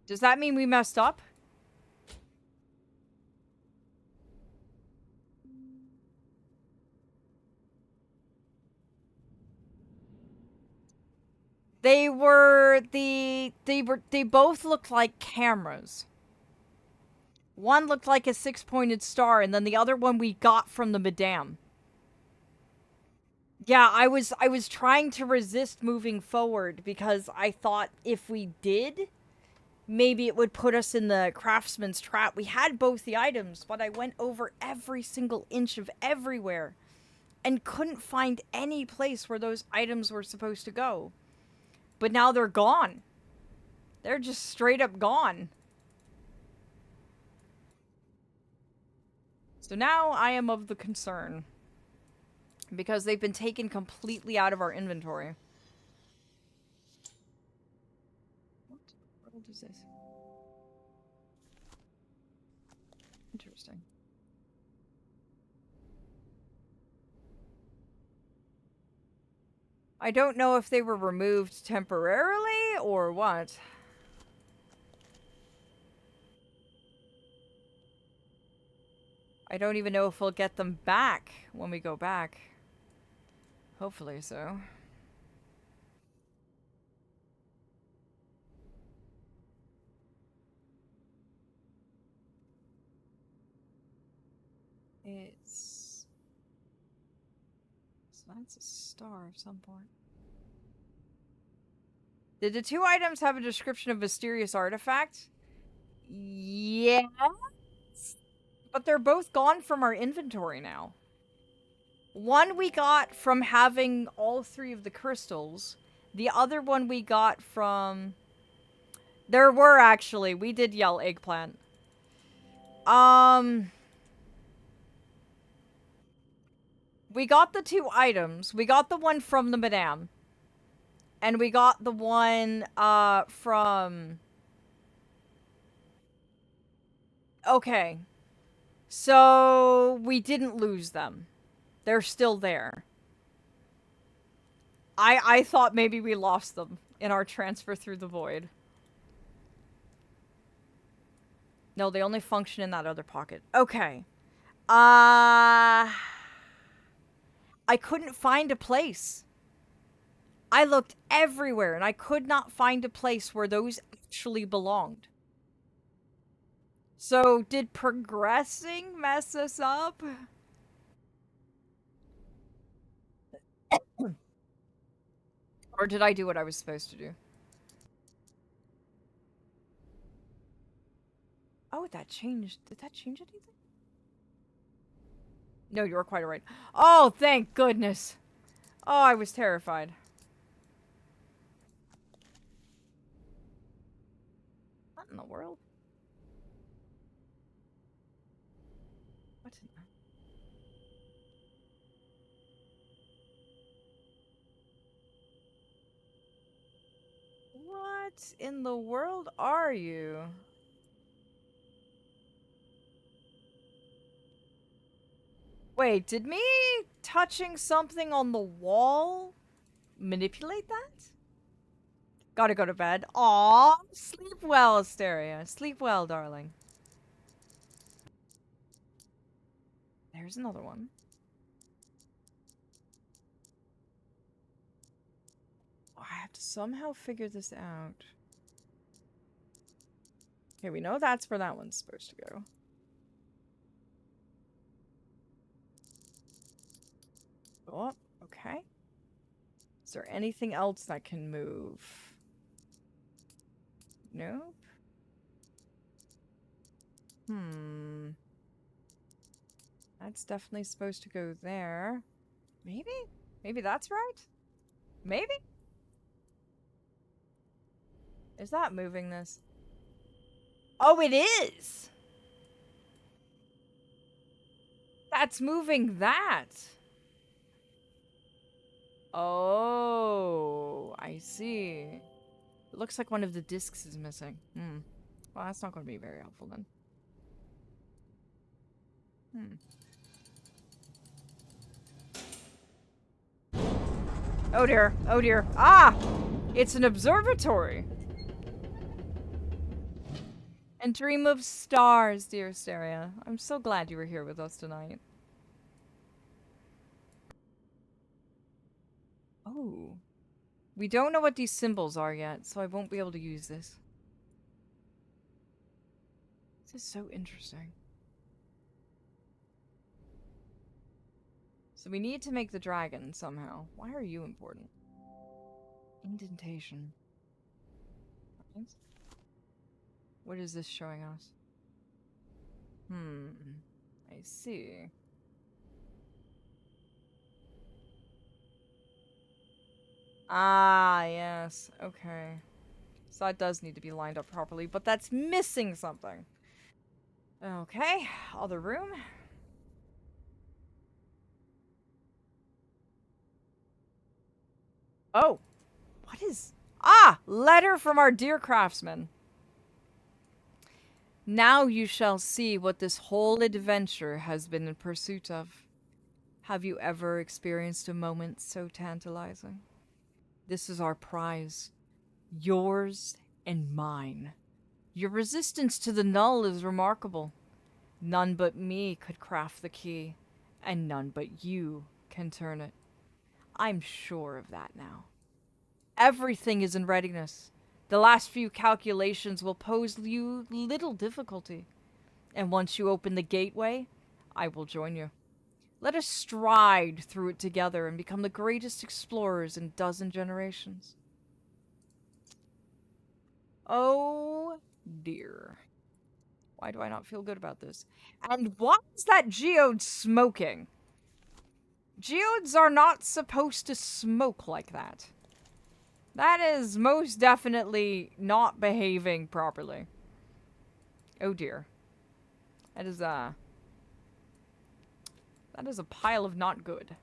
Does that mean we messed up? They both looked like cameras. One looked like a six-pointed star, and then the other one we got from the madame. Yeah, I was trying to resist moving forward because I thought if we did, maybe it would put us in the craftsman's trap. We had both the items, but I went over every single inch of everywhere and couldn't find any place where those items were supposed to go. But now they're gone. They're just straight up gone. So now I am of the concern. Because they've been taken completely out of our inventory. What world is this? Interesting. I don't know if they were removed temporarily or what. I don't even know if we'll get them back when we go back. Hopefully so. It's... So that's a star of some point. Did the two items have a description of mysterious artifact? Yes. But they're both gone from our inventory now. One we got from having all three of the crystals. The other one we got from... There were actually. We did yell eggplant. We got the two items. We got the one from the madame. And we got the one, from... Okay. So, we didn't lose them. They're still there. I thought maybe we lost them in our transfer through the void. No, they only function in that other pocket. Okay. I couldn't find a place. I looked everywhere and I could not find a place where those actually belonged. So, did progressing mess us up? Or did I do what I was supposed to do? Oh, that changed. Did that change anything? No, you were quite right. Oh, thank goodness. Oh, I was terrified. What in the world? What in the... What in the world are you? Wait, did me touching something on the wall manipulate that? Gotta go to bed. Aw, sleep well, Asteria. Sleep well, darling. There's another one. I have to somehow figure this out. Okay, we know that's where that one's supposed to go. Oh, okay. Is there anything else that can move? Nope. That's definitely supposed to go there. Maybe? Maybe that's right? Maybe? Is that moving this? Oh, it is! That's moving that! Oh, I see. It looks like one of the discs is missing. Hmm. Well, that's not going to be very helpful then. Oh dear. Oh dear. Ah! It's an observatory! And dream of stars, dear Asteria. I'm so glad you were here with us tonight. Oh. We don't know what these symbols are yet, so I won't be able to use this. This is so interesting. So we need to make the dragon somehow. Why are you important? Indentation. What is this showing us? I see. Ah, yes. Okay. So that does need to be lined up properly, but that's missing something. Okay, other room. Oh, what is... Ah, letter from our dear craftsman. Now you shall see what this whole adventure has been in pursuit of. Have you ever experienced a moment so tantalizing? This is our prize. Yours and mine. Your resistance to the null is remarkable. None but me could craft the key, and none but you can turn it. I'm sure of that now. Everything is in readiness. The last few calculations will pose you little difficulty. And once you open the gateway, I will join you. Let us stride through it together and become the greatest explorers in a dozen generations. Oh dear. Why do I not feel good about this? And why is that geode smoking? Geodes are not supposed to smoke like that. That is most definitely not behaving properly. Oh dear. That is a pile of not good.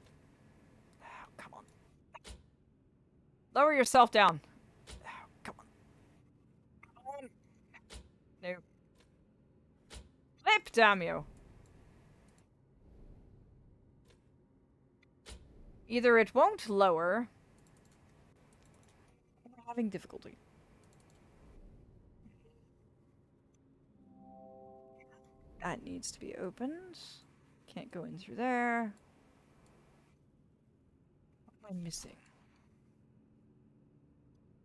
Oh, come on. Lower yourself down. Oh, come on. Come on. No. Flip, damn you. Either it won't lower, or I'm having difficulty. That needs to be opened. Can't go in through there. What am I missing?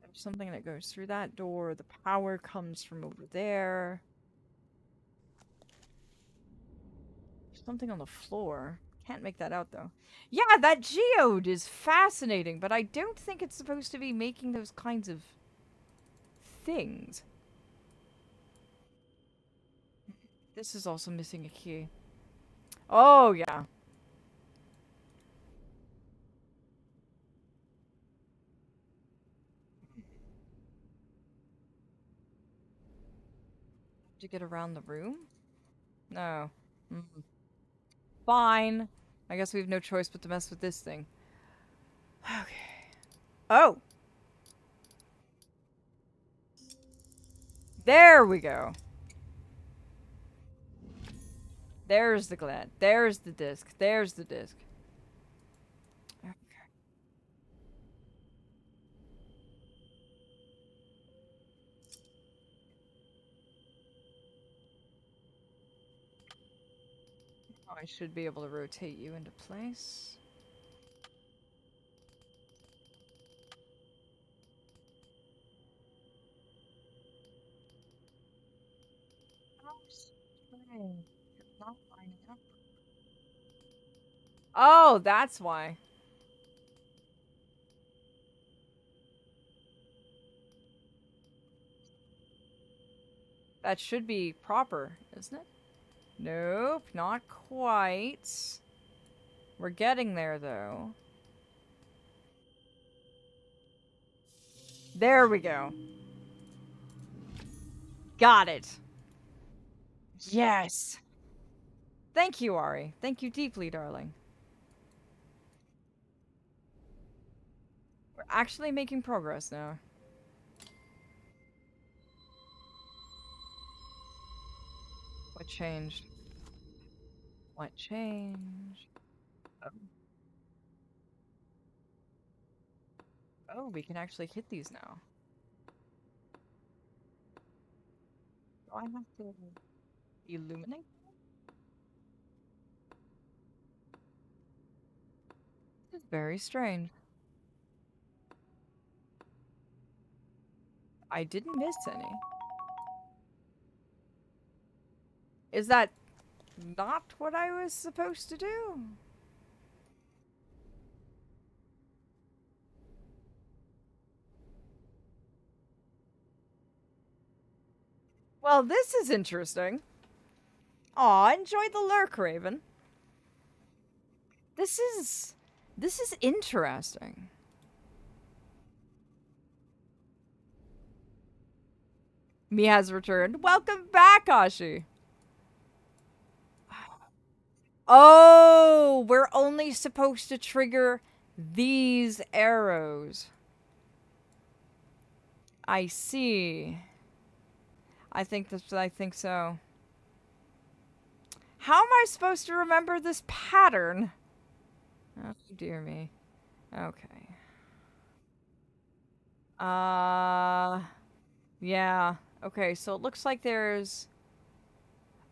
There's something that goes through that door. The power comes from over there. Something on the floor. Can't make that out, though. Yeah, that geode is fascinating, but I don't think it's supposed to be making those kinds of things. This is also missing a key. Oh, yeah. To get around the room? No. Fine. I guess we have no choice but to mess with this thing. Okay. Oh! There we go. There's the gland. There's the disc. There's the disc. Okay. Oh, I should be able to rotate you into place. Not lining up. Oh, that's why. That should be proper, isn't it? Nope, not quite. We're getting there, though. There we go. Got it. Yes. Thank you, Ari. Thank you deeply, darling. We're actually making progress now. What changed? What changed? Oh. Oh, we can actually hit these now. Do I have to illuminate? This is very strange. I didn't miss any. Is that not what I was supposed to do? Well, this is interesting. Aw, enjoy the lurk, Raven. This is interesting. Me has returned. Welcome back, Ashi. Oh, we're only supposed to trigger these arrows. I see. I think so. How am I supposed to remember this pattern? Oh, dear me. Okay. Yeah. Okay, so it looks like there's...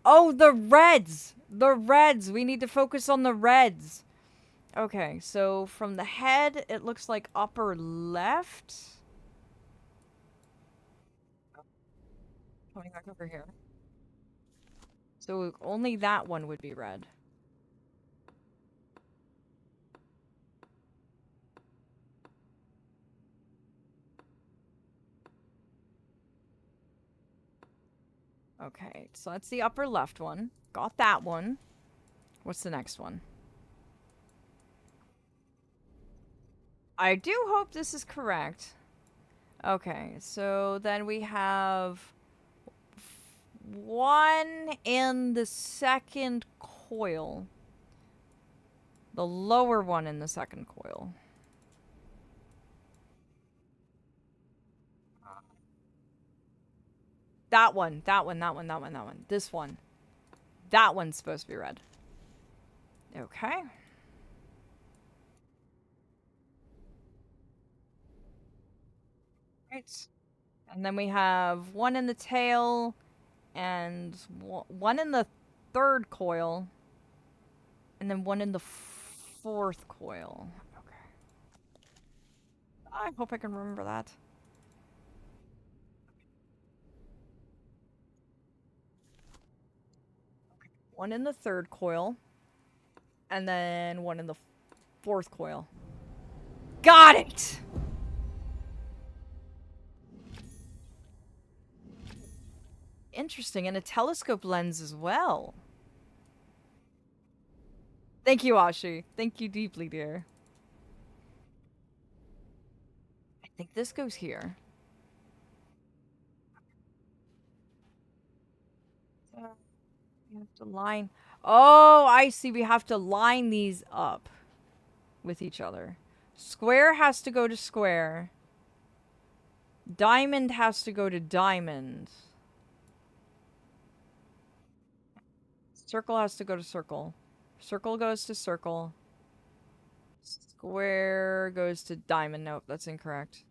Oh, the reds! The reds! We need to focus on the reds. Okay, so from the head, it looks like upper left. Coming back over here. So only that one would be red. Okay, so that's the upper left one. Got that one. What's the next one? I do hope this is correct. Okay, so then we have one in the second coil. The lower one in the second coil. That one. This one. That one's supposed to be red. Okay. Right. And then we have one in the tail and one in the third coil. And then one in the fourth coil. Okay. I hope I can remember that. One in the third coil. And then one in the fourth coil. Got it! Interesting. And a telescope lens as well. Thank you, Ashi. Thank you deeply, dear. I think this goes here. We have to line... Oh, I see. We have to line these up with each other. Square has to go to square. Diamond has to go to diamond. Circle has to go to circle. Circle goes to circle. Square goes to diamond. Nope, that's incorrect.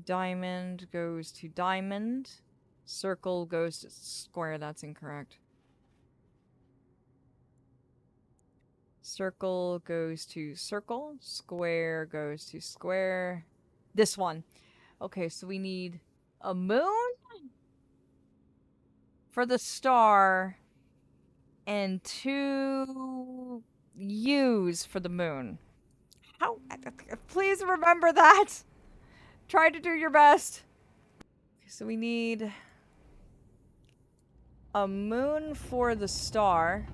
Diamond goes to diamond. Circle goes to square. That's incorrect. Circle goes to circle. Square goes to square. This one. Okay, so we need a moon for the star and 2 U's for the moon. How? Please remember that. Try to do your best. So we need a moon for the star.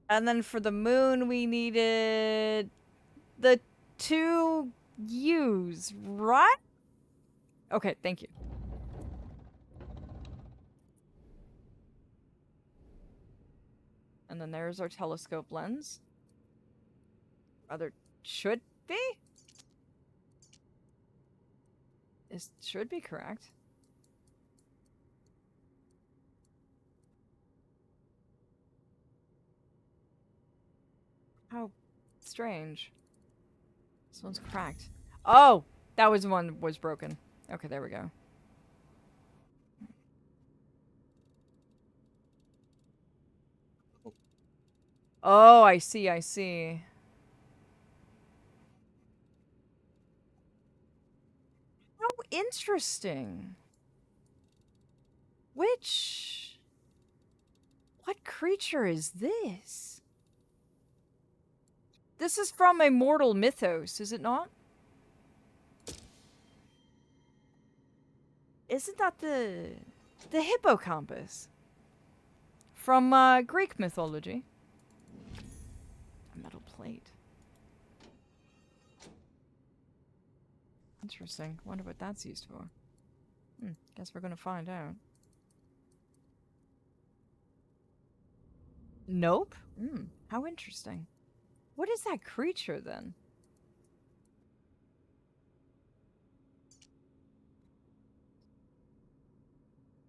And then for the moon, we needed the 2 U's, right? Okay, thank you. And then there's our telescope lens. Other should be? This should be correct. How strange. This one's cracked. Oh! That was the one that was broken. Okay, there we go. Oh, I see, I see. How interesting. Which... What creature is this? This is from a mortal mythos, is it not? Isn't that the hippocampus? From Greek mythology. A metal plate. Interesting. Wonder what that's used for. Guess we're gonna find out. Nope. How interesting. What is that creature then?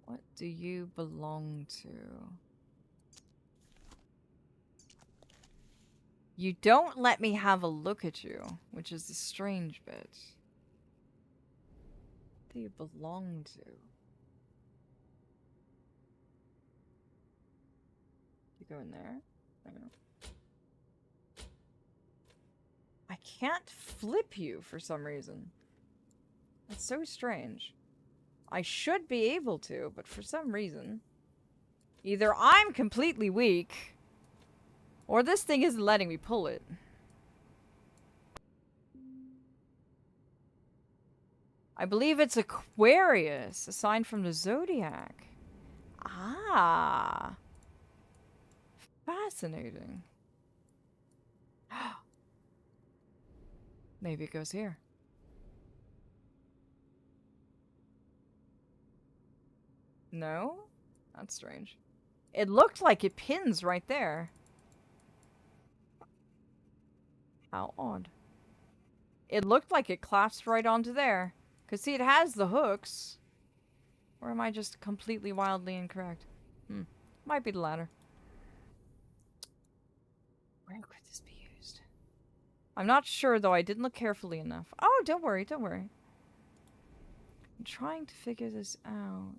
What do you belong to? You don't let me have a look at you, which is the strange bit. What do you belong to? You go in there? No. I can't flip you for some reason. That's so strange. I should be able to, but for some reason... Either I'm completely weak, or this thing isn't letting me pull it. I believe it's Aquarius, a sign from the zodiac. Ah. Fascinating. Maybe it goes here. No? That's strange. It looked like it pins right there. How odd. It looked like it clasps right onto there. Because see, it has the hooks. Or am I just completely wildly incorrect? Might be the latter. Where could this be used? I'm not sure, though. I didn't look carefully enough. Oh, don't worry, don't worry. I'm trying to figure this out.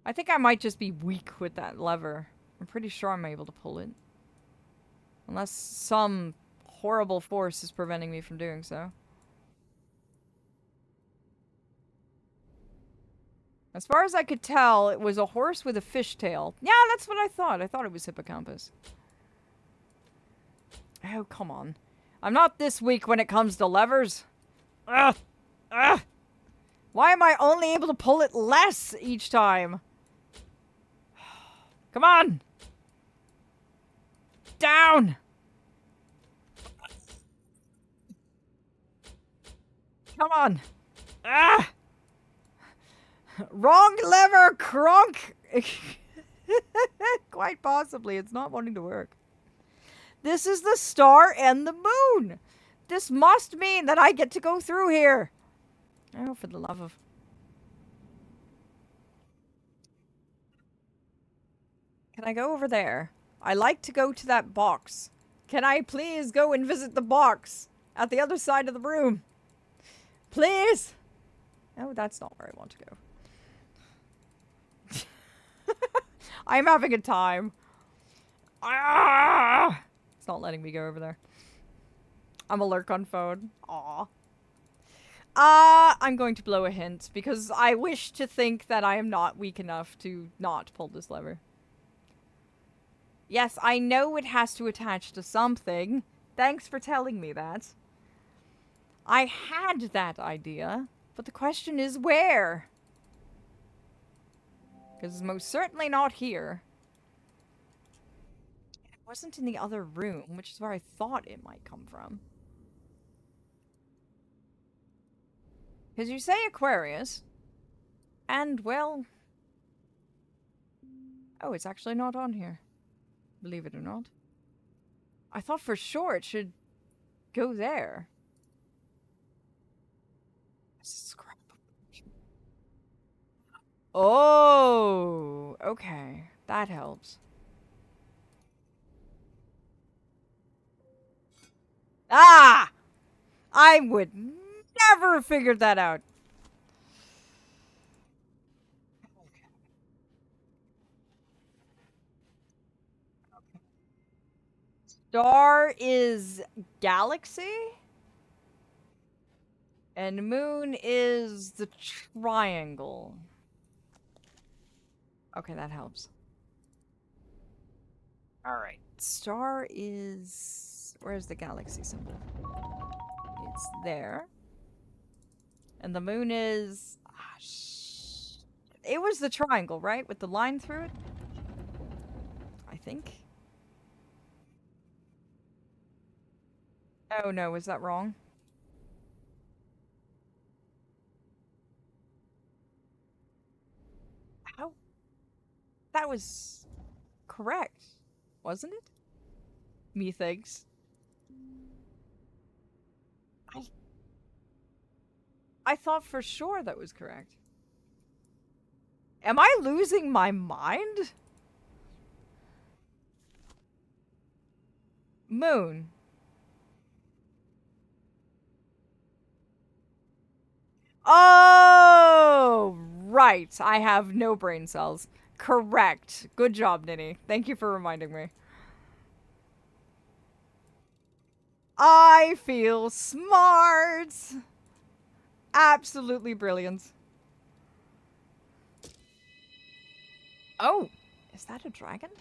I think I might just be weak with that lever. I'm pretty sure I'm able to pull it. Unless some horrible force is preventing me from doing so. As far as I could tell, it was a horse with a fishtail. Yeah, that's what I thought. I thought it was hippocampus. Oh, come on. I'm not this weak when it comes to levers. Ugh! Ugh! Why am I only able to pull it less each time? Come on! Down! Come on! Ah! Wrong lever, Kronk! Quite possibly, it's not wanting to work. This is the star and the moon! This must mean that I get to go through here! Oh, for the love of... Can I go over there? I like to go to that box. Can I please go and visit the box at the other side of the room? Please! Oh, that's not where I want to go. I'm having a time. Ah! It's not letting me go over there. I'm a lurk on phone. Aw. I'm going to blow a hint because I wish to think that I am not weak enough to not pull this lever. Yes, I know it has to attach to something. Thanks for telling me that. I had that idea, but the question is where? Because it's most certainly not here. wasn't in the other room, which is where I thought it might come from. Because you say Aquarius, and, well... Oh, it's actually not on here. Believe it or not. I thought for sure it should go there. Scrap. Oh, okay. That helps. Ah! I would never have figured that out. Star is galaxy? And moon is the triangle. Okay, that helps. Alright. Star is... Where's the galaxy symbol? It's there. And the moon is... It was the triangle, right? With the line through it? I think. Oh no, is that wrong? How? That was correct, wasn't it? Methinks. I thought for sure that was correct. Am I losing my mind? Moon. Oh, right. I have no brain cells. Correct. Good job, Ninny. Thank you for reminding me. I feel smart. Absolutely brilliant. Oh, is that a dragon?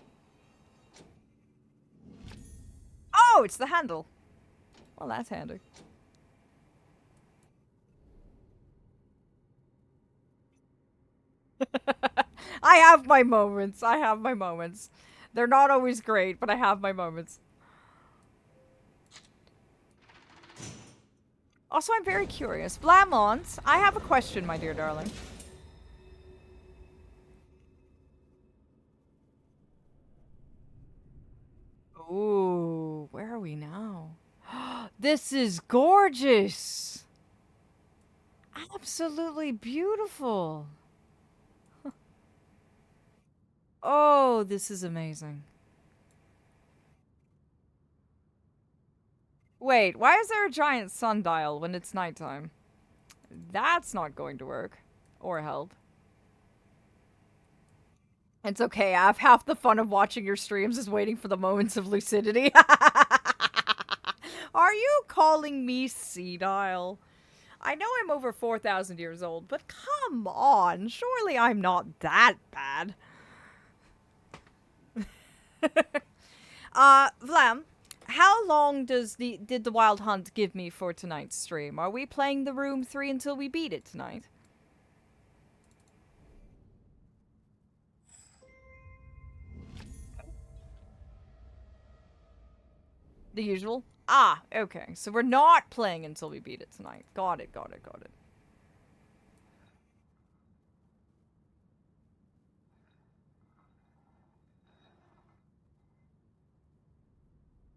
Oh, it's the handle. Well, that's handy. I have my moments. I have my moments. They're not always great, but I have my moments. Also, I'm very curious. Blamont, I have a question, my dear darling. Ooh, where are we now? This is gorgeous! Absolutely beautiful! Oh, this is amazing. Wait, why is there a giant sundial when it's nighttime? That's not going to work. Or help. It's okay, Av. Half the fun of watching your streams is waiting for the moments of lucidity. Are you calling me senile? I know I'm over 4,000 years old, but come on. Surely I'm not that bad. Vlam, how long did the Wild Hunt give me for tonight's stream? Are we playing the Room 3 until we beat it tonight? The usual? Ah, okay. So we're not playing until we beat it tonight. Got it, got it, got it.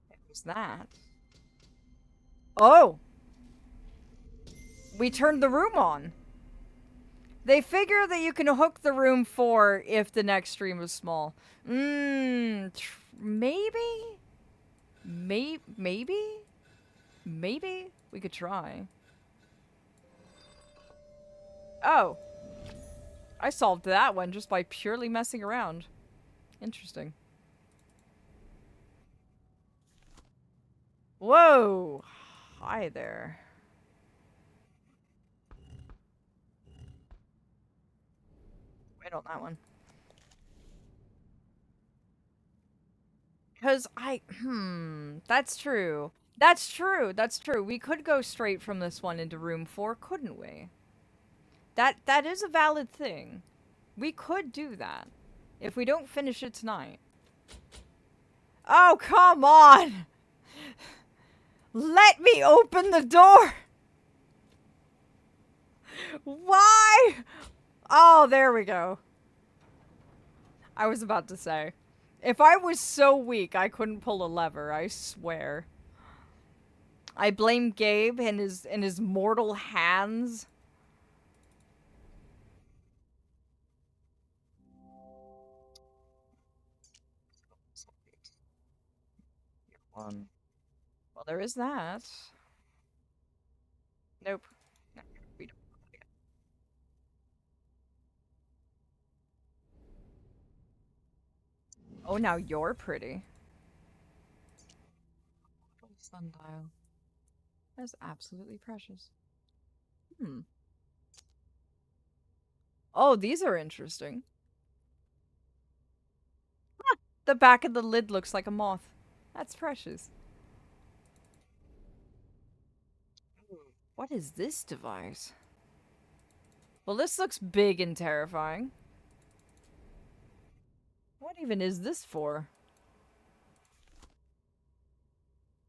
What was that? Oh! We turned the room on. They figure that you can hook the room 4 if the next stream is small. Maybe? Maybe? Maybe? We could try. Oh. I solved that one just by purely messing around. Interesting. Whoa! Hi there. Wait on that one. Because that's true. That's true. That's true. We could go straight from this one into room 4, couldn't we? That is a valid thing. We could do that. If we don't finish it tonight. Oh, come on! Let me open the door! Why? Oh, there we go. I was about to say. If I was so weak I couldn't pull a lever, I swear. I blame Gabe and his mortal hands. Well, there is that. Nope. No, we don't. Oh, now you're pretty. Sundial. That's absolutely precious. Hmm. Oh, these are interesting. The back of the lid looks like a moth. That's precious. What is this device? Well, this looks big and terrifying. What even is this for?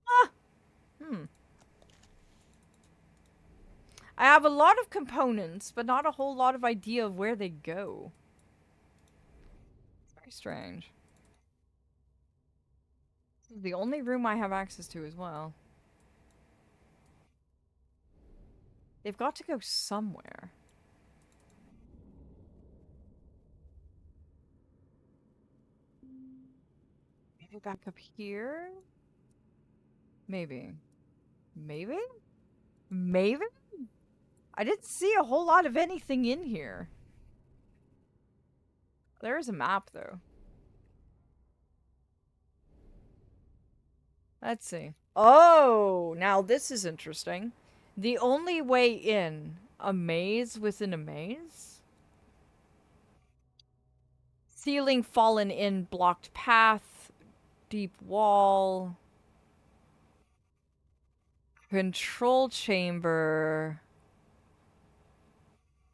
Ah! Hmm. I have a lot of components, but not a whole lot of idea of where they go. It's very strange. This is the only room I have access to as well. They've got to go somewhere. Maybe back up here? Maybe. Maybe? Maybe? I didn't see a whole lot of anything in here. There is a map, though. Let's see. Oh, now this is interesting. The only way in, a maze within a maze? Ceiling fallen in, blocked path, deep wall, control chamber.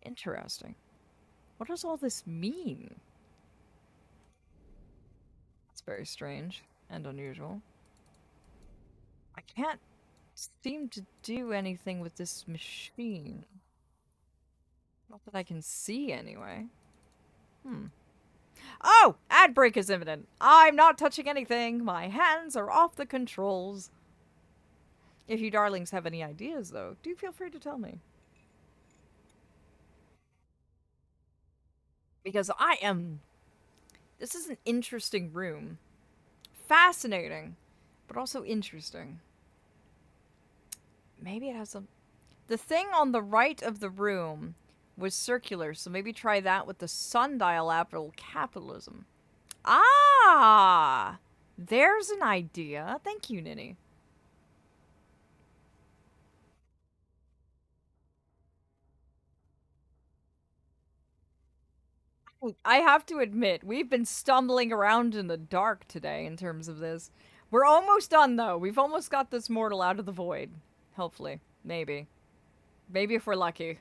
Interesting. What does all this mean? It's very strange and unusual. I can't seem to do anything with this machine. Not that I can see, anyway. Hmm. Oh! Ad break is imminent. I'm not touching anything. My hands are off the controls. If you darlings have any ideas, though, do feel free to tell me. Because I am... This is an interesting room. Fascinating, but also interesting. Maybe it has some... The thing on the right of the room was circular, so maybe try that with the sundial apple capitalism. Ah! There's an idea. Thank you, Ninny. I have to admit, we've been stumbling around in the dark today in terms of this. We're almost done, though. We've almost got this mortal out of the void. Hopefully. Maybe. Maybe if we're lucky.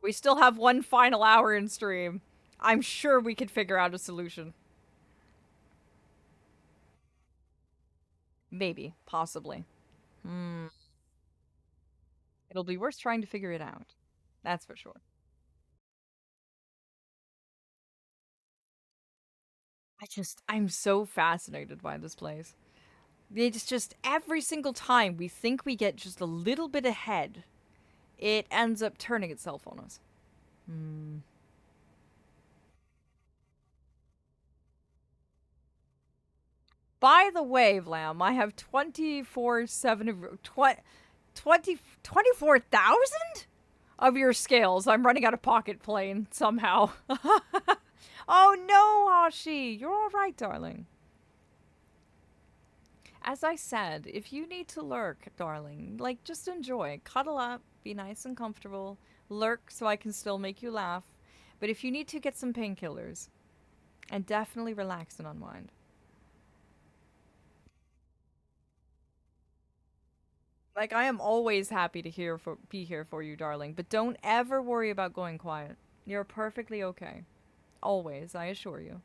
We still have one final hour in stream. I'm sure we could figure out a solution. Maybe. Possibly. Hmm. It'll be worth trying to figure it out. That's for sure. I'm so fascinated by this place. It's just every single time we think we get just a little bit ahead, it ends up turning itself on us. Hmm. By the way, Vlam, I have 24/7 of 24,000 of your scales. I'm running out of pocket plane somehow. Oh no, Hashi, you're all right, darling. As I said, if you need to lurk, darling, like just enjoy, cuddle up, be nice and comfortable, lurk so I can still make you laugh. But if you need to, get some painkillers and definitely relax and unwind. Like I am always happy to be here for you, darling, but don't ever worry about going quiet. You're perfectly okay. always, I assure you.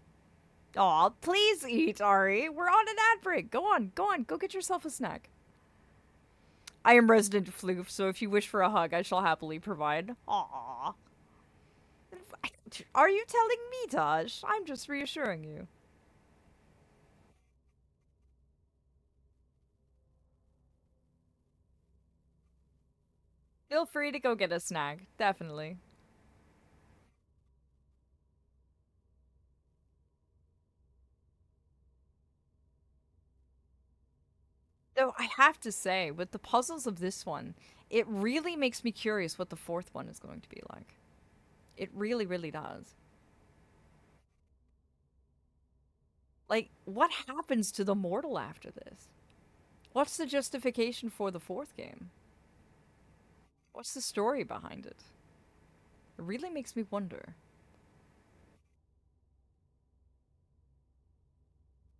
Aw, please eat, Ari. We're on an ad break. Go on, go on. Go get yourself a snack. I am resident floof, so if you wish for a hug, I shall happily provide. Aw. Are you telling me, Taj? I'm just reassuring you. Feel free to go get a snack. Definitely. Though I have to say, with the puzzles of this one, it really makes me curious what the fourth one is going to be like. It really, really does. Like, what happens to the mortal after this? What's the justification for the fourth game? What's the story behind it? It really makes me wonder.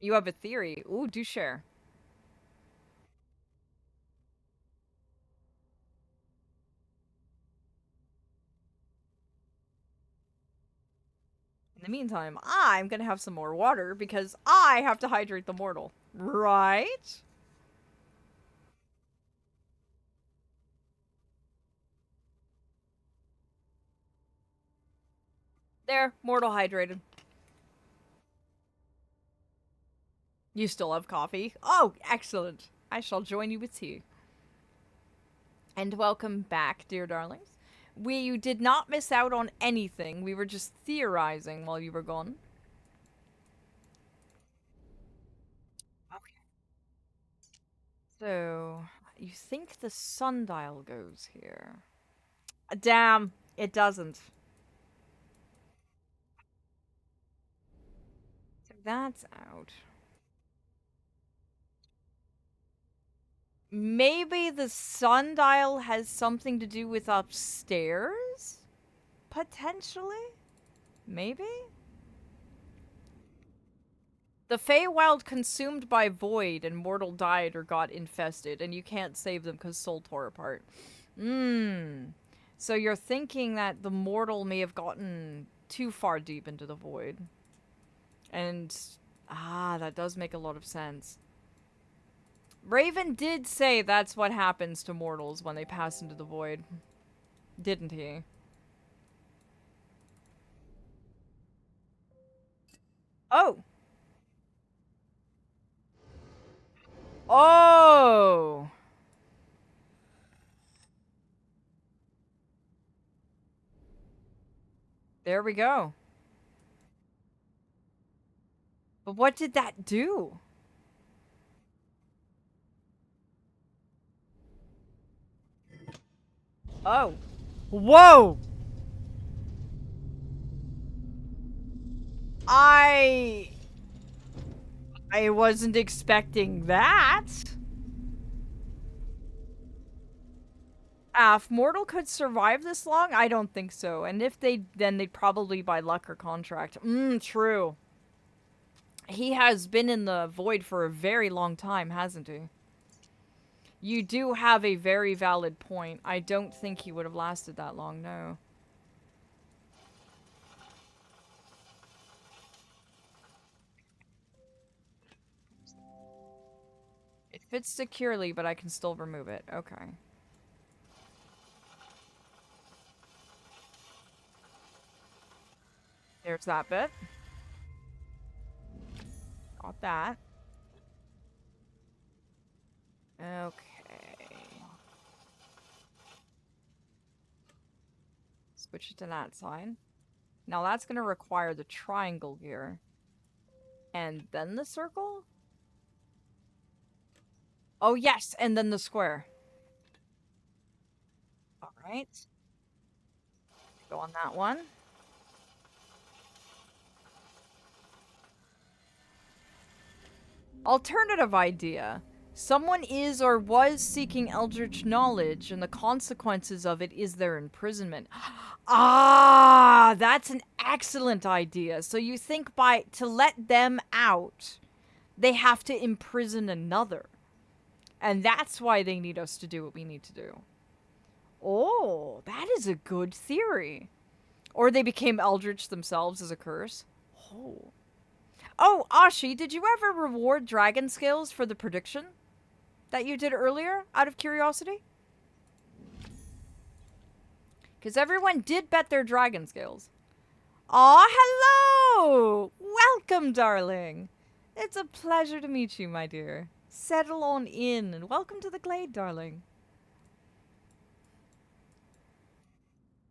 You have a theory. Ooh, do share. In the meantime, I'm gonna have some more water because I have to hydrate the mortal. Right? There, mortal hydrated. You still have coffee? Oh, excellent. I shall join you with tea. And welcome back, dear darlings. We did not miss out on anything. We were just theorizing while you were gone. Okay. So, you think the sundial goes here? Damn, it doesn't. So that's out. Maybe the sundial has something to do with upstairs? Potentially? Maybe? The Feywild consumed by Void and Mortal died or got infested, and you can't save them because Soul tore apart. Mmm. So you're thinking that the Mortal may have gotten too far deep into the Void. And, that does make a lot of sense. Raven did say that's what happens to mortals when they pass into the Void. Didn't he? Oh! Oh! There we go. But what did that do? Oh. Whoa! I... I wasn't expecting that. If Mortal could survive this long, I don't think so. And if they, then they'd probably by luck or contract. True. He has been in the void for a very long time, hasn't he? You do have a very valid point. I don't think he would have lasted that long, no. It fits securely, but I can still remove it. Okay. There's that bit. Got that. Okay. Switch it to that side. Now that's going to require the triangle gear. And then the circle? Oh, yes, and then the square. Alright. Go on that one. Alternative idea. Someone is or was seeking Eldritch knowledge, and the consequences of it is their imprisonment. That's an excellent idea. So you think to let them out, they have to imprison another. And that's why they need us to do what we need to do. Oh, that is a good theory. Or they became Eldritch themselves as a curse. Oh. Oh, Ashi, did you ever reward dragon scales for the prediction that you did earlier, out of curiosity? Because everyone did bet their dragon scales. Aw, hello! Welcome, darling. It's a pleasure to meet you, my dear. Settle on in, and welcome to the glade, darling.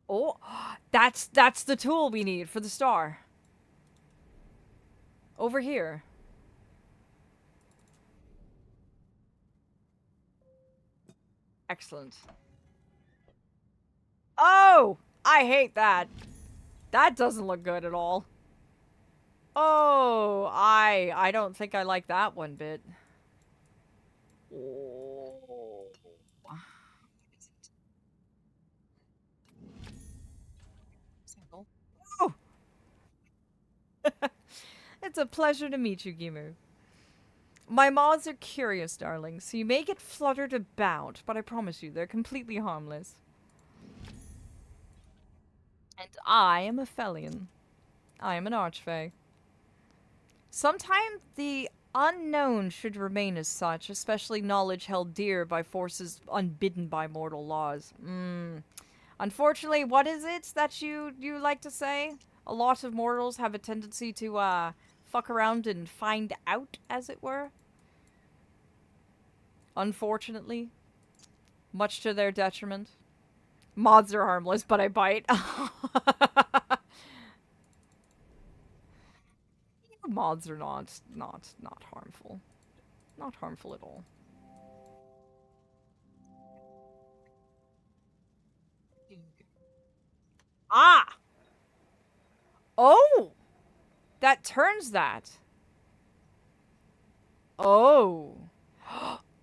Oh, that's the tool we need for the star. Over here. Excellent. Oh, I hate that. That doesn't look good at all. Oh, I don't think I like that one bit. Oh. Oh. It's a pleasure to meet you, Gimu. My moths are curious, darling, so you may get fluttered about, but I promise you, they're completely harmless. And I am Aphelion. I am an archfey. Sometimes the unknown should remain as such, especially knowledge held dear by forces unbidden by mortal laws. Unfortunately, what is it that you like to say? A lot of mortals have a tendency to fuck around and find out, as it were. Unfortunately, much to their detriment. Mods are harmless, but I bite. Mods are not harmful. Not harmful at all. Ah! Oh! That turns that. Oh.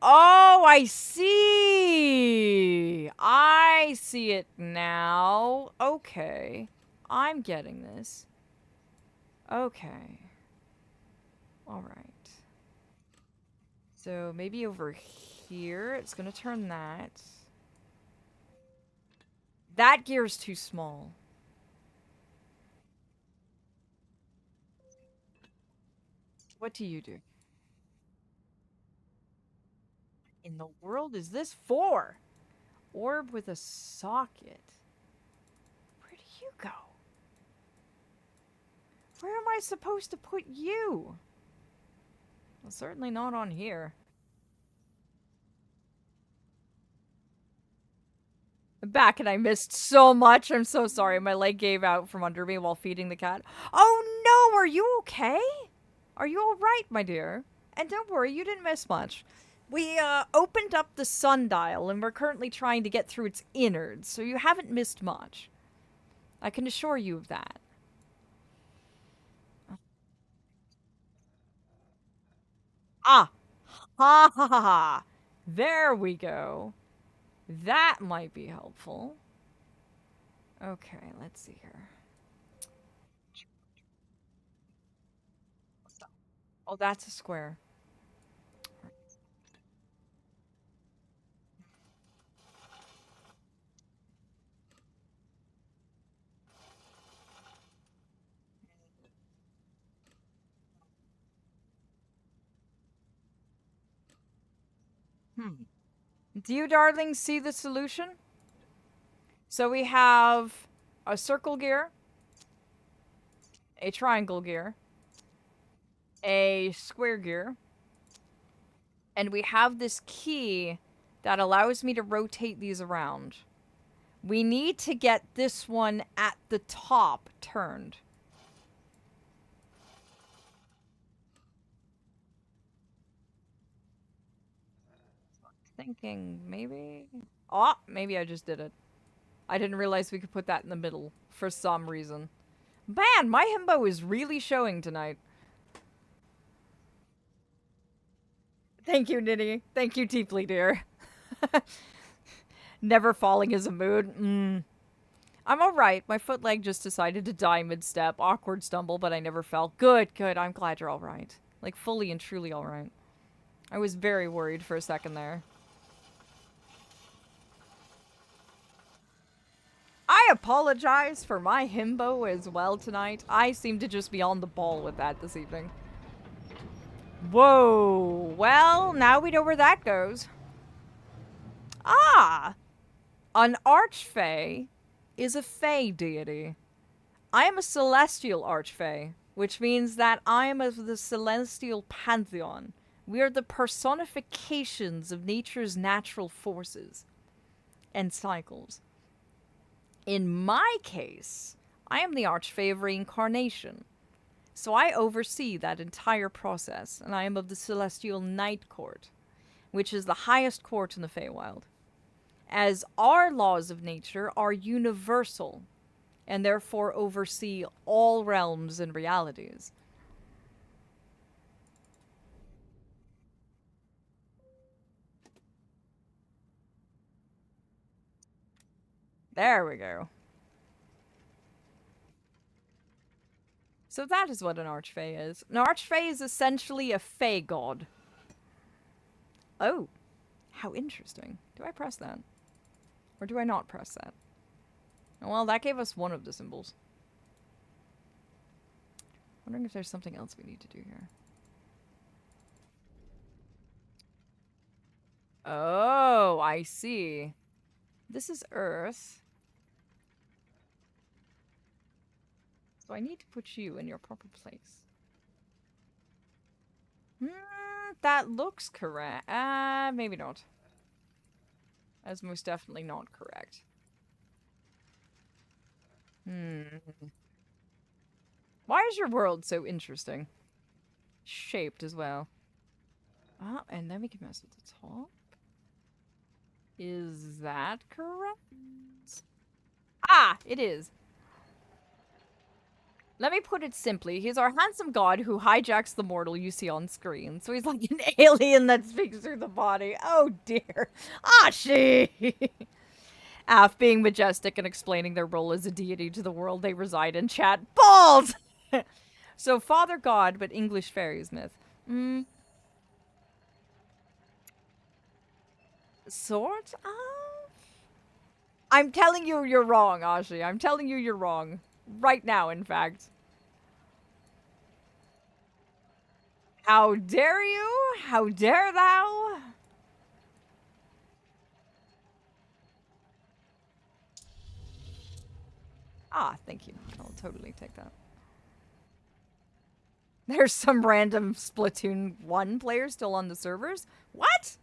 Oh, I see. I see it now. Okay. I'm getting this. Okay. All right. So maybe over here, it's going to turn that. That gear's too small. What do you do? In the world is this for? Orb with a socket. Where do you go? Where am I supposed to put you? Well, certainly not on here. I'm back and I missed so much. I'm so sorry. My leg gave out from under me while feeding the cat. Oh no, are you okay? Are you alright, my dear? And don't worry, you didn't miss much. We opened up the sundial and we're currently trying to get through its innards, so you haven't missed much. I can assure you of that. Ah! Ha ha ha ha! There we go. That might be helpful. Okay, let's see here. Oh, that's a square. Hmm. Do you, darling, see the solution? So we have a circle gear, a triangle gear, a square gear, and we have this key that allows me to rotate these around. We need to get this one at the top turned. Thinking maybe... Oh, maybe I just did it. I didn't realize we could put that in the middle for some reason. Man, my himbo is really showing tonight. Thank you, Nitty. Thank you deeply, dear. Never falling is a mood. I'm alright. My foot leg just decided to die mid-step. Awkward stumble, but I never fell. Good, good. I'm glad you're alright. Like, fully and truly alright. I was very worried for a second there. I I apologize for my himbo as well tonight. I seem to just be on the ball with that this evening. Whoa. Well, now we know where that goes. Ah! An archfey is a fey deity. I am a celestial archfey, which means that I am of the celestial pantheon. We are the personifications of nature's natural forces and cycles. In my case, I am the archfey of reincarnation. So I oversee that entire process, and I am of the celestial night court, which is the highest court in the Feywild. As our laws of nature are universal, and therefore oversee all realms and realities. There we go. So that is what an archfey is. An archfey is essentially a fey god. Oh, how interesting. Do I press that? Or do I not press that? Well, that gave us one of the symbols. Wondering if there's something else we need to do here. Oh, I see. This is Earth. So I need to put you in your proper place. That looks correct. Maybe not. That's most definitely not correct. Why is your world so interesting? Shaped as well. Ah, and then we can mess with the top. Is that correct? Ah, it is. Let me put it simply. He's our handsome god who hijacks the mortal you see on screen. So he's like an alien that speaks through the body. Oh dear. Ah, she. Af being majestic and explaining their role as a deity to the world they reside in. Chat balls. So father god, but English fairies myth. Sort of? I'm telling you you're wrong, Ashi. I'm telling you you're wrong. Right now, in fact. How dare you? How dare thou? Ah, thank you. I'll totally take that. There's some random Splatoon 1 player still on the servers? What?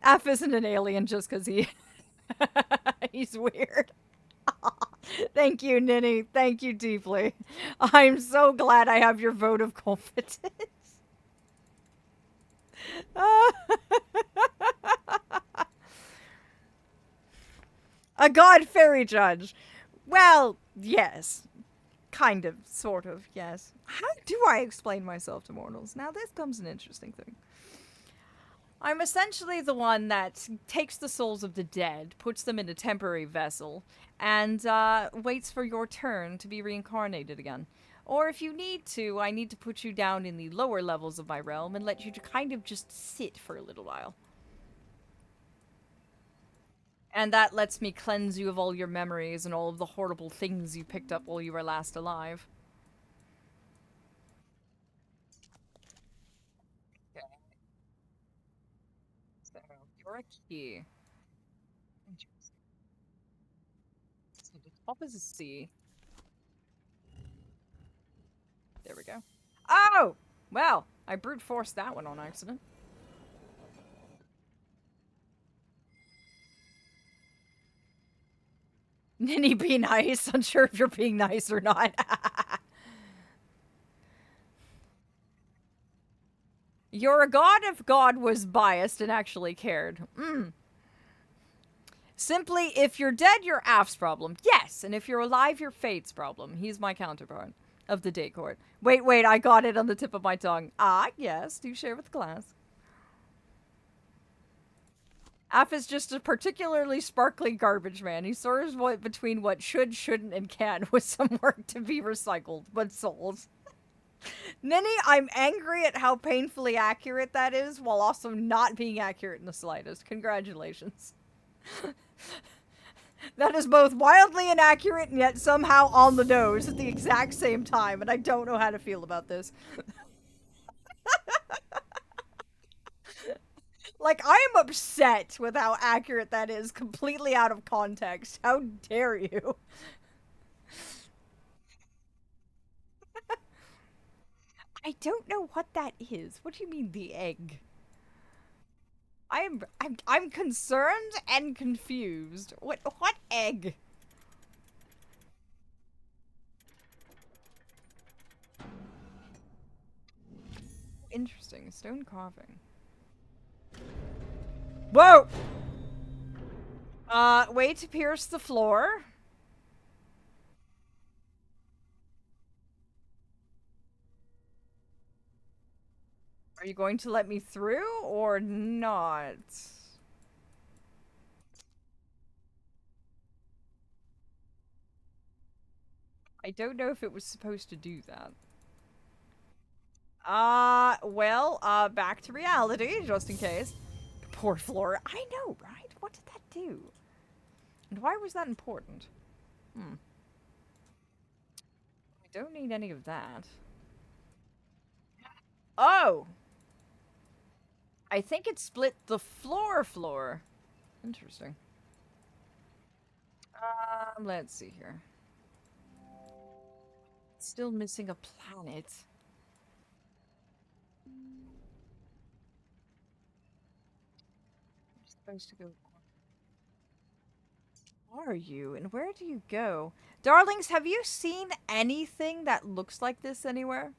F isn't an alien just because he... he's weird. Thank you, Ninny. Thank you deeply. I'm so glad I have your vote of confidence. A god fairy judge. Well, yes. Kind of, sort of, yes. How do I explain myself to mortals? Now, this comes an interesting thing. I'm essentially the one that takes the souls of the dead, puts them in a temporary vessel, and waits for your turn to be reincarnated again. Or if you need to, I need to put you down in the lower levels of my realm and let you kind of just sit for a little while. And that lets me cleanse you of all your memories and all of the horrible things you picked up while you were last alive. Okay. So, you're a key. Interesting. So the top is a C. There we go. Oh! Well, I brute forced that one on accident. Ninny, be nice. Unsure if you're being nice or not. You're a god if God was biased and actually cared. Simply, if you're dead, you're Af's problem. Yes, and if you're alive, you're Fate's problem. He's my counterpart of the day court. Wait, I got it on the tip of my tongue. Ah, yes, do share with class. Af is just a particularly sparkly garbage man. He soars between what should, shouldn't, and can with some work to be recycled, but souls. Ninny, I'm angry at how painfully accurate that is, while also not being accurate in the slightest. Congratulations. That is both wildly inaccurate and yet somehow on the nose at the exact same time, and I don't know how to feel about this. Like, I am upset with how accurate that is, completely out of context. How dare you? I don't know what that is. What do you mean, the egg? I'm concerned and confused. What egg? Interesting. Stone carving. Whoa! Way to pierce the floor. Are you going to let me through or not? I don't know if it was supposed to do that. Back to reality, just in case. Poor Flora. I know, right? What did that do? And why was that important? Hmm. I don't need any of that. Oh! I think it split the floor. Interesting. Let's see here. Still missing a planet. I'm supposed to go. Are you? And where do you go? Darlings, have you seen anything that looks like this anywhere?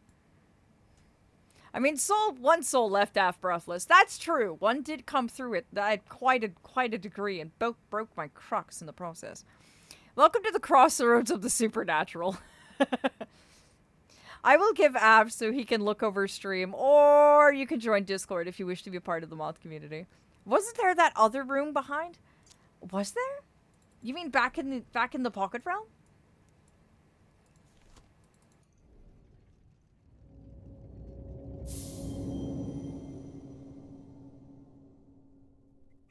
I mean, one soul left half breathless. That's true. One did come through it. I had quite a degree and broke my crux in the process. Welcome to the crossroads of the supernatural. I will give Av so he can look over stream, or you can join Discord if you wish to be a part of the moth community. Wasn't there that other room behind? Was there? You mean back in the pocket realm?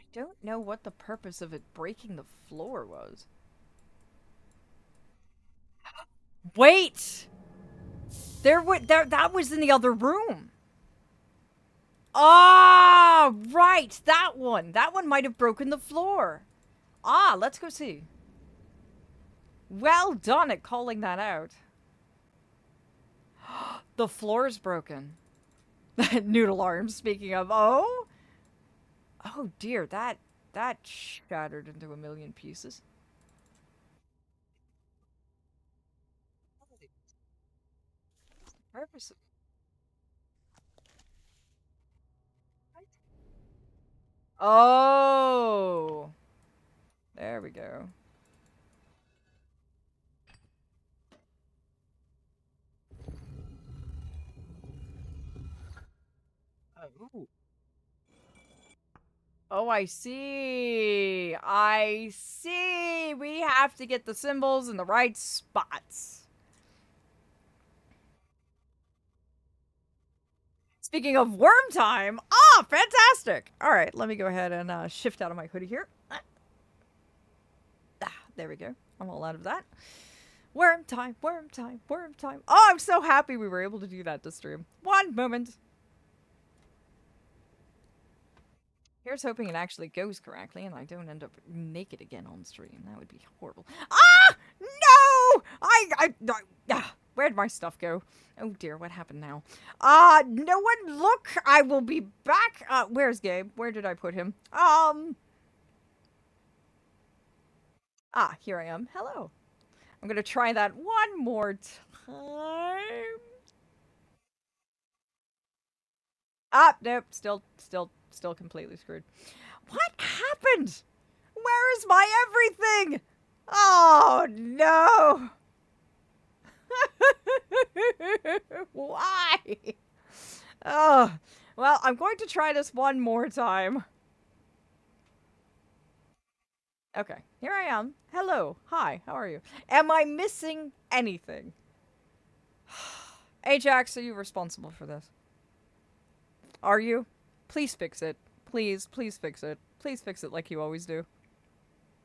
I don't know what the purpose of it breaking the floor was. Wait! That was in the other room. Ah, right, that one. That one might have broken the floor. Ah, let's go see. Well done at calling that out. The floor's broken. Noodle arms, speaking of. Oh? Oh dear, that shattered into a million pieces. Purpose. Oh. There we go. Oh. Oh, I see. I see. We have to get the symbols in the right spots. Speaking of worm time, ah, fantastic. All right, let me go ahead and shift out of my hoodie here. There we go. I'm all out of that. Worm time, worm time, worm time. Oh, I'm so happy we were able to do that to stream. One moment. Here's hoping it actually goes correctly and I don't end up naked again on stream. That would be horrible. Ah! No! Where'd my stuff go? Oh dear, what happened now? No one look! I will be back. Where's Gabe? Where did I put him? Here I am. Hello. I'm gonna try that one more time. Nope. Still completely screwed. What happened? Where is my everything? Oh no! Why? Oh, well, I'm going to try this one more time. Okay, here I am. Hello. Hi, how are you? Am I missing anything? Ajax, are you responsible for this? Are you? Please fix it. Please fix it. Please fix it like you always do.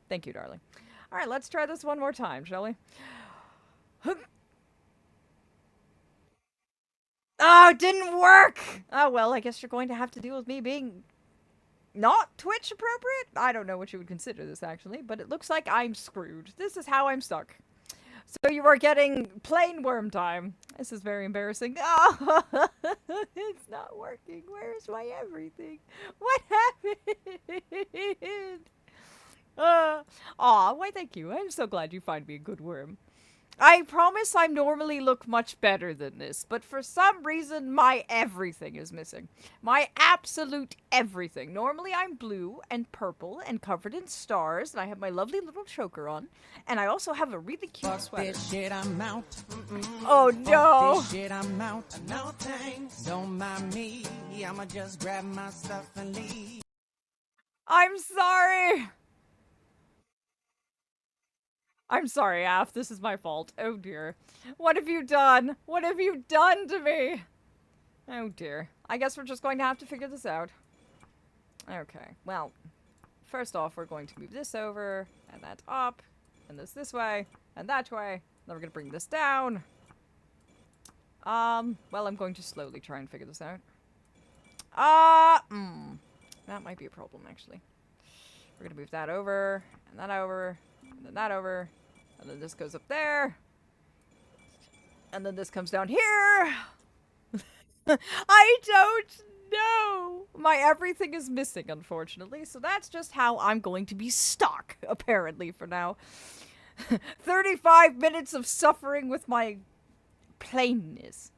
Thank you, darling. All right, let's try this one more time, shall we? Oh, it didn't work! Oh, well, I guess you're going to have to deal with me being not Twitch appropriate? I don't know what you would consider this, actually, but it looks like I'm screwed. This is how I'm stuck. So you are getting plain worm time. This is very embarrassing. Oh, it's not working. Where's my everything? What happened? Aw, why thank you. I'm so glad you find me a good worm. I promise I normally look much better than this, but for some reason my everything is missing. My absolute everything. Normally I'm blue and purple and covered in stars, and I have my lovely little choker on, and I also have a really cute sweater. This shit, I'm out. Oh no! This shit, I'm out. No thanks, don't mind me. I'ma just grab my stuff and leave. I'm sorry! I'm sorry, Aph. This is my fault. Oh dear. What have you done? What have you done to me? Oh dear. I guess we're just going to have to figure this out. Okay, well, first off, we're going to move this over, and that up, and this way, and that way. Then we're going to bring this down. Well, I'm going to slowly try and figure this out. That might be a problem, actually. We're going to move that over, and that over, and then that over, and then this goes up there, and then this comes down here. I don't know. My everything is missing, unfortunately, so that's just how I'm going to be stuck, apparently, for now. 35 minutes of suffering with my plainness.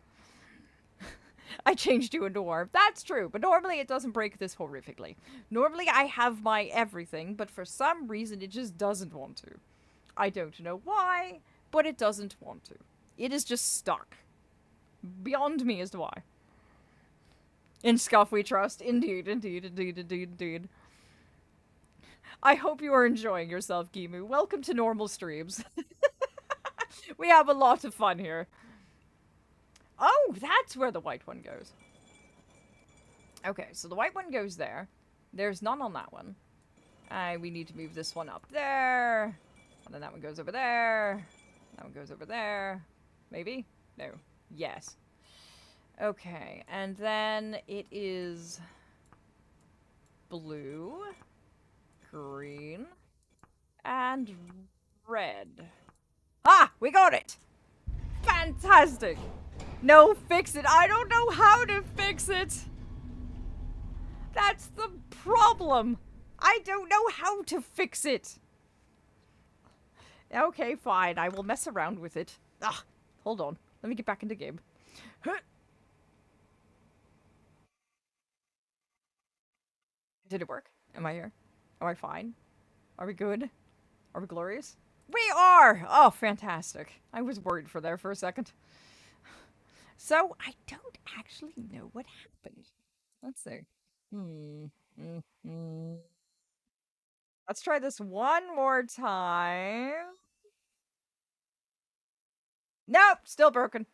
I changed you into worm. That's true, but normally it doesn't break this horrifically. Normally I have my everything, but for some reason it just doesn't want to. I don't know why, but it doesn't want to. It is just stuck. Beyond me as to why. In Scuff we trust. Indeed, indeed, indeed, indeed, indeed. I hope you are enjoying yourself, Gimu. Welcome to normal streams. We have a lot of fun here. Oh, that's where the white one goes. Okay, so the white one goes there. There's none on that one. We need to move this one up there. And then that one goes over there. That one goes over there. Maybe? No. Yes. Okay, and then it is blue, green, and red. Ah! We got it! Fantastic! No, fix it. I don't know how to fix it. That's the problem. I don't know how to fix it. Okay, fine. I will mess around with it. Ah, hold on. Let me get back into game. Did it work? Am I here? Am I fine? Are we good? Are we glorious? We are! Oh, fantastic. I was worried for there for a second. So, I don't actually know what happened. Let's see. Let's try this one more time. Nope, still broken.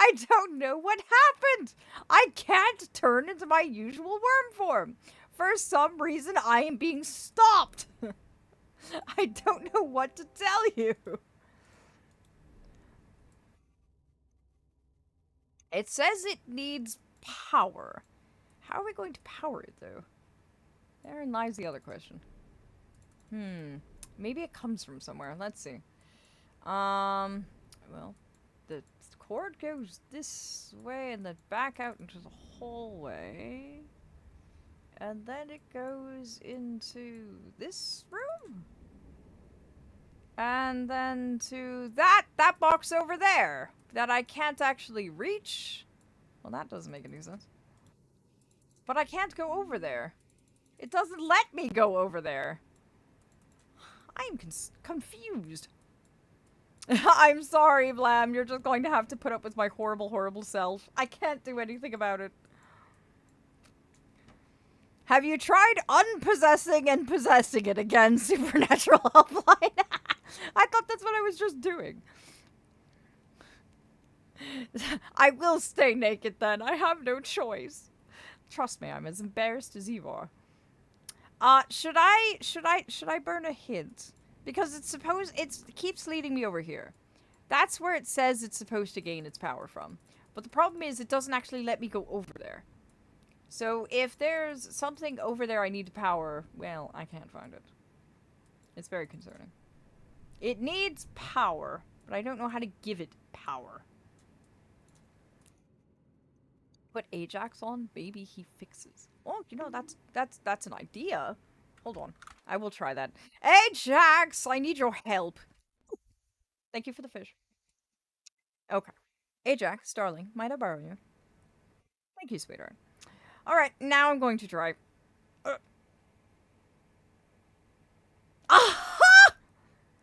I don't know what happened. I can't turn into my usual worm form. For some reason, I am being stopped. I don't know what to tell you. It says it needs power. How are we going to power it, though? Therein lies the other question. Maybe it comes from somewhere. Let's see. Well, the cord goes this way and then back out into the hallway. And then it goes into this room. And then to that box over there that I can't actually reach. Well, that doesn't make any sense. But I can't go over there. It doesn't let me go over there. I'm confused. I'm sorry, Blam. You're just going to have to put up with my horrible, horrible self. I can't do anything about it. Have you tried unpossessing and possessing it again, Supernatural Helpline? I thought that's what I was just doing. I will stay naked then. I have no choice. Trust me, I'm as embarrassed as you are. Should I burn a hint? Because it keeps leading me over here. That's where it says it's supposed to gain its power from. But the problem is it doesn't actually let me go over there. So if there's something over there I need to power, well, I can't find it. It's very concerning. It needs power, but I don't know how to give it power. Put Ajax on, maybe he fixes. Oh, you know, that's an idea. Hold on. I will try that. Ajax, I need your help. Thank you for the fish. Okay. Ajax, darling, might I borrow you? Thank you, sweetheart. Alright, now I'm going to try. Aha!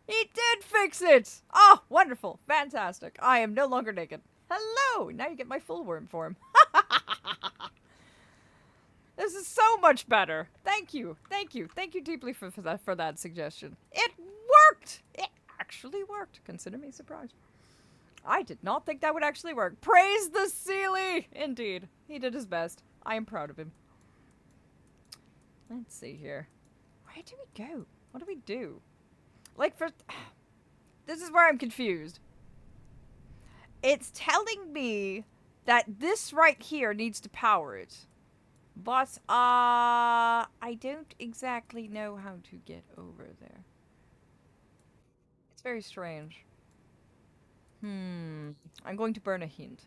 He did fix it! Oh, wonderful. Fantastic. I am no longer naked. Hello! Now you get my full worm form. This is so much better. Thank you. Thank you. Thank you deeply for that suggestion. It worked! It actually worked. Consider me surprised. I did not think that would actually work. Praise the Sealy! Indeed. He did his best. I am proud of him. Let's see here. Where do we go? What do we do? Like, for... This is where I'm confused. It's telling me that this right here needs to power it. But, I don't exactly know how to get over there. It's very strange. I'm going to burn a hint.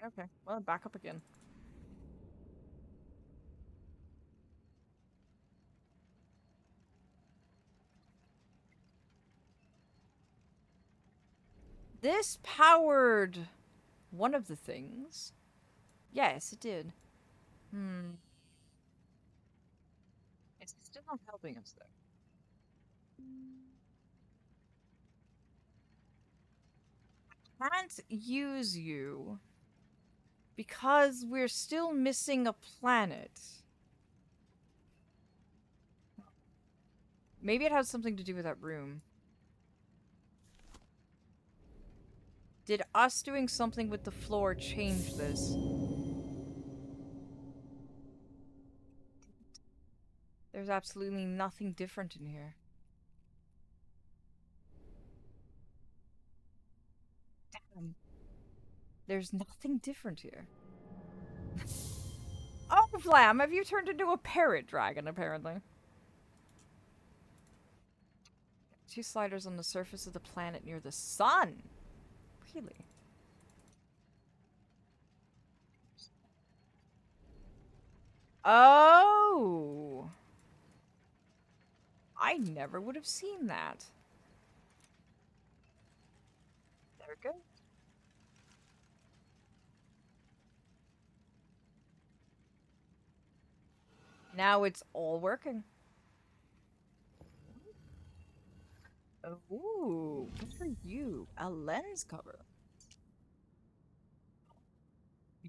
Okay, well, back up again. This powered one of the things. Yes, it did. It's still not helping us, though. Can't use you because we're still missing a planet. Maybe it has something to do with that room. Did us doing something with the floor change this? There's absolutely nothing different in here. Damn. There's nothing different here. Oh, Flam, have you turned into a parrot dragon, apparently? 2 sliders on the surface of the planet near the sun. Really? Oh! I never would have seen that. There we go. Now it's all working. Ooh, good for you. A lens cover.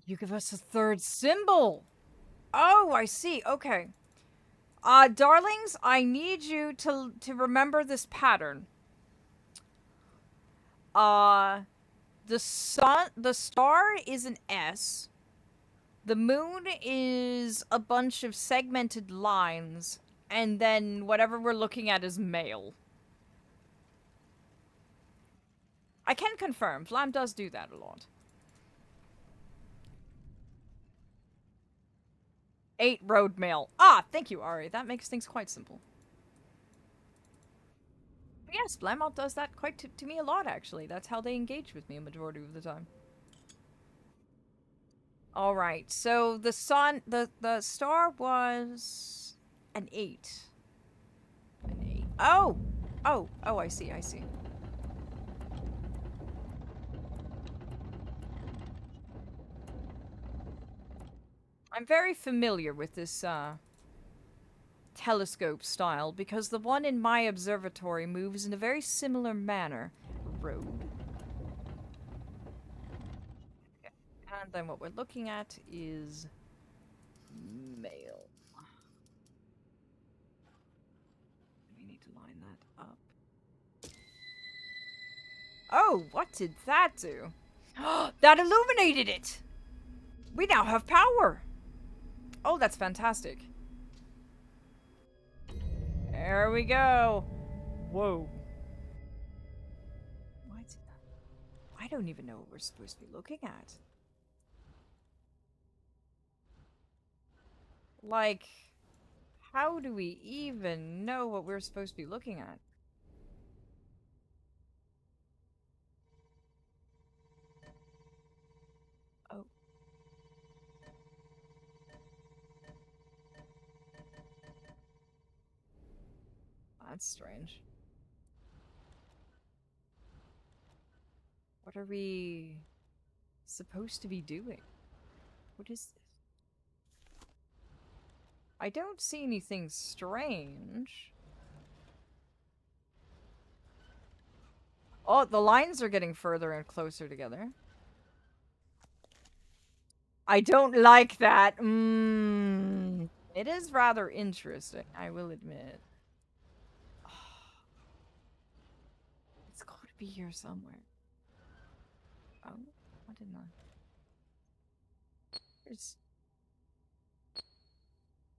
You give us a third symbol. Oh, I see. Okay. Darlings, I need you to remember this pattern. The star is an S. The moon is a bunch of segmented lines, and then whatever we're looking at is male. I can confirm, Flam does do that a lot. 8 road mail. Ah, thank you, Ari. That makes things quite simple. But yes, Flamalt does that quite to me a lot, actually. That's how they engage with me a majority of the time. Alright, so the star was an 8. An 8. Oh! Oh, I see. I'm very familiar with this, telescope style, because the one in my observatory moves in a very similar manner. Road. Okay. And then what we're looking at is male. We need to line that up. Oh, what did that do? That illuminated it! We now have power! Oh, that's fantastic. There we go. Whoa. What? I don't even know what we're supposed to be looking at. Like, how do we even know what we're supposed to be looking at? Oh. That's strange. What are we supposed to be doing? What is this? I don't see anything strange. Oh, the lines are getting further and closer together. I don't like that. It is rather interesting, I will admit. It's got to be here somewhere. Oh, I didn't know. There's...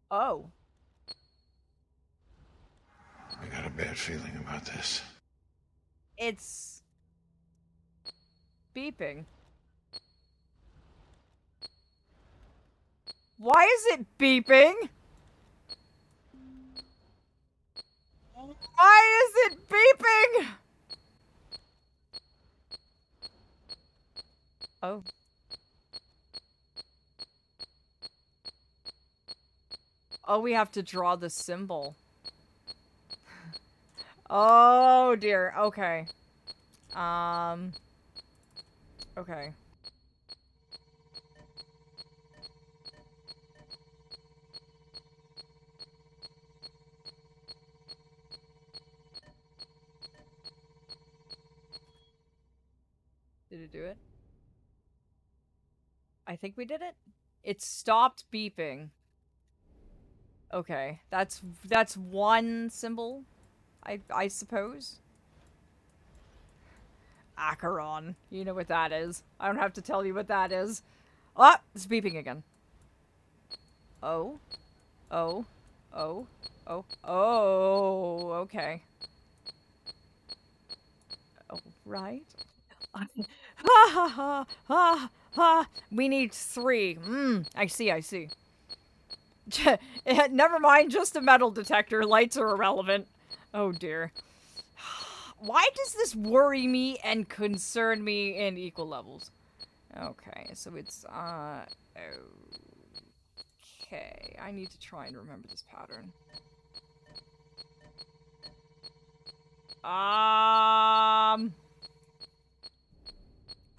Oh. I got a bad feeling about this. It's... beeping. Why is it beeping? Why is it beeping? Oh. Oh, we have to draw the symbol. Oh dear. Okay. Okay. Did it do it? I think we did it. It stopped beeping. Okay, that's one symbol, I suppose. Acheron, you know what that is. I don't have to tell you what that is. Ah, it's beeping again. Oh, oh, oh, oh, oh. Okay. Oh, right. Ha ha ha ha ha. We need 3. I see, I see. Never mind, just a metal detector. Lights are irrelevant. Oh dear. Why does this worry me and concern me in equal levels? Okay, so it's, okay. I need to try and remember this pattern. I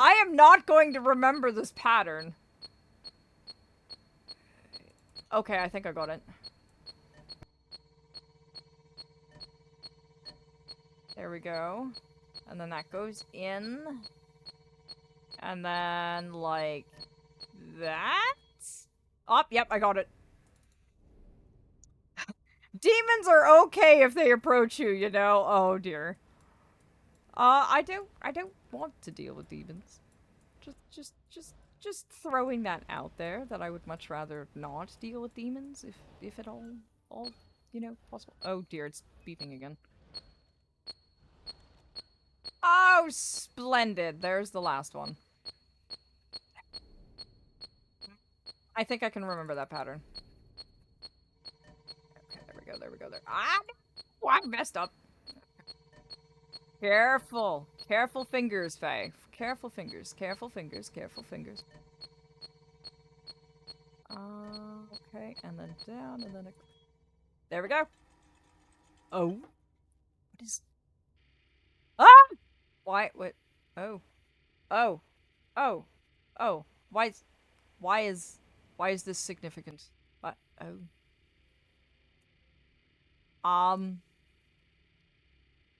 am not going to remember this pattern. Okay, I think I got it. There we go. And then that goes in. And then, like, that? Oh, yep, I got it. Demons are okay if they approach you, you know? Oh, dear. I don't want to deal with demons. Just throwing that out there, that I would much rather not deal with demons, if at all, you know, possible. Oh dear, it's beeping again. Oh, splendid. There's the last one. I think I can remember that pattern. Okay, there we go, there we go, there. Ah! Oh, I messed up. Careful. Careful fingers, Faye. Careful fingers, careful fingers, careful fingers. Okay, and then down, and then... There we go. Oh. What is... Ah! Why? What? Oh. Oh. Oh. Oh. Why is this significant? What? Oh.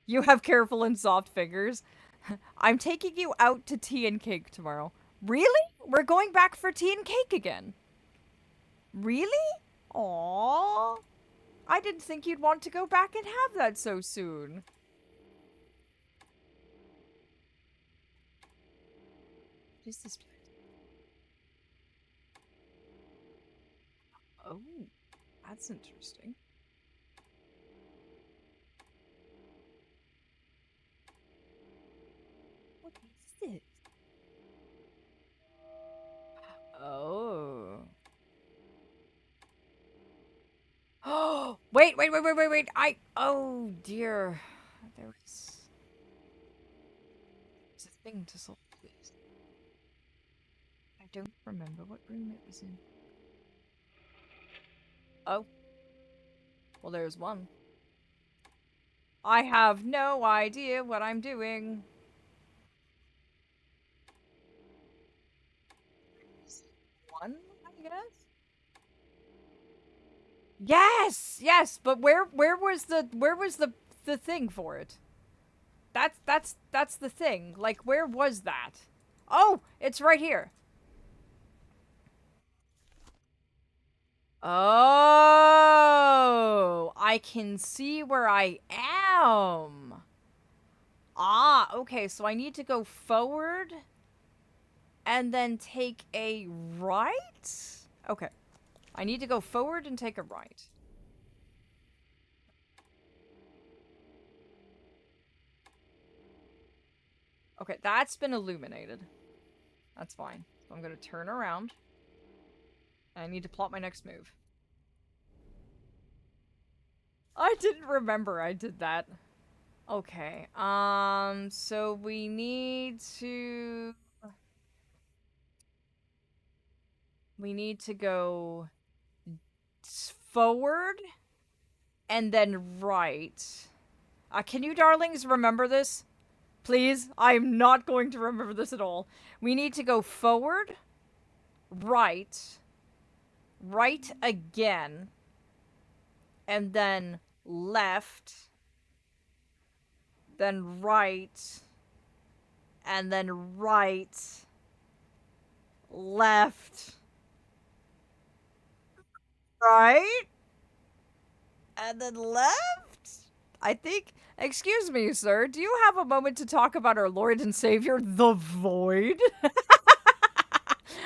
You have careful and soft fingers. I'm taking you out to tea and cake tomorrow. Really? We're going back for tea and cake again? Really? Aww. I didn't think you'd want to go back and have that so soon. is this place? Oh, that's interesting. What is this? Oh. Oh, wait. Oh, dear. There's a thing to solve this. I don't remember what room it was in. Oh. Well, there's one. I have no idea what I'm doing. One, I guess? Yes, but where was the thing for it? That's the thing. Like, where was that? Oh, it's right here. Oh, I can see where I am. Ah, okay, so I need to go forward and then take a right? Okay. I need to go forward and take a right. Okay, that's been illuminated. That's fine. So I'm going to turn around. And I need to plot my next move. I didn't remember I did that. Okay. So we need to go forward and then right. Can you darlings remember this? Please? I'm not going to remember this at all. We need to go forward, right, right again, and then left, then right, and then right, left, right, and then left? I think. Excuse me, sir. Do you have a moment to talk about our Lord and Savior, the Void?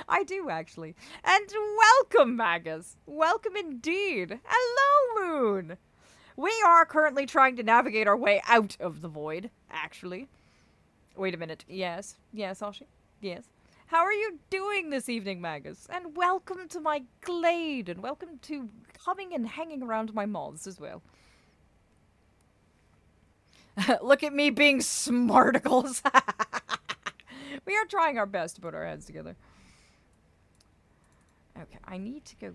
I do, actually. And welcome, Magus. Welcome indeed. Hello, Moon. We are currently trying to navigate our way out of the void, actually. Wait a minute. Yes. Yes, Ashi. Yes. How are you doing this evening, Magus? And welcome to my glade, and welcome to coming and hanging around my moths as well. Look at me being smarticles. We are trying our best to put our heads together. Okay, I need to go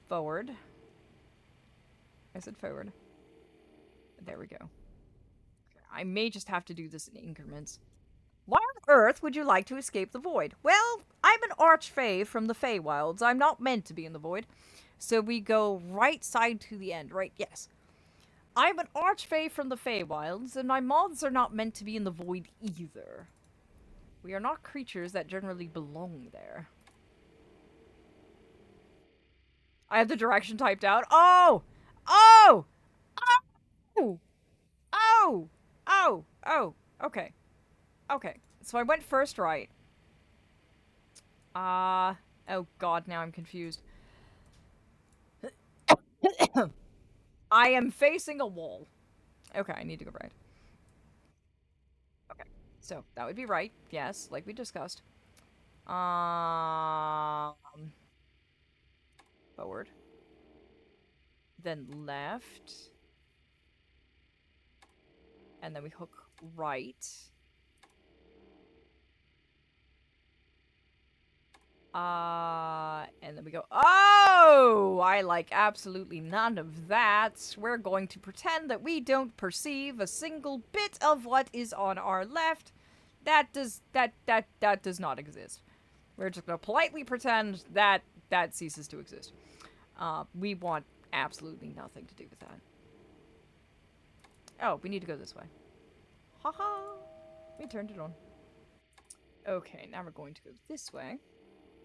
forward. I said forward. There we go. I may just have to do this in increments. Why on earth would you like to escape the void? Well, I'm an archfey from the Feywilds. I'm not meant to be in the void. So we go right side to the end, right? Yes. I'm an archfey from the Feywilds, and my moths are not meant to be in the void either. We are not creatures that generally belong there. I have the direction typed out. Oh! Oh! Oh! Oh! Oh! Oh! Okay. Okay. So I went first right. Oh god, now I'm confused. I am facing a wall. Okay, I need to go right. Okay. So, that would be right. Yes, like we discussed. Forward. Then left. And then we hook right. And then we go, oh, I like absolutely none of that. We're going to pretend that we don't perceive a single bit of what is on our left. That does not exist. We're just going to politely pretend that that ceases to exist. We want absolutely nothing to do with that. Oh, we need to go this way. Haha. We turned it on. Okay, now we're going to go this way.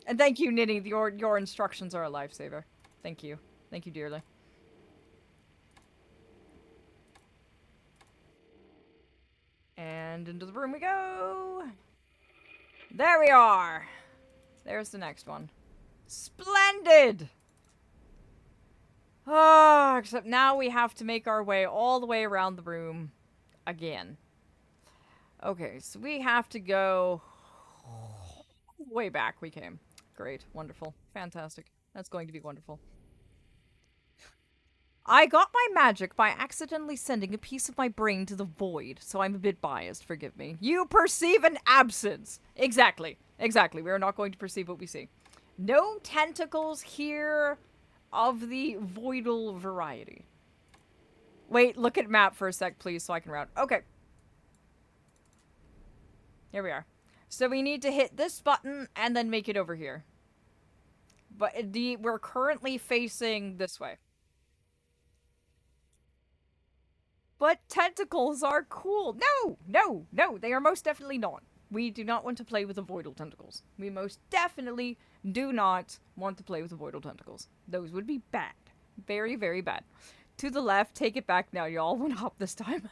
And thank you, Nitty. Your instructions are a lifesaver. Thank you. Thank you dearly. And into the room we go. There we are. There's the next one. Splendid! Ah, except now we have to make our way all the way around the room again. Okay, so we have to go way back we came. Great, wonderful, fantastic. That's going to be wonderful. I got my magic by accidentally sending a piece of my brain to the void, so I'm a bit biased, forgive me. You perceive an absence! Exactly, exactly. We are not going to perceive what we see. No tentacles here of the voidal variety. Wait, look at map for a sec, please, so I can route. Okay. Here we are. So we need to hit this button and then make it over here. But we're currently facing this way. But tentacles are cool. No, no, no, they are most definitely not. We do not want to play with the voidal tentacles. We most definitely do not want to play with the voidal tentacles. Those would be bad. Very, very bad. To the left, take it back now, y'all. Went hop this time.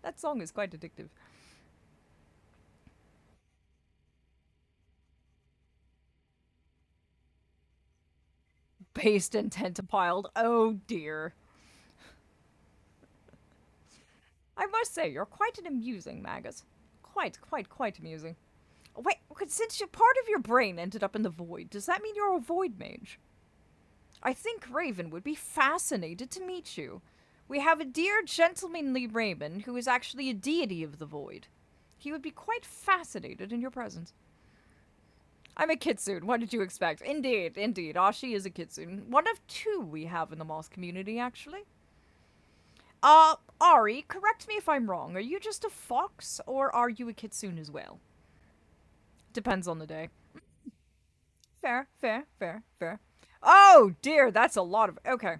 That song is quite addictive. Based and tentapiled. Oh dear. I must say, you're quite an amusing Magus. Quite amusing. Wait, since part of your brain ended up in the void, does that mean you're a void mage? I think Raven would be fascinated to meet you. We have a dear gentlemanly Raven who is actually a deity of the void. He would be quite fascinated in your presence. I'm a kitsune. What did you expect? Indeed, indeed. Ashi is a kitsune. One of two we have in the moss community, actually. Ari, correct me if I'm wrong. Are you just a fox, or are you a kitsune as well? Depends on the day. Fair, fair, fair, fair. Oh, dear, that's a lot of... Okay.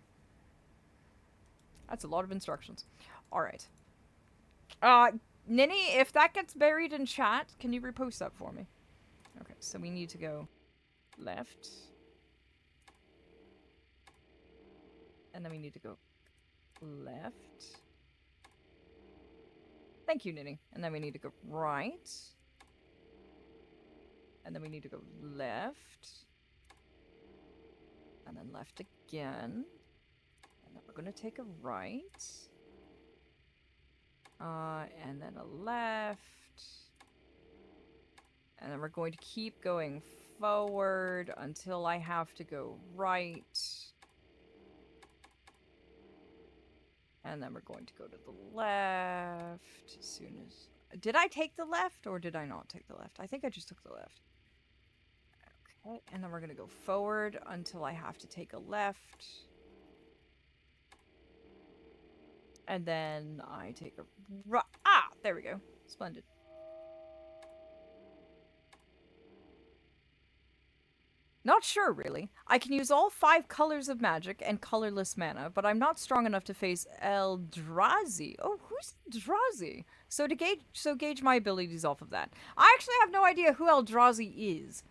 That's a lot of instructions. Alright. Ninny, if that gets buried in chat, can you repost that for me? Okay, so we need to go left. And then we need to go left. Thank you, Ninny. And then we need to go right. And then we need to go left. And then left again. And then we're going to take a right. And then a left. And then we're going to keep going forward until I have to go right. And then we're going to go to the left as soon as... Did I take the left or did I not take the left? I think I just took the left. Okay, and then we're going to go forward until I have to take a left. And then I take a right. Ah, there we go. Splendid. Not sure, really. I can use all 5 colors of magic and colorless mana, but I'm not strong enough to face Eldrazi. Oh, who's Eldrazi? So gauge my abilities off of that. I actually have no idea who Eldrazi is.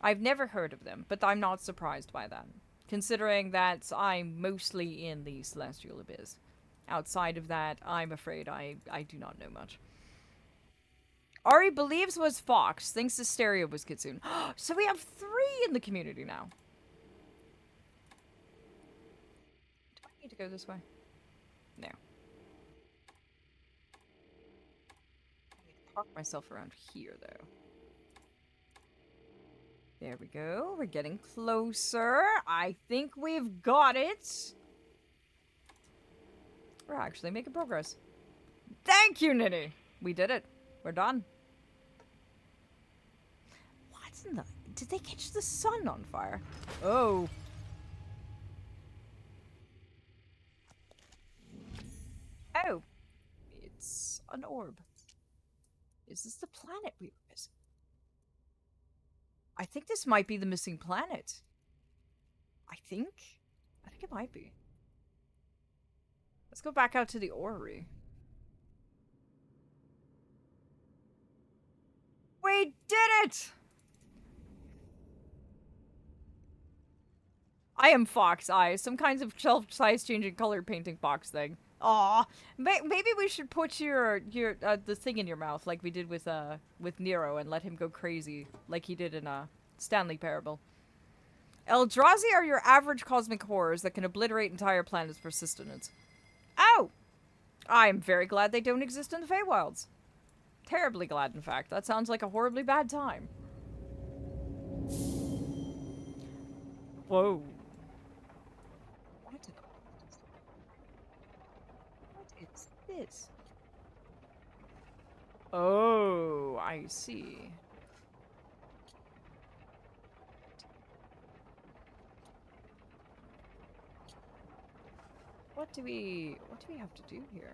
I've never heard of them, but I'm not surprised by that, considering that I'm mostly in the Celestial Abyss. Outside of that, I'm afraid I do not know much. Ari believes was Fox, thinks Asteria was Kitsune. So we have 3 in the community now. Do I need to go this way? No. I need to park myself around here, though. There we go. We're getting closer. I think we've got it. We're actually making progress. Thank you, Nitty. We did it. We're done. What in the... Did they catch the sun on fire? Oh. Oh. It's an orb. Is this the planet we were missing? I think this might be the missing planet. I think it might be. Let's go back out to the orrery. We did it! I am Fox Eyes, some kinds of shelf size changing color painting box thing. Aw, maybe we should put your the thing in your mouth like we did with Nero and let him go crazy like he did in Stanley Parable. Eldrazi are your average cosmic horrors that can obliterate entire planets for sustenance. Oh! I'm very glad they don't exist in the Feywilds. Terribly glad, in fact. That sounds like a horribly bad time. Whoa. What is this? Oh, I see. What do we have to do here?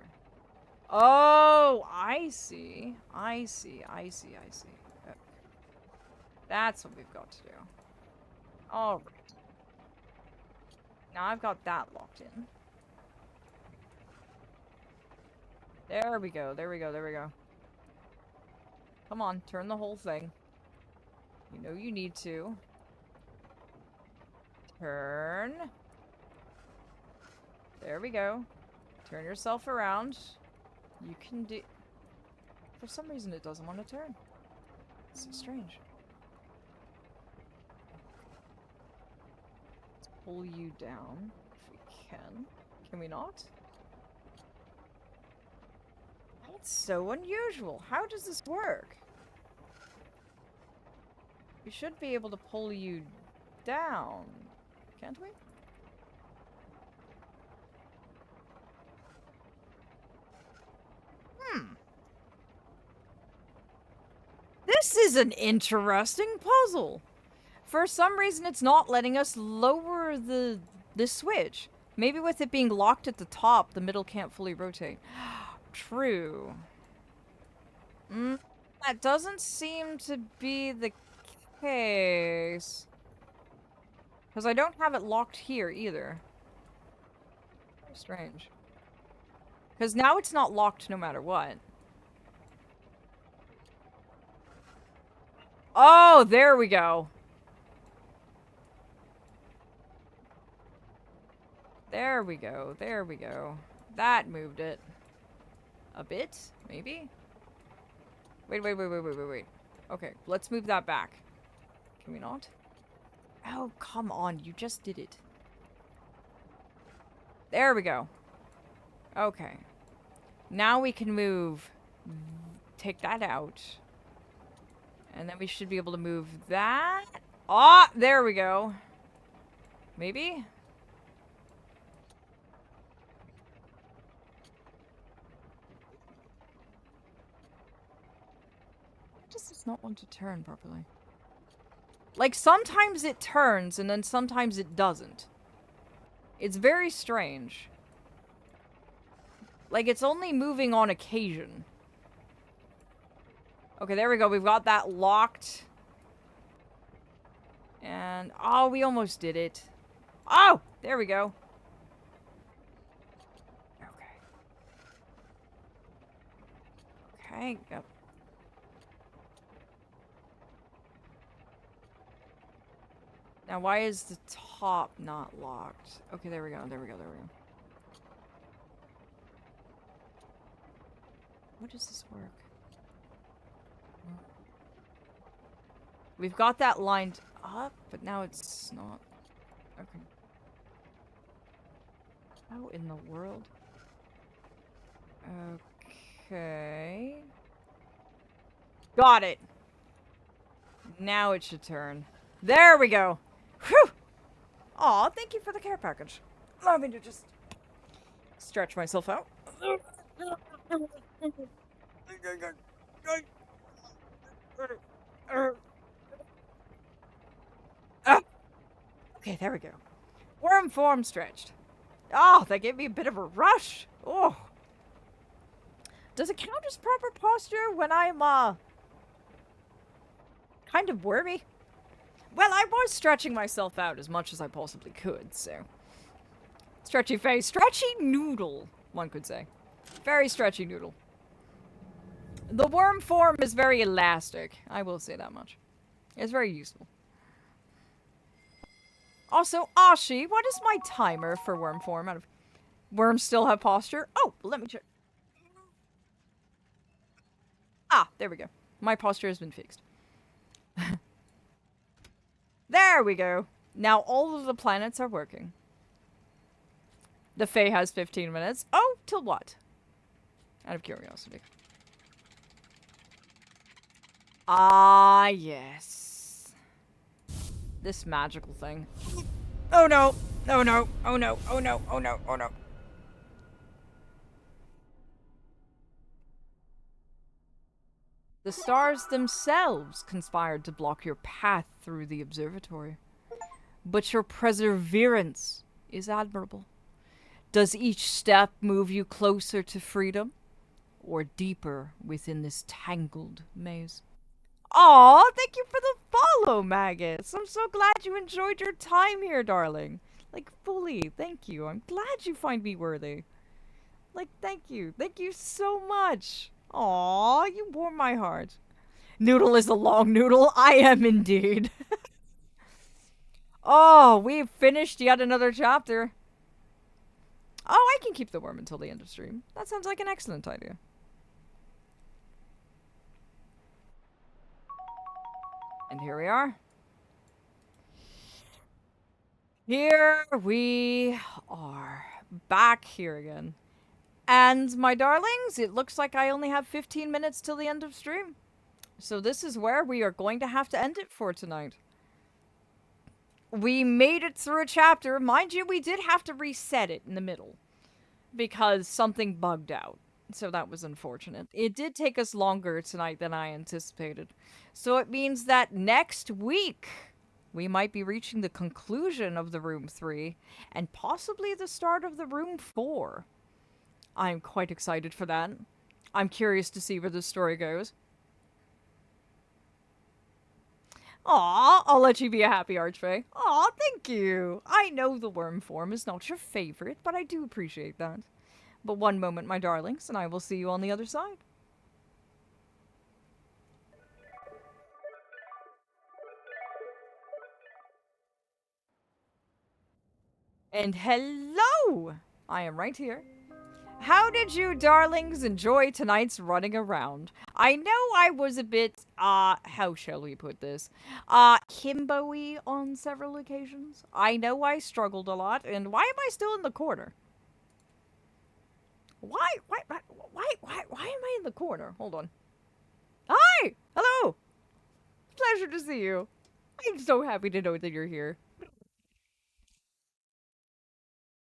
Oh, I see. I see. Okay. That's what we've got to do. Alright. Now I've got that locked in. There we go. Come on, turn the whole thing. You know you need to. Turn. There we go. Turn yourself around. You can do... For some reason it doesn't want to turn. It's so strange. Let's pull you down if we can. Can we not? That's so unusual. How does this work? We should be able to pull you down. Can't we? This is an interesting puzzle. For some reason, it's not letting us lower the switch. Maybe with it being locked at the top, the middle can't fully rotate. True. That doesn't seem to be the case. Because I don't have it locked here either. Very strange. Because now it's not locked no matter what. Oh, there we go. There we go. That moved it. A bit, maybe? Wait. Okay, let's move that back. Can we not? Oh, come on, you just did it. There we go. Okay. Now we can move... Take that out. And then we should be able to move that. Ah, there we go. Maybe? Why does this not want to turn properly? Like, sometimes it turns, and then sometimes it doesn't. It's very strange. Like, it's only moving on occasion. Okay, there we go. We've got that locked. And, oh, we almost did it. Oh, there we go. Okay, yep. Now, why is the top not locked? Okay, there we go. What does this work? We've got that lined up, but now it's not. Okay. How in the world? Okay. Got it! Now it should turn. There we go! Whew! Aw, thank you for the care package. Allow me to just stretch myself out. Okay, there we go. Worm form stretched. Oh, that gave me a bit of a rush. Oh. Does it count as proper posture when I'm, kind of wormy? Well, I was stretching myself out as much as I possibly could, so. Stretchy face. Stretchy noodle, one could say. Very stretchy noodle. The worm form is very elastic. I will say that much. It's very useful. Also, Ashi, what is my timer for worm form? Out of Worms still have posture. Oh, let me check. Ah, there we go. My posture has been fixed. There we go. Now all of the planets are working. The Fae has 15 minutes. Oh, till what? Out of curiosity. Ah, yes. This magical thing. Oh no! Oh no! Oh no! Oh no! Oh no! Oh no! The stars themselves conspired to block your path through the observatory. But your perseverance is admirable. Does each step move you closer to freedom or deeper within this tangled maze? Aw, thank you for the follow, Magus. I'm so glad you enjoyed your time here, darling. Like, fully, thank you. I'm glad you find me worthy. Like, thank you. Thank you so much. Aw, you warm my heart. Noodle is a long noodle. I am indeed. Oh, we've finished yet another chapter. Oh, I can keep the worm until the end of stream. That sounds like an excellent idea. And here we are. Here we are. Back here again. And my darlings, it looks like I only have 15 minutes till the end of stream. So this is where we are going to have to end it for tonight. We made it through a chapter. Mind you, we did have to reset it in the middle because something bugged out. So that was unfortunate. It did take us longer tonight than I anticipated. So it means that next week we might be reaching the conclusion of the room 3 and possibly the start of the room 4. I'm quite excited for that. I'm curious to see where this story goes. Aw, I'll let you be a happy archfey. Aw, thank you. I know the worm form is not your favorite, but I do appreciate that. But one moment, my darlings, and I will see you on the other side. And hello! I am right here. How did you darlings enjoy tonight's running around? I know I was a bit, how shall we put this? Himbo-y on several occasions. I know I struggled a lot, and why am I still in the corner? Why am I in the corner? Hold on. Hi! Hello! Pleasure to see you. I'm so happy to know that you're here.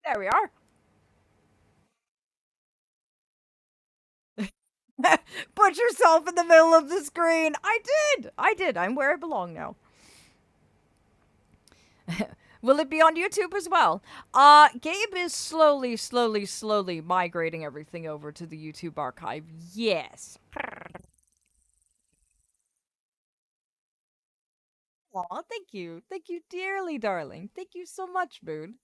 There we are. Put yourself in the middle of the screen. I did. I did. I'm where I belong now. Will it be on YouTube as well? Gabe is slowly migrating everything over to the YouTube archive. Yes. Aw, thank you. Thank you dearly, darling. Thank you so much, Moon.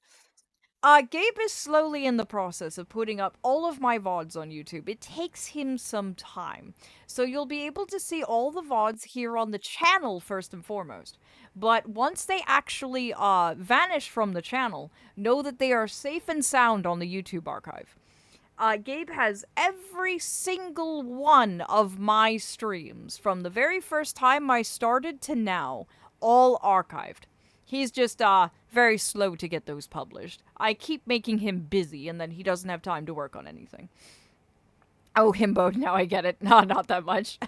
Gabe is slowly in the process of putting up all of my VODs on YouTube. It takes him some time. So you'll be able to see all the VODs here on the channel first and foremost. But once they actually vanish from the channel, know that they are safe and sound on the YouTube archive. Gabe has every single one of my streams from the very first time I started to now, all archived. He's just very slow to get those published. I keep making him busy, and then he doesn't have time to work on anything. Oh, himbo, now I get it. No, not that much.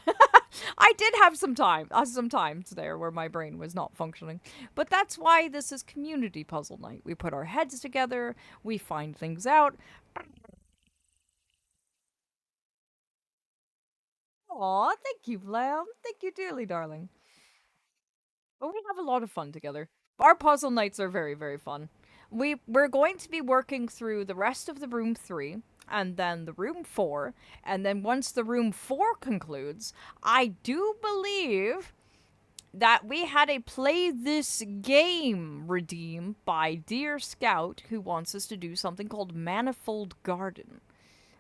I did have some times there where my brain was not functioning. But that's why this is community puzzle night. We put our heads together, we find things out. Aw, thank you, Lamb. Thank you dearly, darling. But we have a lot of fun together. Our puzzle nights are very fun. We're going to be working through the rest of the room 3 and then the room 4, and then once the room 4 concludes, I do believe that we had a play this game redeem by Dear Scout who wants us to do something called Manifold Garden.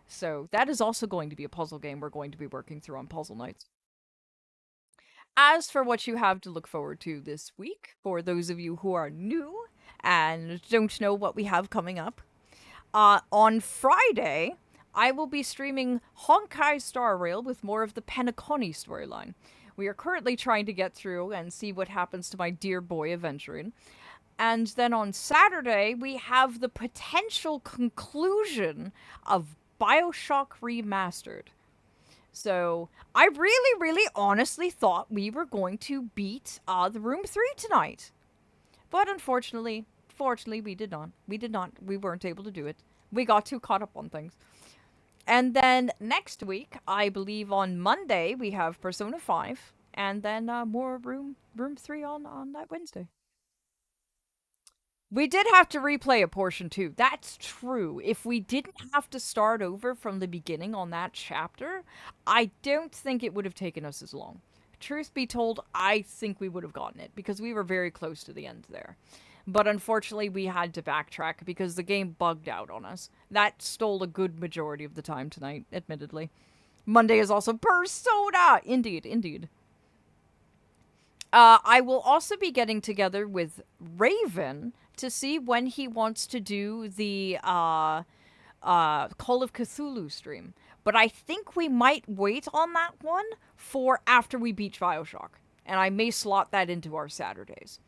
So that is also going to be a puzzle game we're going to be working through on puzzle nights. As for what you have to look forward to this week, for those of you who are new and don't know what we have coming up, On Friday, I will be streaming Honkai Star Rail with more of the Penacony storyline. We are currently trying to get through and see what happens to my dear boy Aventurine. And then on Saturday, we have the potential conclusion of BioShock Remastered. So, I really, really honestly thought we were going to beat the Room 3 tonight. But unfortunately, we did not. We weren't able to do it. We got too caught up on things. And then next week, I believe on Monday, we have Persona 5. And then more Room 3 on that Wednesday. We did have to replay a portion too. That's true. If we didn't have to start over from the beginning on that chapter, I don't think it would have taken us as long. Truth be told, I think we would have gotten it because we were very close to the end there. But unfortunately, we had to backtrack because the game bugged out on us. That stole a good majority of the time tonight, admittedly. Monday is also Persona! Indeed. I will also be getting together with Raven to see when he wants to do the Call of Cthulhu stream. But I think we might wait on that one for after we beat BioShock. And I may slot that into our Saturdays.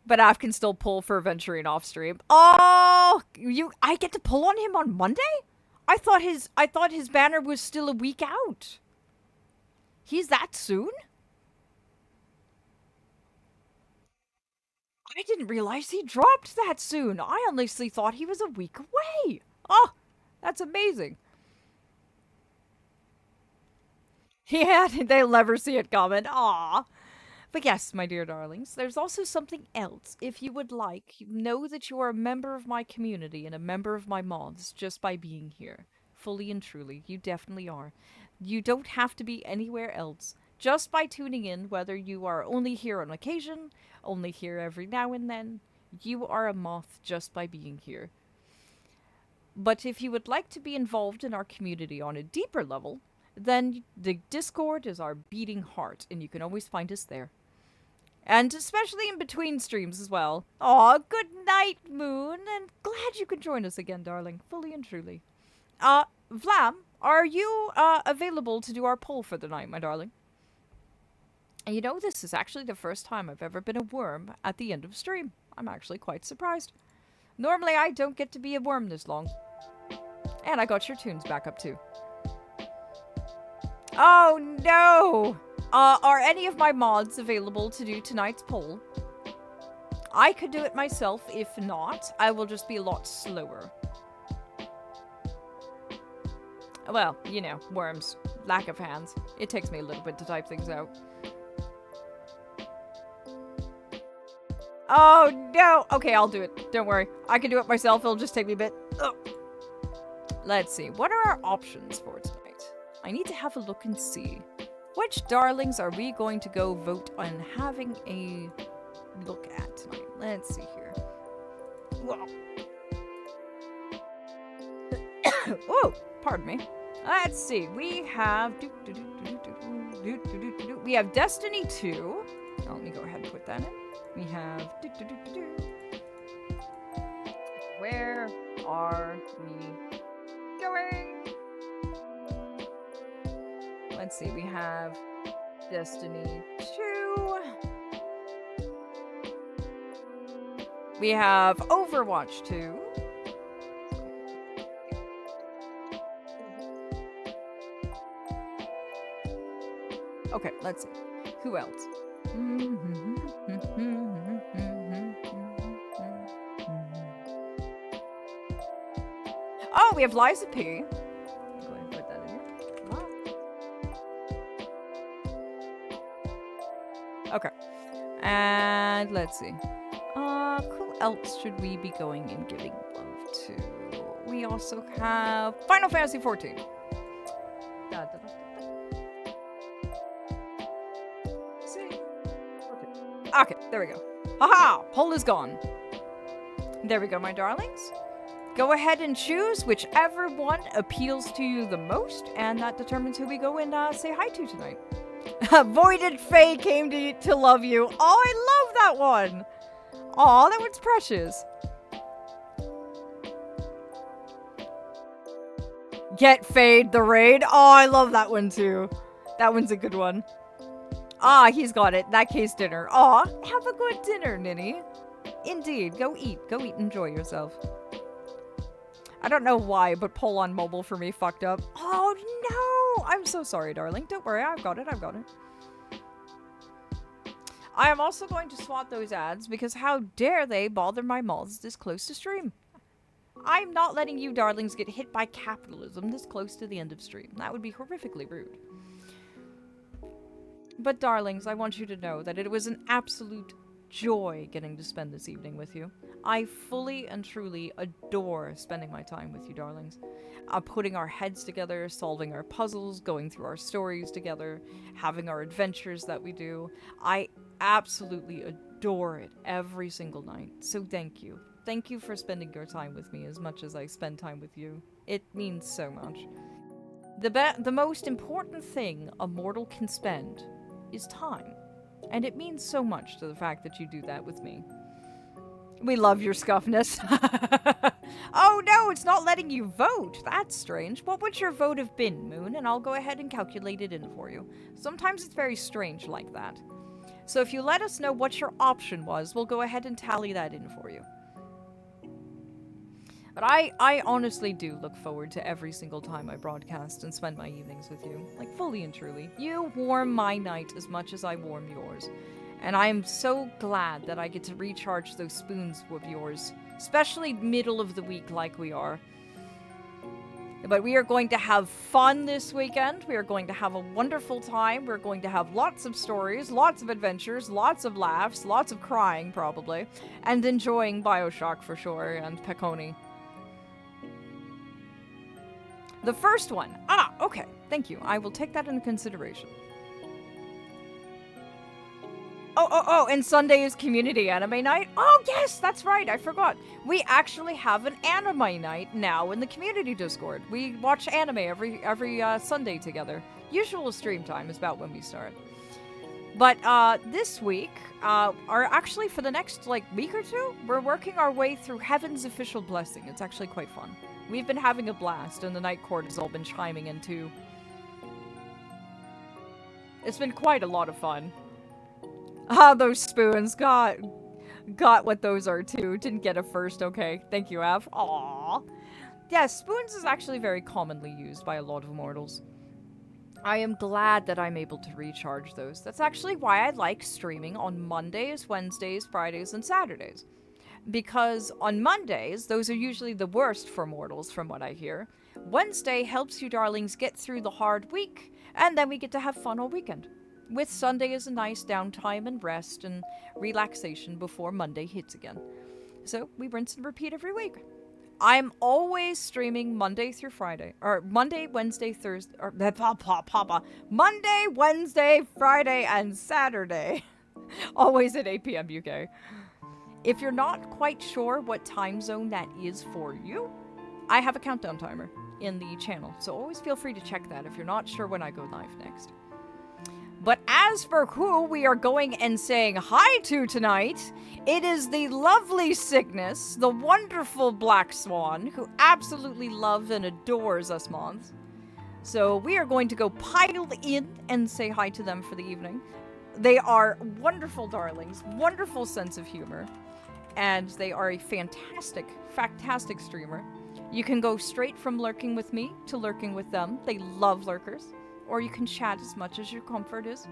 But Af can still pull for Aventurine off stream. Oh, I get to pull on him on Monday? I thought his banner was still a week out. He's that soon? I didn't realize he dropped that soon. I honestly thought he was a week away. Oh, that's amazing. Yeah, they'll never see it coming. Aw. But yes, my dear darlings, there's also something else. If you would like, know that you are a member of my community and a member of my mods just by being here. Fully and truly, you definitely are. You don't have to be anywhere else. Just by tuning in, whether you are only here on occasion, only here every now and then, you are a moth just by being here. But if you would like to be involved in our community on a deeper level, then the Discord is our beating heart, and you can always find us there. And especially in between streams as well. Aw, good night, Moon, and glad you could join us again, darling. Fully and truly. Vlam, are you available to do our poll for the night, my darling? And you know, this is actually the first time I've ever been a worm at the end of stream. I'm actually quite surprised. Normally, I don't get to be a worm this long. And I got your tunes back up, too. Oh, no! Are any of my mods available to do tonight's poll? I could do it myself. If not, I will just be a lot slower. Well, you know, worms. Lack of hands. It takes me a little bit to type things out. Oh, no! Okay, I'll do it. Don't worry. I can do it myself. It'll just take me a bit. Ugh. Let's see. What are our options for tonight? I need to have a look and see. Which darlings are we going to go vote on having a look at tonight? Let's see here. Whoa. Whoa! Pardon me. Let's see. We have... We have Destiny 2. Oh, let me go ahead and put that in. We have... Where are we going? Let's see. We have Destiny 2. We have Overwatch 2. Okay, let's see. Who else? Oh, we have Liza P. Go ahead and put that in here. Wow. Okay. And let's see. Who else should we be going and giving love to? We also have Final Fantasy XIV. Okay, there we go. Haha! Poll is gone. There we go, my darlings. Go ahead and choose whichever one appeals to you the most, and that determines who we go and say hi to tonight. Voided Fae came to love you. Oh, I love that one. Aw, that one's precious. Get Fade the Raid. Oh, I love that one too. That one's a good one. Ah, he's got it. That case dinner. Aw, have a good dinner, Ninny. Indeed. Go eat. Go eat. Enjoy yourself. I don't know why, but pull on mobile for me fucked up. Oh, no. I'm so sorry, darling. Don't worry. I've got it. I've got it. I am also going to swat those ads because how dare they bother my moths this close to stream. I'm not letting you darlings get hit by capitalism this close to the end of stream. That would be horrifically rude. But darlings, I want you to know that it was an absolute joy getting to spend this evening with you. I fully and truly adore spending my time with you, darlings. Putting our heads together, solving our puzzles, going through our stories together, having our adventures that we do. I absolutely adore it every single night. So thank you. Thank you for spending your time with me as much as I spend time with you. It means so much. The most important thing a mortal can spend is time. And it means so much to the fact that you do that with me. We love your scuffness. Oh no, it's not letting you vote. That's strange. What would your vote have been, Moon? And I'll go ahead and calculate it in for you. Sometimes it's very strange like that. So if you let us know what your option was, we'll go ahead and tally that in for you. But I honestly do look forward to every single time I broadcast and spend my evenings with you. Like, fully and truly. You warm my night as much as I warm yours. And I am so glad that I get to recharge those spoons of yours. Especially middle of the week like we are. But we are going to have fun this weekend. We are going to have a wonderful time. We're going to have lots of stories, lots of adventures, lots of laughs, lots of crying probably. And enjoying Bioshock for sure, and Peconi. The first one. Ah, okay. Thank you. I will take that into consideration. Oh, and Sunday is community anime night? Oh, yes, that's right. I forgot. We actually have an anime night now in the community Discord. We watch anime every Sunday together. Usual stream time is about when we start. But this week, or actually for the next week or two, we're working our way through Heaven's Official Blessing. It's actually quite fun. We've been having a blast, and the Night Court has all been chiming in too. It's been quite a lot of fun. Ah, those spoons. Got what those are too. Didn't get it first. Okay. Thank you, Av. Aww. Yeah, spoons is actually very commonly used by a lot of mortals. I am glad that I'm able to recharge those. That's actually why I like streaming on Mondays, Wednesdays, Fridays, and Saturdays. Because on Mondays, those are usually the worst for mortals from what I hear. Wednesday helps you darlings get through the hard week, and then we get to have fun all weekend. With Sunday as a nice downtime and rest and relaxation before Monday hits again. So we rinse and repeat every week. I'm always streaming Monday through Friday. Or Monday, Wednesday, Thursday. Or Monday, Wednesday, Friday, and Saturday. Always at 8 p.m. UK. If you're not quite sure what time zone that is for you, I have a countdown timer in the channel. So always feel free to check that if you're not sure when I go live next. But as for who we are going and saying hi to tonight, it is the lovely Cygnus, the wonderful Black Swan, who absolutely loves and adores us moths. So we are going to go pile in and say hi to them for the evening. They are wonderful darlings, wonderful sense of humor, and they are a fantastic streamer. You can go straight from lurking with me to lurking with them. They love lurkers. Or you can chat as much as your comfort is.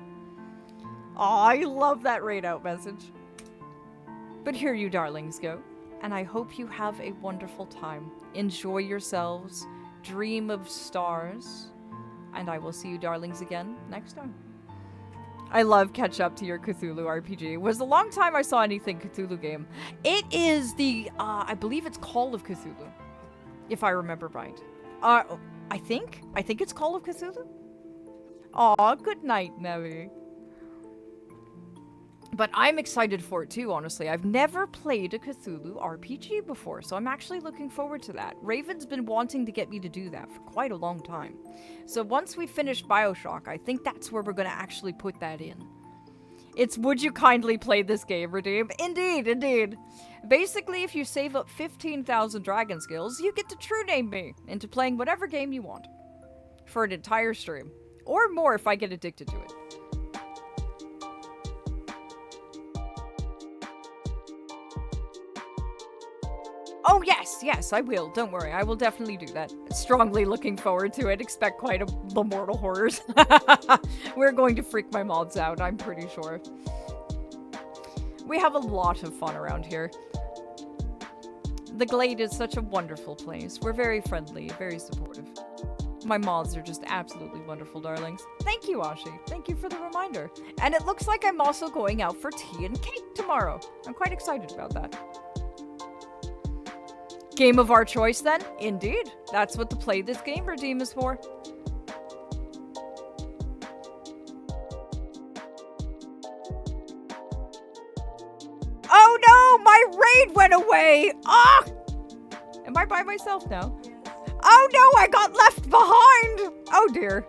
Aw, I love that raid out message. But here you darlings go. And I hope you have a wonderful time. Enjoy yourselves. Dream of stars. And I will see you darlings again next time. I love catch up to your Cthulhu RPG. It was a long time I saw anything Cthulhu game. It is the, I believe it's Call of Cthulhu. If I remember right. I think it's Call of Cthulhu. Aw, good night, Nevi. But I'm excited for it too, honestly. I've never played a Cthulhu RPG before, so I'm actually looking forward to that. Raven's been wanting to get me to do that for quite a long time. So once we finish Bioshock, I think that's where we're going to actually put that in. It's would you kindly play this game, Redeem? Indeed, indeed. Basically, if you save up 15,000 dragon skills, you get to true name me into playing whatever game you want. For an entire stream. Or more if I get addicted to it. Oh, yes, I will. Don't worry. I will definitely do that. Strongly looking forward to it. Expect quite the mortal horrors. We're going to freak my mods out, I'm pretty sure. We have a lot of fun around here. The Glade is such a wonderful place. We're very friendly, very supportive. My mods are just absolutely wonderful darlings. Thank you, Ashi. Thank you for the reminder. And it looks like I'm also going out for tea and cake tomorrow. I'm quite excited about that. Game of our choice, then? Indeed. That's what the Play This Game Redeem is for. Oh no! My raid went away! Ah! Am I by myself now? Oh no! I got left behind! Oh dear.